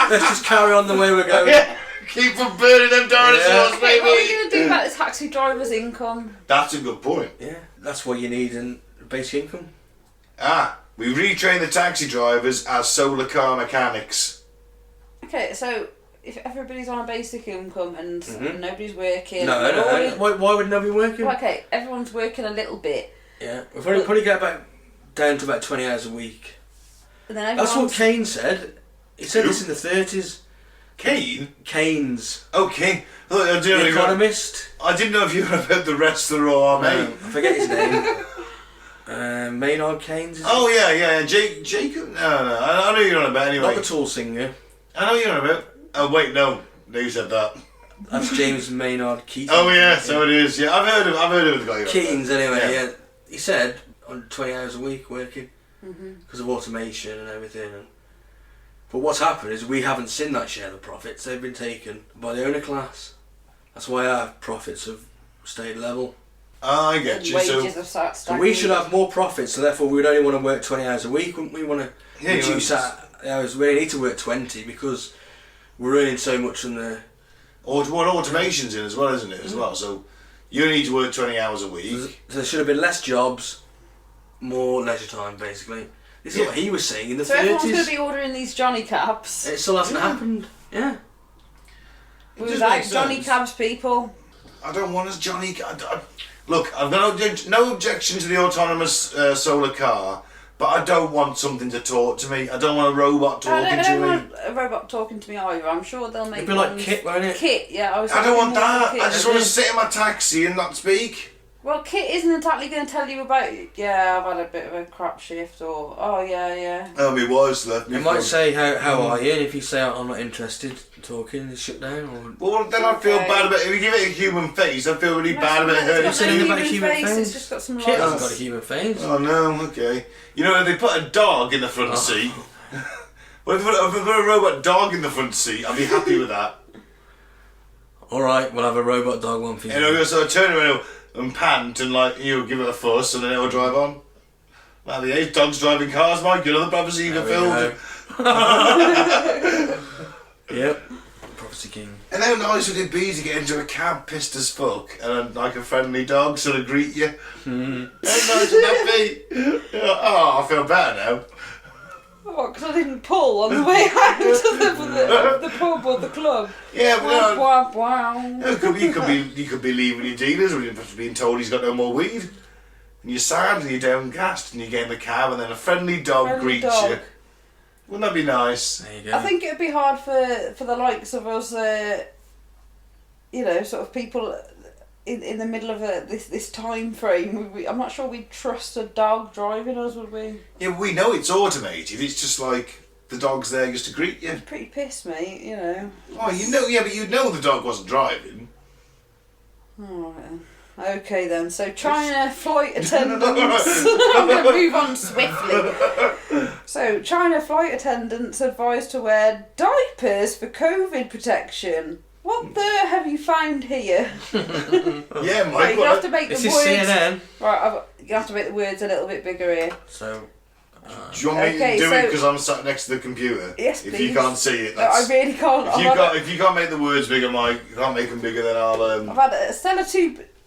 Speaker 3: Let's just carry on the way we're going.
Speaker 2: Yeah. Keep from burning them dinosaurs,
Speaker 4: Okay,
Speaker 2: baby.
Speaker 4: what are you going to do about the taxi driver's income?
Speaker 2: That's a good point.
Speaker 3: Yeah, that's what you need in basic income.
Speaker 2: We retrain the taxi drivers as solar car mechanics.
Speaker 4: Okay, so if everybody's on a basic income and nobody's working...
Speaker 3: No. Why would nobody be working?
Speaker 4: Well, okay, everyone's working a little bit.
Speaker 3: Yeah, we'll probably get down to about 20 hours a week.
Speaker 4: And then
Speaker 3: That's what Keynes said. He said this in the 30s. Keynes.
Speaker 2: Okay. I
Speaker 3: The Economist.
Speaker 2: I didn't know if you were about the restaurant, mate.
Speaker 3: I forget his name. Maynard Keynes.
Speaker 2: Oh, yeah. Jacob? No. I know you're on about anyway.
Speaker 3: Not the tall singer.
Speaker 2: I know you're on about. Oh, wait, no. No, you said that.
Speaker 3: That's James Maynard Keynes.
Speaker 2: Oh, yeah, so it is. Yeah, I've heard of the guy.
Speaker 3: Keynes, anyway, yeah. He said on 20 hours a week working because of automation and everything. But what's happened is we haven't seen that share of the profits. They've been taken by the owner class. That's why our profits have stayed level.
Speaker 2: I get you.
Speaker 4: Wages
Speaker 2: So,
Speaker 4: have started
Speaker 3: So
Speaker 4: stagnating.
Speaker 3: we should have more profits, so therefore we would only want to work 20 hours a week, wouldn't we? Want to
Speaker 2: Yeah, you
Speaker 3: reduce
Speaker 2: want-
Speaker 3: our hours. We only need to work 20 because we're earning so much from the...
Speaker 2: automation's in as well, isn't it? As well. So you only need to work 20 hours a week.
Speaker 3: So there should have been less jobs, more leisure time, basically. This is
Speaker 2: Yeah.
Speaker 3: what he was saying in the
Speaker 4: So everyone's
Speaker 3: 30s.
Speaker 4: going to be ordering these Johnny Cabs.
Speaker 3: It still hasn't happened. Yeah.
Speaker 4: We
Speaker 2: just
Speaker 4: was like
Speaker 2: makes
Speaker 4: Johnny
Speaker 2: sense.
Speaker 4: Cabs people.
Speaker 2: I don't want us Johnny. Look, I've got no objection to the autonomous solar car, but I don't want something to talk to me. I don't want a robot
Speaker 4: I
Speaker 2: talking
Speaker 4: don't
Speaker 2: to me.
Speaker 4: want a robot talking to me either. I'm sure they'll make
Speaker 3: It'd be like
Speaker 4: ones-
Speaker 3: Kit, won't it?
Speaker 4: Kit, yeah.
Speaker 2: I don't
Speaker 4: thinking
Speaker 2: want
Speaker 4: more
Speaker 2: that.
Speaker 4: Kit.
Speaker 2: I just want to sit in my taxi and not speak.
Speaker 4: Well, Kit isn't exactly going to tell you about, yeah, I've had a bit of a crap shift, or, oh, yeah.
Speaker 2: Oh, my wife's left me.
Speaker 3: You might say, how are you? And if you say, I'm not interested in talking, it's shut down. Or...
Speaker 2: Well, then I'd feel
Speaker 4: Okay.
Speaker 2: bad about it. If you give it a human face, I'd feel really
Speaker 4: No,
Speaker 2: bad about
Speaker 4: it's
Speaker 2: hurting.
Speaker 4: got
Speaker 3: said
Speaker 4: no
Speaker 3: anything about a
Speaker 4: human
Speaker 3: human
Speaker 4: face,
Speaker 3: face?
Speaker 4: it's just got some
Speaker 3: Kit
Speaker 4: lights.
Speaker 3: hasn't got a human face.
Speaker 2: Oh no, okay. You know, if they put a dog in the front seat. Well, if they put a robot dog in the front seat, I'd be happy with that.
Speaker 3: Alright, we'll have a robot dog one for you.
Speaker 2: You know, so I turn around and pant and like give it a fuss and then it'll drive on. Well, the eight dogs driving cars, Mike. You know the prophecy even
Speaker 3: There we
Speaker 2: filmed.
Speaker 3: go. Yep. Prophecy King.
Speaker 2: And how nice would it be to get into a cab pissed as fuck and like a friendly dog sort of greet you? How nice would that be? Oh, I feel better now.
Speaker 4: What, because I didn't pull on the way out to the pub or the club?
Speaker 2: Yeah, but
Speaker 4: Wow.
Speaker 2: you could be leaving your dealers when you're being told he's got no more weed. And you're sad and you're downcast and you get in the cab and then a friendly dog greets you. Wouldn't that be nice?
Speaker 3: There you go.
Speaker 4: I think it would be hard for the likes of us, sort of people in the middle of this time frame. I'm not sure we'd trust a dog driving us, would we?
Speaker 2: Yeah, but we know it's automated. It's just like the dog's there just to greet you.
Speaker 4: Pretty pissed, mate, you know.
Speaker 2: Oh, you know, yeah, but you know the dog wasn't driving.
Speaker 4: Alright then. Okay then, so China flight attendants. I'm going to move on swiftly. So, China flight attendants advised to wear diapers for COVID protection. What the have you found here?
Speaker 2: Yeah,
Speaker 4: Right,
Speaker 2: Mike.
Speaker 4: you have to make the
Speaker 3: This is
Speaker 4: words.
Speaker 3: CNN.
Speaker 4: Right, you have to make the words a little bit bigger here.
Speaker 3: So,
Speaker 2: Do you want me
Speaker 4: Okay,
Speaker 2: to do
Speaker 4: so-
Speaker 2: it because I'm sat next to the computer?
Speaker 4: Yes,
Speaker 2: If
Speaker 4: please.
Speaker 2: you can't see it,
Speaker 4: No, I
Speaker 2: that's...
Speaker 4: really can't.
Speaker 2: If you can't make the words bigger, Mike, you can't make them bigger, then I'll...
Speaker 4: I've had a Stella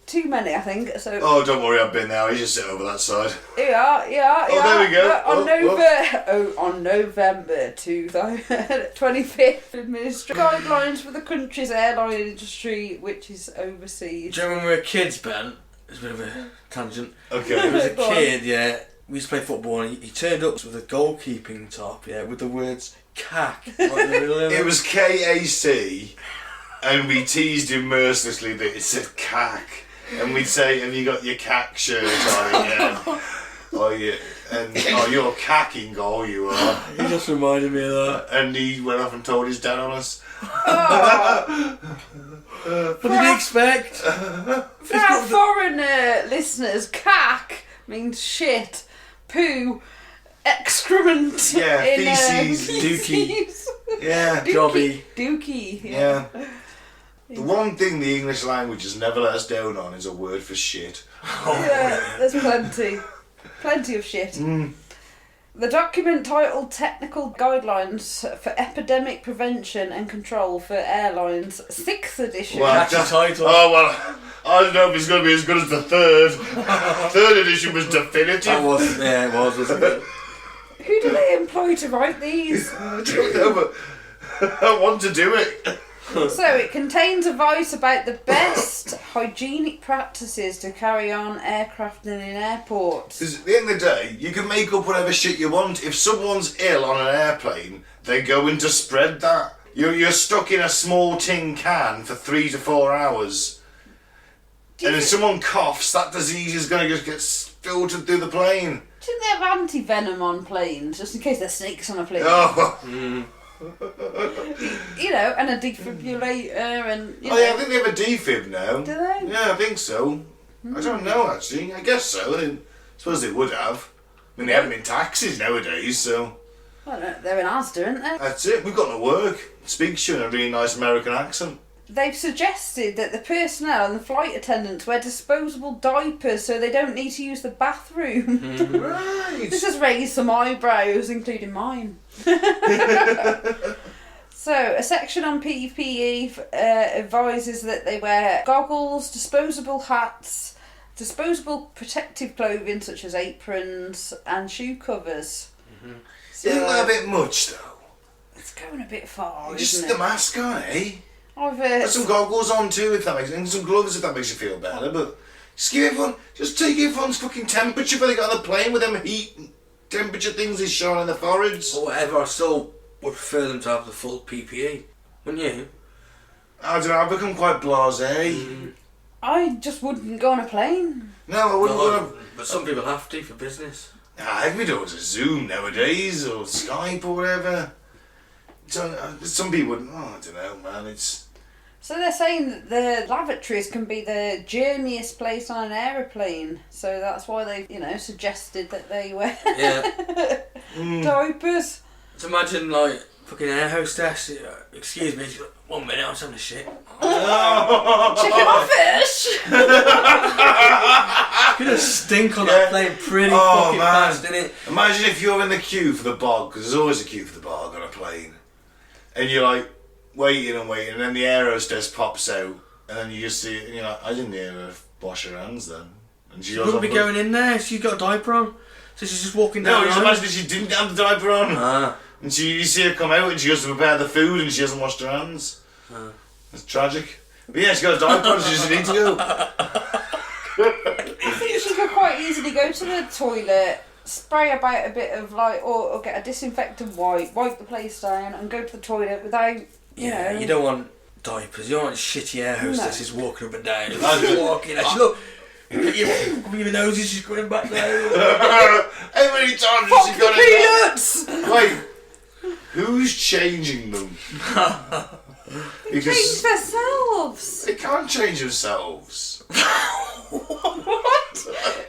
Speaker 4: too many, I think. So
Speaker 2: Oh, don't worry, I've been there. I just sit over that side.
Speaker 4: yeah.
Speaker 2: there we go.
Speaker 4: On November 25th, administer guidelines for the country's airline industry, which is overseas.
Speaker 3: do you remember when we were kids, Ben? It's a bit of a tangent. There
Speaker 2: Okay.
Speaker 3: was a
Speaker 4: Go on.
Speaker 3: kid, yeah. We used to play football and he turned up with a goalkeeping top, yeah, with the words CAC right in the middle of
Speaker 2: It was KAC, and we teased him mercilessly that it said CAC. And we'd say, have you got your CAC shirt on again? Oh, yeah. And, oh, you're cacking goal, you are.
Speaker 3: He just reminded me of that.
Speaker 2: And he went off and told his dad on us.
Speaker 3: What did he expect?
Speaker 4: For our foreign listeners, cack means shit, poo, excrement.
Speaker 2: Yeah,
Speaker 4: in,
Speaker 2: feces,
Speaker 3: dookie.
Speaker 2: Yeah.
Speaker 3: Jobby.
Speaker 4: Dookie.
Speaker 2: Yeah. The one thing the English language has never let us down on is a word for shit.
Speaker 4: Yeah, there's plenty of shit. The document titled Technical Guidelines for Epidemic Prevention and Control for Airlines, 6th edition.
Speaker 3: Catchy title.
Speaker 2: Oh, well, I don't know if it's going to be as good as the third. Third edition was definitive.
Speaker 3: That was, yeah, it was, wasn't it?
Speaker 4: Who do they employ to write these?
Speaker 2: I don't know, but I want to do it.
Speaker 4: So it contains advice about the best hygienic practices to carry on aircraft and in airports.
Speaker 2: Because at the end of the day, you can make up whatever shit you want. If someone's ill on an airplane, they go in to spread that. You're stuck in a small tin can for 3 to 4 hours. And if someone coughs, that disease is going to just get filtered through the plane.
Speaker 4: Didn't they have anti-venom on planes, just in case there's snakes on a plane?
Speaker 2: Oh,
Speaker 4: You know, and a defibrillator and, you know.
Speaker 2: oh yeah, I think they have a defib now.
Speaker 4: Do they?
Speaker 2: Yeah, I think so. I don't know, actually. I guess so. I suppose they would have. I mean, they have them in taxis nowadays, so...
Speaker 4: Well, they're in Asda, aren't they?
Speaker 2: That's it. We've got no work. Speaks to you in a really nice American accent.
Speaker 4: They've suggested that the personnel and the flight attendants wear disposable diapers so they don't need to use the bathroom.
Speaker 2: Right.
Speaker 4: This has raised some eyebrows, including mine. So, a section on PPE advises that they wear goggles, disposable hats, disposable protective clothing such as aprons and shoe covers. So,
Speaker 2: Isn't that a bit much, though?
Speaker 4: it's going a bit far,
Speaker 2: Just
Speaker 4: isn't
Speaker 2: the
Speaker 4: it?
Speaker 2: mask on, eh?
Speaker 4: I've
Speaker 2: Put some goggles on too, if that makes sense, and some gloves if that makes you feel better. But just take everyone's fucking temperature when they get on the plane with them heat temperature things they shine on their foreheads.
Speaker 3: Or whatever, I still would prefer them to have the full PPE. Wouldn't you?
Speaker 2: I don't know, I've become quite blasé.
Speaker 4: I just wouldn't go on a plane.
Speaker 2: No, I wouldn't
Speaker 3: No,
Speaker 2: want to.
Speaker 3: but some people have to for business.
Speaker 2: We do it a Zoom nowadays, or Skype or whatever. So, some people wouldn't. I don't know, man. It's.
Speaker 4: So they're saying that the lavatories can be the germiest place on an aeroplane. So that's why they, suggested that they wear
Speaker 3: Yeah.
Speaker 4: diapers.
Speaker 3: So imagine, like, fucking air hostess, excuse me, she's like, 1 minute, I was having a shit.
Speaker 4: Chicken or fish?
Speaker 3: It's gonna stink on that plane pretty fucking fast, isn't it?
Speaker 2: Imagine if you're in the queue for the bog, because there's always a queue for the bog on a plane, and you're like waiting, and then the air hostess pops out, and then you just see it, and you're like, I didn't hear her wash her hands then. And she
Speaker 3: She
Speaker 2: goes
Speaker 3: wouldn't be
Speaker 2: on,
Speaker 3: going in there, she's got a diaper on. So she's just walking down
Speaker 2: No,
Speaker 3: the
Speaker 2: just
Speaker 3: aisle.
Speaker 2: imagine if she didn't have the diaper on. And you see her come out and she goes to prepare the food and she hasn't washed her hands. It's tragic. But yeah, she got a diaper on, she doesn't need to go.
Speaker 4: I think she could quite easily go to the toilet, spray about a bit of or get a disinfectant wipe the place down and go to the toilet without,
Speaker 3: You don't want diapers, you don't want shitty air hostesses walking up and down. She's walking, and she look, your noses, she's going back there.
Speaker 2: How many times has she got
Speaker 4: peanuts!
Speaker 2: Wait, who's changing them?
Speaker 4: Change themselves.
Speaker 2: They can't change themselves.
Speaker 4: What?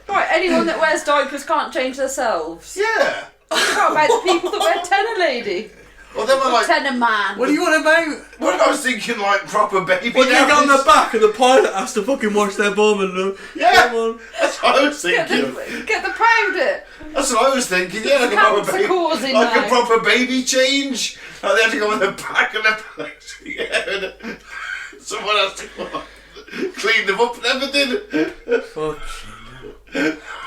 Speaker 4: Right, anyone that wears diapers can't change themselves.
Speaker 2: Yeah.
Speaker 4: What about the people that wear tenor lady?
Speaker 2: Well, then we're like,
Speaker 4: Tenor man.
Speaker 3: What do you want about?
Speaker 2: well, I was thinking like proper baby.
Speaker 3: What do you got on the
Speaker 2: nappies.
Speaker 3: back and the pilot has to fucking wash their bum and look?
Speaker 2: Yeah.
Speaker 3: Come on.
Speaker 2: That's what I was
Speaker 4: Get
Speaker 2: thinking.
Speaker 4: the powder.
Speaker 2: That's what I was thinking. Yeah, like a
Speaker 4: Cancer
Speaker 2: proper baby,
Speaker 4: causing
Speaker 2: like
Speaker 4: now.
Speaker 2: a proper baby change. Like they have to go on the back of the place. Yeah, and someone has to clean them up and everything.
Speaker 3: Fuck.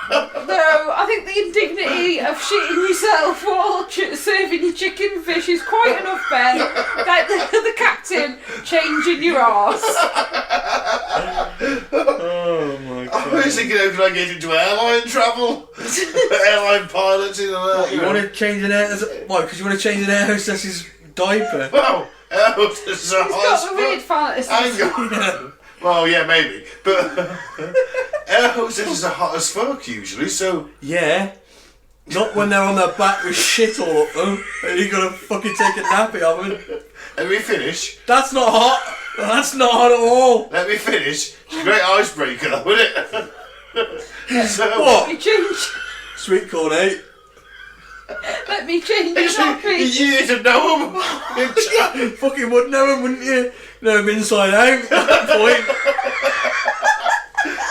Speaker 4: No, I think the indignity of shitting yourself while serving your chicken fish is quite enough, Ben. Like the captain changing your arse.
Speaker 3: Oh my
Speaker 2: I was thinking, how can I get into airline travel? Airline pilots and all that.
Speaker 3: You want to change an air? Why? Because you want to change an air hostess's diaper?
Speaker 2: Well, air hostesses are
Speaker 4: He's
Speaker 2: hot
Speaker 4: got
Speaker 2: as
Speaker 4: the weird
Speaker 2: fuck.
Speaker 4: fantasy.
Speaker 2: Hang on. Well, yeah, maybe. But air hostesses are hot as fuck usually, so...
Speaker 3: Yeah. Not when they're on their back with shit all up them and you gotta fucking take a nappy of them.
Speaker 2: Let me finish.
Speaker 3: That's not hot. That's not hot at all.
Speaker 2: Let me finish. It's a great icebreaker though, isn't it? So,
Speaker 3: What?
Speaker 4: Let me change.
Speaker 3: Sweet corn, eh?
Speaker 4: Let me change your
Speaker 2: You
Speaker 4: nappy.
Speaker 2: need to know them.
Speaker 3: Fucking would know him, wouldn't you? Know him inside out at that point.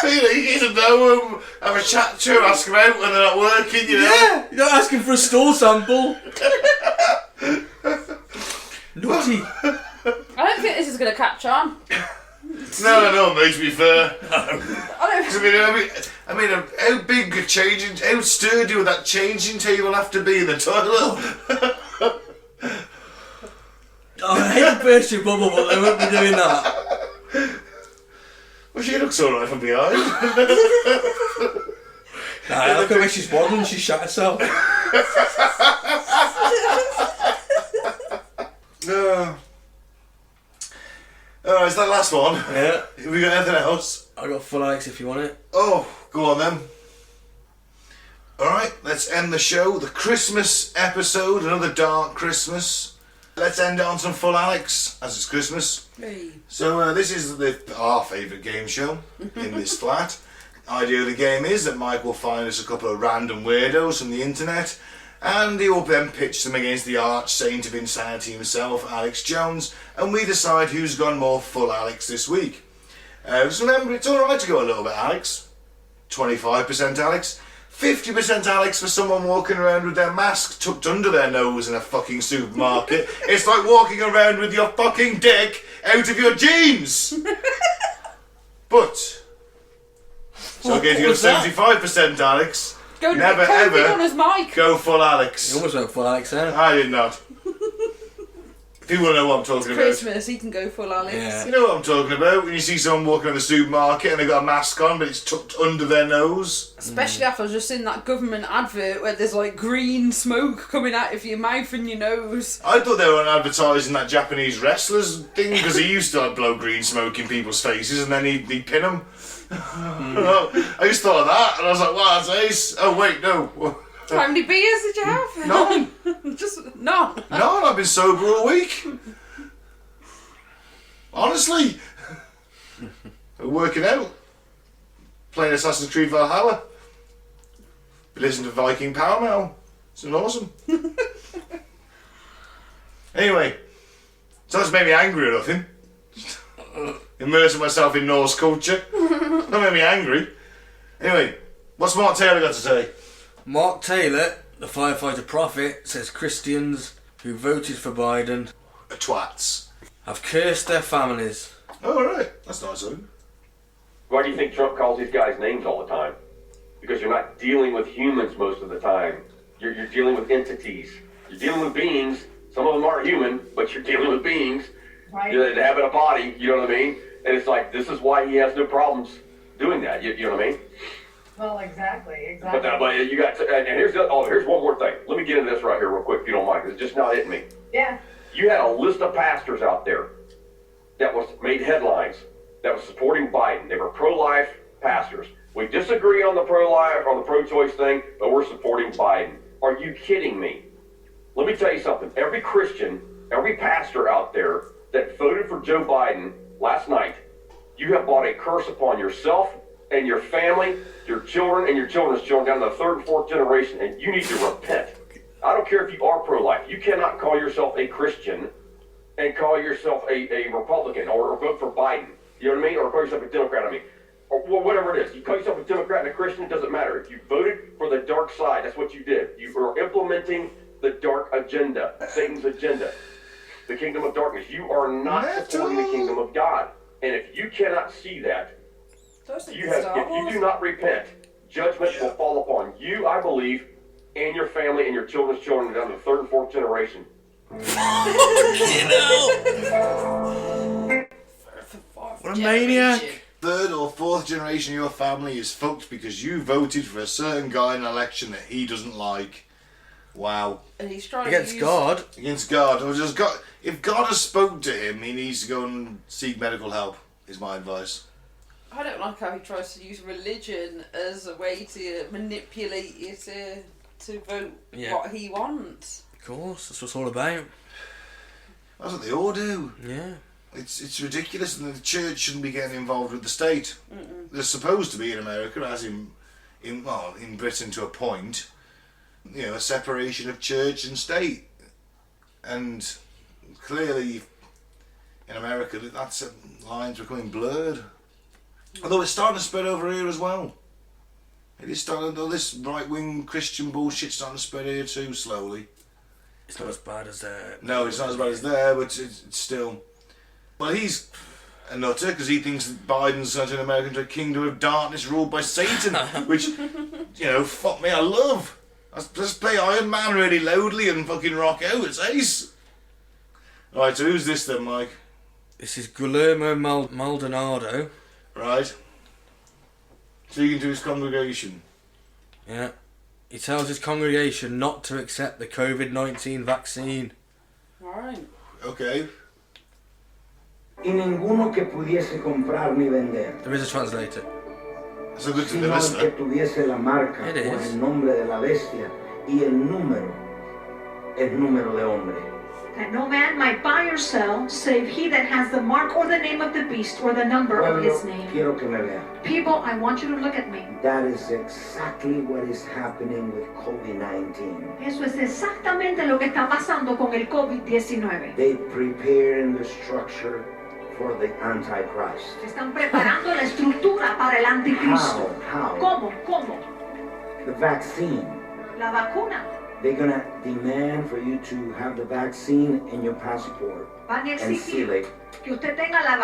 Speaker 2: You need to know them. Have a chat to them, ask them out when they're not working, you know.
Speaker 3: Yeah, you're not asking for a stool sample. Naughty.
Speaker 4: I don't think this is going to catch on.
Speaker 2: No, mate, to be fair.
Speaker 4: I
Speaker 2: I mean, how big a changing, how sturdy would that changing table have to be in the toilet?
Speaker 3: Oh, I hate to burst your bubble, but they won't be doing that.
Speaker 2: Well, she looks alright from behind.
Speaker 3: Nah, look at where she's waddling, she shot herself.
Speaker 2: Alright, is that the last one?
Speaker 3: Yeah.
Speaker 2: Have we got anything else?
Speaker 3: I got full Alex if you want it.
Speaker 2: Oh, go on then. Alright, let's end the show. The Christmas episode, another dark Christmas. Let's end it on some full Alex, as it's Christmas.
Speaker 4: Hey.
Speaker 2: So this is our favourite game show in this flat. Idea of the game is that Mike will find us a couple of random weirdos from the internet, And he will then pitch them against the arch saint of insanity himself, Alex Jones, and we decide who's gone more full Alex this week. Just remember, it's alright to go a little bit Alex. 25% Alex. 50% Alex for someone walking around with their mask tucked under their nose in a fucking supermarket. It's like walking around with your fucking dick out of your jeans! But, so I gave you a 75% Alex. Never ever
Speaker 4: on his mic.
Speaker 2: go full Alex.
Speaker 3: You almost went full Alex there.
Speaker 2: I did not. People know what I'm talking about.
Speaker 4: Christmas, he can go full Alex.
Speaker 3: Yeah.
Speaker 2: You know what I'm talking about? When you see someone walking around the supermarket and they've got a mask on but it's tucked under their nose.
Speaker 4: Especially after I was just in that government advert where there's like green smoke coming out of your mouth and your nose.
Speaker 2: I thought they were advertising that Japanese wrestlers thing because he used to like, blow green smoke in people's faces and then he'd pin them. I just thought of that and I was like, wow, that's ace. Oh wait, no.
Speaker 4: How many beers did you have?
Speaker 2: None.
Speaker 4: Just none.
Speaker 2: No, I've been sober all week. Honestly. Working out. Playing Assassin's Creed Valhalla. Listening to Viking Power Metal. It's been awesome. Anyway, so that's made me angry or nothing. Immersing myself in Norse culture. That made me angry. Anyway, what's Mark Taylor got to say?
Speaker 3: Mark Taylor, the firefighter prophet, says Christians who voted for Biden
Speaker 2: Twats.
Speaker 3: have cursed their families.
Speaker 2: Oh, right. That's nice of him.
Speaker 6: Why do you think Trump calls these guys names all the time? Because you're not dealing with humans most of the time. You're dealing with entities. You're dealing with beings. Some of them aren't human, but you're dealing with beings.
Speaker 7: Right.
Speaker 6: They have a body, you know what I mean? And it's like, this is why he has no problems doing that, you know what I mean?
Speaker 7: Well, exactly.
Speaker 6: But you got to, and here's one more thing. Let me get into this right here real quick, if you don't mind, because it's just not hitting me.
Speaker 7: Yeah.
Speaker 6: You had a list of pastors out there that was made headlines that was supporting Biden. They were pro-life pastors. We disagree on the pro-life, on the pro-choice thing, but we're supporting Biden. Are you kidding me? Let me tell you something. Every Christian, every pastor out there that voted for Joe Biden last night, you have brought a curse upon yourself and your family, your children, and your children's children down to the third and fourth generation, and you need to repent. I don't care if you are pro-life. You cannot call yourself a Christian and call yourself a Republican or vote for Biden. You know what I mean? Or call yourself a Democrat, or whatever it is. You call yourself a Democrat and a Christian, it doesn't matter. If you voted for the dark side, that's what you did. You are implementing the dark agenda, Satan's agenda, the kingdom of darkness. You are not supporting the kingdom of God. And if you cannot see that, if you do not repent, judgment will fall upon you, I believe, and your family and your children's children down to the third and fourth generation.
Speaker 3: What a maniac.
Speaker 2: Third or fourth generation of your family is fucked because you voted for a certain guy in an election that he doesn't like. Wow.
Speaker 4: And he's trying
Speaker 3: Against
Speaker 4: to
Speaker 3: God.
Speaker 2: Against God. Or just God. If God has spoke to him, he needs to go and seek medical help, is my advice.
Speaker 4: I don't like how he tries to use religion as a way to manipulate you to vote what he wants.
Speaker 3: Of course, that's what it's all about.
Speaker 2: That's what they all do.
Speaker 3: Yeah.
Speaker 2: It's ridiculous, and the church shouldn't be getting involved with the state. They're supposed to be in America, as in Britain to a point. You know, a separation of church and state, and clearly in America that's lines becoming blurred. Although it's starting to spread over here as well. It is starting. Though this right-wing Christian bullshit's starting to spread here too slowly.
Speaker 3: It's not as bad as there.
Speaker 2: No, it's not as bad as there, but it's still. Well, he's a nutter because he thinks that Biden's going to turn America into a kingdom of darkness ruled by Satan, which, you know, fuck me, I love. Let's play Iron Man really loudly and fucking rock out. It's ace. Right, so who's this then, Mike?
Speaker 3: This is Guillermo Maldonado.
Speaker 2: Right. Speaking to his congregation.
Speaker 3: Yeah. He tells his congregation not to accept the COVID-19 vaccine.
Speaker 4: Alright.
Speaker 2: Okay.
Speaker 8: Y ninguno que pudiese comprar ni vender,
Speaker 3: There is a translator.
Speaker 2: So good to the
Speaker 8: sino el que
Speaker 2: listener.
Speaker 8: tuviese la marca
Speaker 3: It
Speaker 8: o
Speaker 3: is.
Speaker 8: el nombre de la bestia y el número de hombre.
Speaker 7: that no man might buy or sell, save he that has the mark or the name of the beast or the number of his name.
Speaker 8: Quiero que me vean.
Speaker 7: People, I want you to look at me.
Speaker 8: That is exactly what is happening with COVID-19.
Speaker 7: Eso es exactamente lo que está pasando con el COVID-19.
Speaker 8: They preparing the structure for the Antichrist.
Speaker 7: Están preparando la estructura para el anticristo.
Speaker 8: How?
Speaker 7: ¿Cómo?
Speaker 8: The vaccine.
Speaker 7: La vacuna.
Speaker 8: They're gonna demand for you to have the vaccine in your passport
Speaker 7: Van a
Speaker 8: and seal
Speaker 7: exigir
Speaker 8: it.
Speaker 7: que usted tenga la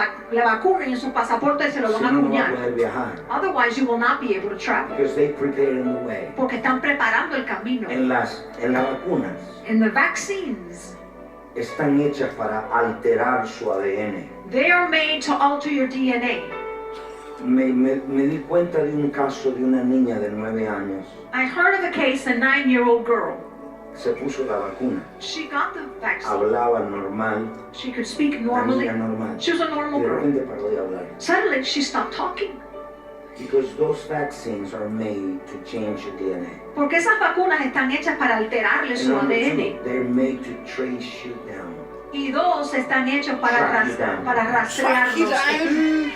Speaker 7: vacuna y en su pasaporte se lo van a
Speaker 8: Si no, no va a
Speaker 7: acuñar.
Speaker 8: poder viajar.
Speaker 7: Otherwise, you will not be able to travel.
Speaker 8: Because they preparing the way.
Speaker 7: Porque están preparando el camino.
Speaker 8: En las vacunas
Speaker 7: And the vaccines,
Speaker 8: están hechas para alterar su ADN.
Speaker 7: they are made to alter your DNA.
Speaker 8: Me di cuenta de un caso de una niña de 9 años.
Speaker 7: I heard of a case, a 9-year-old girl.
Speaker 8: Se puso la vacuna.
Speaker 7: She got the vaccine.
Speaker 8: Hablaba normal.
Speaker 7: She could speak
Speaker 8: La
Speaker 7: normally.
Speaker 8: niña normal.
Speaker 7: She was a normal
Speaker 8: Y de
Speaker 7: girl.
Speaker 8: repente paró de hablar.
Speaker 7: Suddenly, she stopped talking.
Speaker 8: Because those vaccines are made to change your DNA.
Speaker 7: Porque esas vacunas están hechas para alterarle
Speaker 8: And
Speaker 7: su
Speaker 8: number
Speaker 7: ADN.
Speaker 8: two, they're made to trace you down.
Speaker 7: Y dos, están hechos para,
Speaker 8: Track you down.
Speaker 7: para rastrearlos.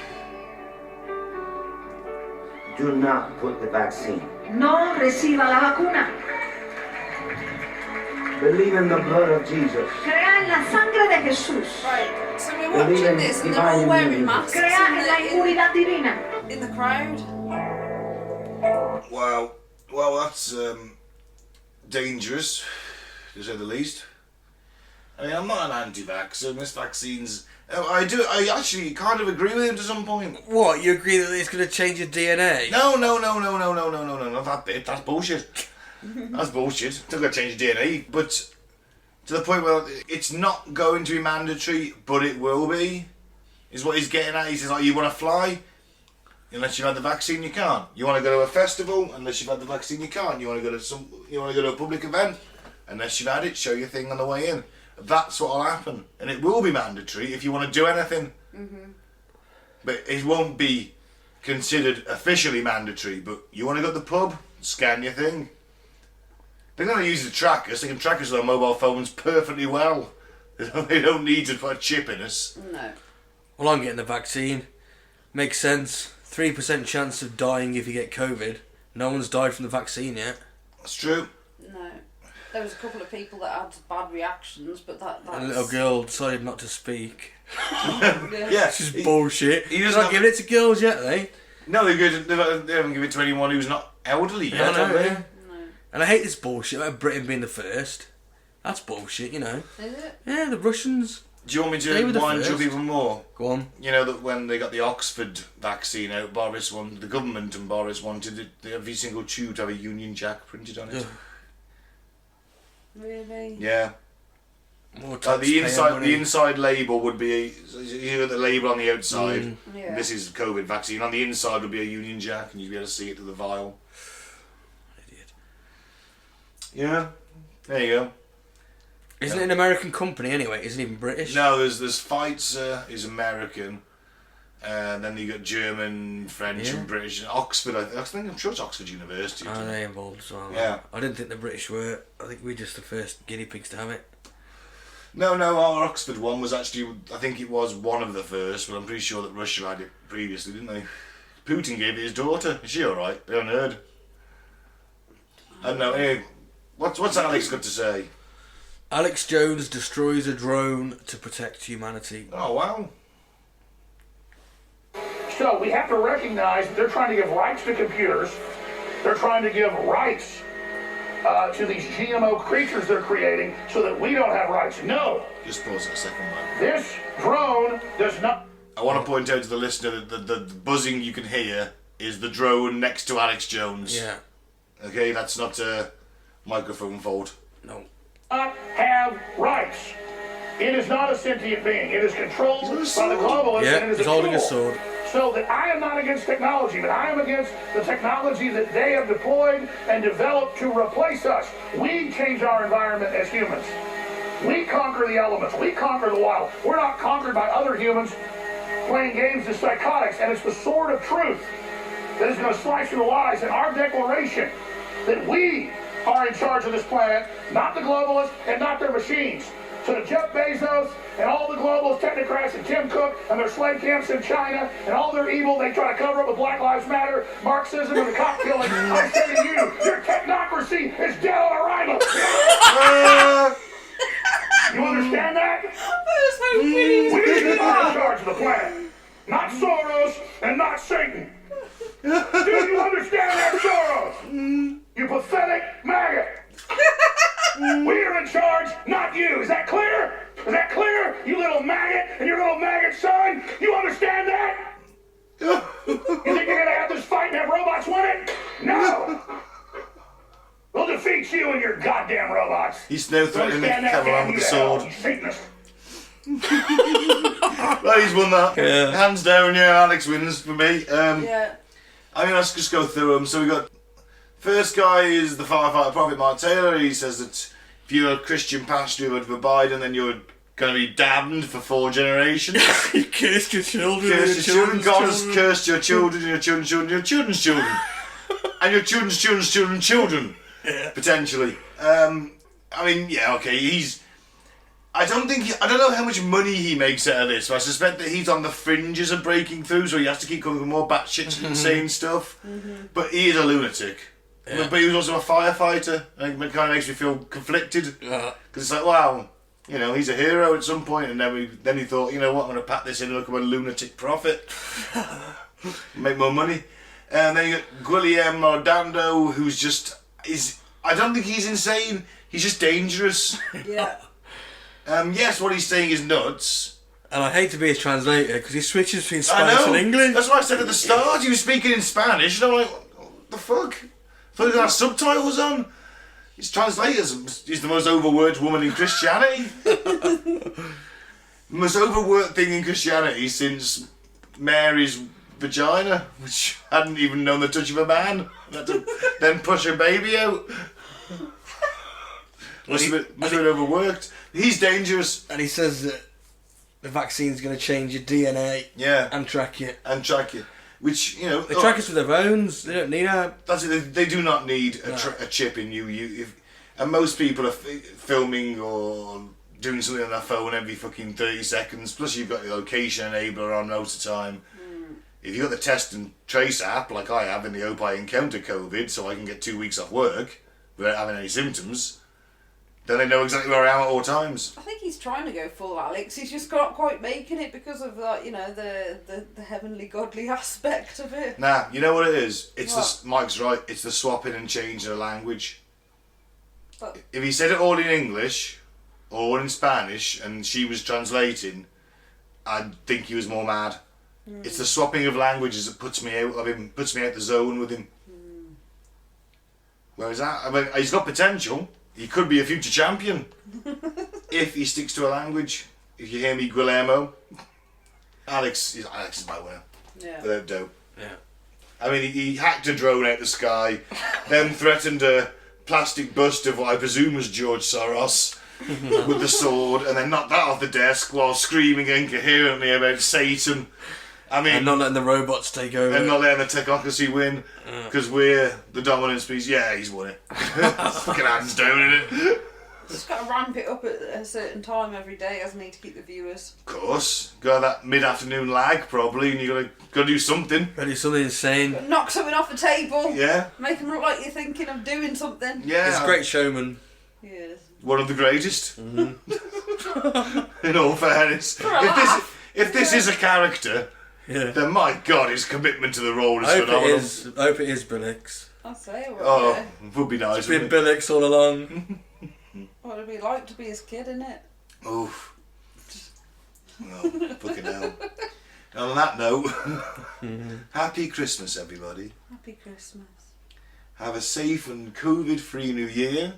Speaker 8: Do not put the vaccine.
Speaker 7: No reciba la vacuna.
Speaker 8: Believe in the blood of Jesus.
Speaker 7: Crea en la sangre de Jesús.
Speaker 4: Right, so we're watching this and they're all wearing masks
Speaker 7: Crea en la inmunidad divina.
Speaker 4: in the crowd.
Speaker 2: Wow. Well, that's dangerous, to say the least. I mean, I'm not an anti-vaxxer, and this vaccine's... I actually kind of agree with him to some point.
Speaker 3: What, you agree that it's going to change your DNA?
Speaker 2: No, not that bit. That's bullshit. That's bullshit. It's not going to change your DNA, but to the point where it's not going to be mandatory, but it will be, is what he's getting at. He says, like, you want to fly? Unless you've had the vaccine, you can't. You want to go to a festival? Unless you've had the vaccine, you can't. You want to go to a public event? Unless you've had it, show your thing on the way in. That's what will happen, and it will be mandatory if you want to do anything. Mm-hmm. But it won't be considered officially mandatory. But you want to go to the pub, scan your thing. They're going to use the trackers. They can track us on our mobile phones perfectly well. They don't need to put a chip in us.
Speaker 4: No.
Speaker 3: Well, I'm getting the vaccine. Makes sense. 3% chance of dying if you get COVID. No one's died from the vaccine yet.
Speaker 2: That's true.
Speaker 4: No. There was a couple of people that had bad reactions, but that's...
Speaker 3: A little girl decided not to speak.
Speaker 2: Yeah,
Speaker 3: This is bullshit.
Speaker 2: he
Speaker 3: He's
Speaker 2: doesn't
Speaker 3: not
Speaker 2: have-
Speaker 3: giving it to girls yet, they?
Speaker 2: No, they haven't given it to anyone who's not elderly yet,
Speaker 3: I know,
Speaker 2: have they?
Speaker 3: yeah. And I hate this bullshit about Britain being the first. That's bullshit, you know.
Speaker 4: Is it?
Speaker 3: Yeah, the Russians.
Speaker 2: Do you want me
Speaker 3: They
Speaker 2: to
Speaker 3: were the
Speaker 2: wind you up
Speaker 3: first.
Speaker 2: even more?
Speaker 3: Go on.
Speaker 2: You know that when they got the Oxford vaccine out, the government and Boris wanted every single tube to have a Union Jack printed on it.
Speaker 3: Ugh.
Speaker 4: Really?
Speaker 2: Yeah.
Speaker 3: More
Speaker 2: The
Speaker 3: taxpayer money.
Speaker 2: inside label would be you got the label on the outside.
Speaker 4: Yeah.
Speaker 2: This is COVID vaccine. On the inside would be a Union Jack, and you'd be able to see it through the vial.
Speaker 3: Idiot.
Speaker 2: Yeah. There you go.
Speaker 3: Isn't it an American company anyway? It isn't even British?
Speaker 2: No, there's Pfizer is American, and then you got German, French,
Speaker 3: Yeah.
Speaker 2: and British. And Oxford, I'm sure it's Oxford University.
Speaker 3: Are they involved as well?
Speaker 2: Yeah.
Speaker 3: I didn't think the British were. I think we're just the first guinea pigs to have it.
Speaker 2: No, our Oxford one was actually, I think it was one of the first, but I'm pretty sure that Russia had it previously, didn't they? Putin gave it his daughter. Is she alright? I haven't heard. I don't know. Anyway, what's Alex got to say?
Speaker 3: Alex Jones destroys a drone to protect humanity.
Speaker 2: Oh, wow.
Speaker 9: So we have to recognize that they're trying to give rights to computers. They're trying to give rights to these GMO creatures they're creating so that we don't have rights. No,
Speaker 2: Just pause it a second, man.
Speaker 9: this drone does not.
Speaker 2: I want to point out to the listener that the buzzing you can hear is the drone next to Alex Jones.
Speaker 3: Yeah.
Speaker 2: Okay, that's not a microphone fault.
Speaker 3: No.
Speaker 9: Not have rights. It is not a sentient being. It is controlled by the globalists,
Speaker 3: Yeah,
Speaker 9: and it is
Speaker 3: he's
Speaker 9: a
Speaker 3: holding
Speaker 9: tool.
Speaker 3: a sword.
Speaker 9: So that I am not against technology, but I am against the technology that they have deployed and developed to replace us. We change our environment as humans. We conquer the elements. We conquer the wild. We're not conquered by other humans playing games as psychotics, and it's the sword of truth that is going to slice through the lies. And our declaration that we are in charge of this planet, not the globalists and not their machines. So Jeff Bezos and all the globalist technocrats and Tim Cook and their slave camps in China and all their evil they try to cover up with Black Lives Matter, Marxism, and the cop killing, I say to you, your technocracy is dead on arrival. You understand that? We are in charge of the planet. Not Soros and not Satan. Do you understand that, Soros? You pathetic maggot. We are in charge, not you. Is that clear? Is that clear? You little maggot and your little maggot son? You understand that? You think you're going to have this fight and have robots win it? No. We'll defeat you and your goddamn robots.
Speaker 2: He's no threatening to come around with a sword.
Speaker 9: You Satanist.
Speaker 2: Well, he's won that.
Speaker 3: Yeah.
Speaker 2: Hands down, yeah, Alex wins for me.
Speaker 4: Yeah.
Speaker 2: I mean, let's just go through them. So we got... First guy is the firefighter Prophet Mark Taylor. He says that if you're a Christian pastor who voted for Biden, then you're going to be damned for 4 generations.
Speaker 3: You cursed your children.
Speaker 2: Cursed your children. God has cursed your children, your children's children, your children's children. And your children's children's children's children.
Speaker 3: Yeah.
Speaker 2: Potentially. I mean, yeah, okay, I don't know how much money he makes out of this, but I suspect that he's on the fringes of breaking through, so he has to keep coming with more batshit insane stuff. But he is a lunatic. Yeah. But he was also a firefighter, and it kind of makes me feel conflicted. Because it's like, wow, you know, he's a hero at some point, and then he thought, you know what, I'm going to pack this in and look at a lunatic prophet. Make more money. And then you got Guillermo Rodando, who's just... I don't think he's insane, he's just dangerous.
Speaker 4: Yeah.
Speaker 2: Yes, what he's saying is nuts.
Speaker 3: And I hate to be his translator because he switches between Spanish and English.
Speaker 2: That's what I said at the start. He was speaking in Spanish, and I'm like, what the fuck? I thought he had subtitles on. His translators. He's the most overworked woman in Christianity. The most overworked thing in Christianity since Mary's vagina, which hadn't even known the touch of a man. Had to then push her baby out. Must have been overworked. He's dangerous.
Speaker 3: And he says that the vaccine's going to change your DNA.
Speaker 2: Yeah.
Speaker 3: And track you.
Speaker 2: Which, you know...
Speaker 3: They track us with their phones. They don't need a...
Speaker 2: That's it. They do not need a chip in you. And most people are filming or doing something on their phone every fucking 30 seconds. Plus you've got your location enabler on most of the time. If you've got the test and trace app, like I have in the hope I encounter COVID, so I can get 2 weeks off work without having any symptoms... Then they know exactly where I am at all times.
Speaker 4: I think he's trying to go full Alex. He's just not quite making it because of the heavenly godly aspect of it.
Speaker 2: Nah, you know what it is? Mike's right. It's the swapping and changing of language. But if he said it all in English or in Spanish and she was translating, I'd think he was more mad. It's the swapping of languages that puts me out of him, puts me out the zone with him. Whereas I mean, he's got potential. He could be a future champion if he sticks to a language. If you hear me, Guillermo. Alex is my winner. Yeah. Without doubt.
Speaker 3: Yeah.
Speaker 2: I mean, he hacked a drone out the sky, then threatened a plastic bust of what I presume was George Soros with the sword, and then knocked that off the desk while screaming incoherently about Satan. I mean,
Speaker 3: and not letting the robots take over.
Speaker 2: And not letting the technocracy win, because we're the dominant species. Yeah, he's won it. Fucking hands down in it.
Speaker 4: Just got to ramp it up at a certain time every day, hasn't he, to keep the viewers?
Speaker 2: Of course. Got that mid-afternoon lag, probably, and you got to do something.
Speaker 3: Got to do something insane.
Speaker 4: Knock something off the table.
Speaker 2: Yeah.
Speaker 4: Make them look like you're thinking of doing something.
Speaker 2: Yeah.
Speaker 3: He's a great showman.
Speaker 4: He is.
Speaker 2: One of the greatest. In all fairness. If this is a character...
Speaker 3: Yeah.
Speaker 2: Then my God, his commitment to the role is phenomenal.
Speaker 3: I hope it is Billix.
Speaker 4: I'll say it.
Speaker 2: It would be nice.
Speaker 3: It's been Billix all along.
Speaker 4: What would it be like to be his kid, innit?
Speaker 2: Oof. Oh, fucking hell. And on that note, happy Christmas, everybody.
Speaker 4: Happy Christmas.
Speaker 2: Have a safe and COVID-free New Year.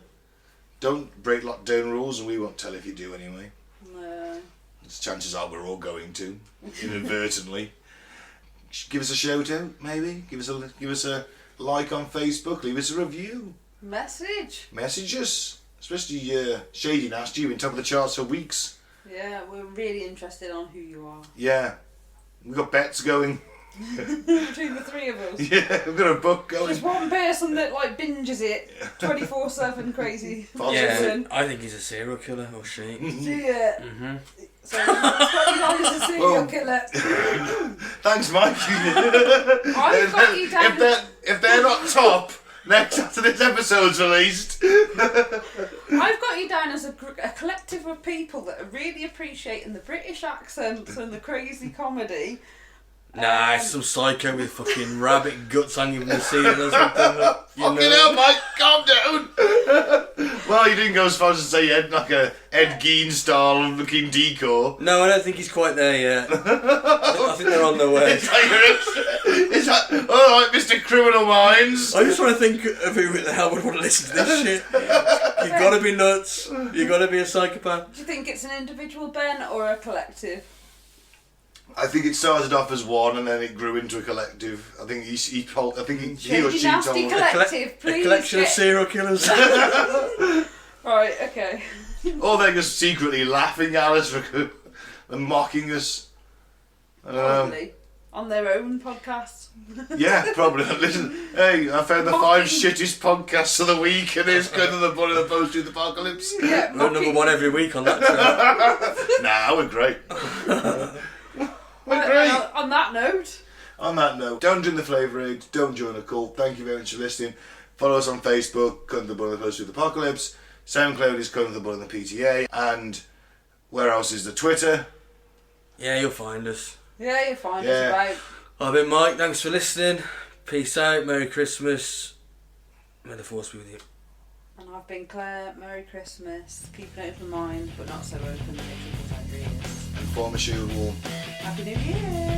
Speaker 2: Don't break lockdown rules, and we won't tell if you do anyway.
Speaker 4: No.
Speaker 2: Chances are we're all going to, inadvertently. Give us a shout out, maybe. Give us a like on Facebook. Leave us a review.
Speaker 4: Message
Speaker 2: us, especially Shady Nasty. You've been top of the charts for weeks.
Speaker 4: Yeah, we're really interested on who you are.
Speaker 2: Yeah, we got bets going.
Speaker 4: Between the three of us.
Speaker 2: Yeah, we've got a book going.
Speaker 4: There's one person that like binges it 24/7 crazy.
Speaker 3: Yeah, I think he's a serial killer or she.
Speaker 4: Yeah. So I've got you down as a serial killer.
Speaker 2: Thanks, Mike.
Speaker 4: I've got you down.
Speaker 2: If they're not top next after this episode's released.
Speaker 4: I've got you down as a collective of people that are really appreciating the British accents and the crazy comedy.
Speaker 3: Nah, it's some psycho with fucking rabbit guts hanging from the ceiling or something.
Speaker 2: Fucking hell, Mike, calm down. Well, you didn't go as far as to say you had like a Ed Gein style looking decor.
Speaker 3: No, I don't think he's quite there yet. I think they're on their way.
Speaker 2: Is that alright, Mr. Criminal Minds?
Speaker 3: I just want to think of who the hell would want to listen to this shit. You've got to be nuts. You've got to be a psychopath.
Speaker 4: Do you think it's an individual, Ben, or a collective?
Speaker 2: I think it started off as one and then it grew into a collective. I think he or she
Speaker 4: nasty
Speaker 2: told
Speaker 4: collective, please.
Speaker 3: A collection of serial killers.
Speaker 4: Right, okay.
Speaker 2: Or they're just secretly laughing at us for and mocking us.
Speaker 4: Probably. On their own podcast.
Speaker 2: Yeah, probably. Listen, hey, I found the 5 shittest podcasts of the week and it's going to the bottom of the post-apocalypse.
Speaker 4: Yeah,
Speaker 3: we're number 1 every week on that show.
Speaker 2: Nah, we're great.
Speaker 4: On that note.
Speaker 2: On that note, don't drink the flavour aid, don't join a cult. Thank you very much for listening. Follow us on Facebook, Come to the Bottom of the Post-Apocalypse. SoundCloud is Come to the Bottom of the PTA. And where else is the Twitter?
Speaker 3: Yeah, you'll find us.
Speaker 4: Yeah, you'll find us about.
Speaker 3: I've been Mike, thanks for listening. Peace out, Merry Christmas. May the Force be with you.
Speaker 4: And I've been Claire, Merry Christmas. Keep an open mind, but not so open that it trickles out your ears.
Speaker 2: And form a shield wall.
Speaker 4: Happy New Year!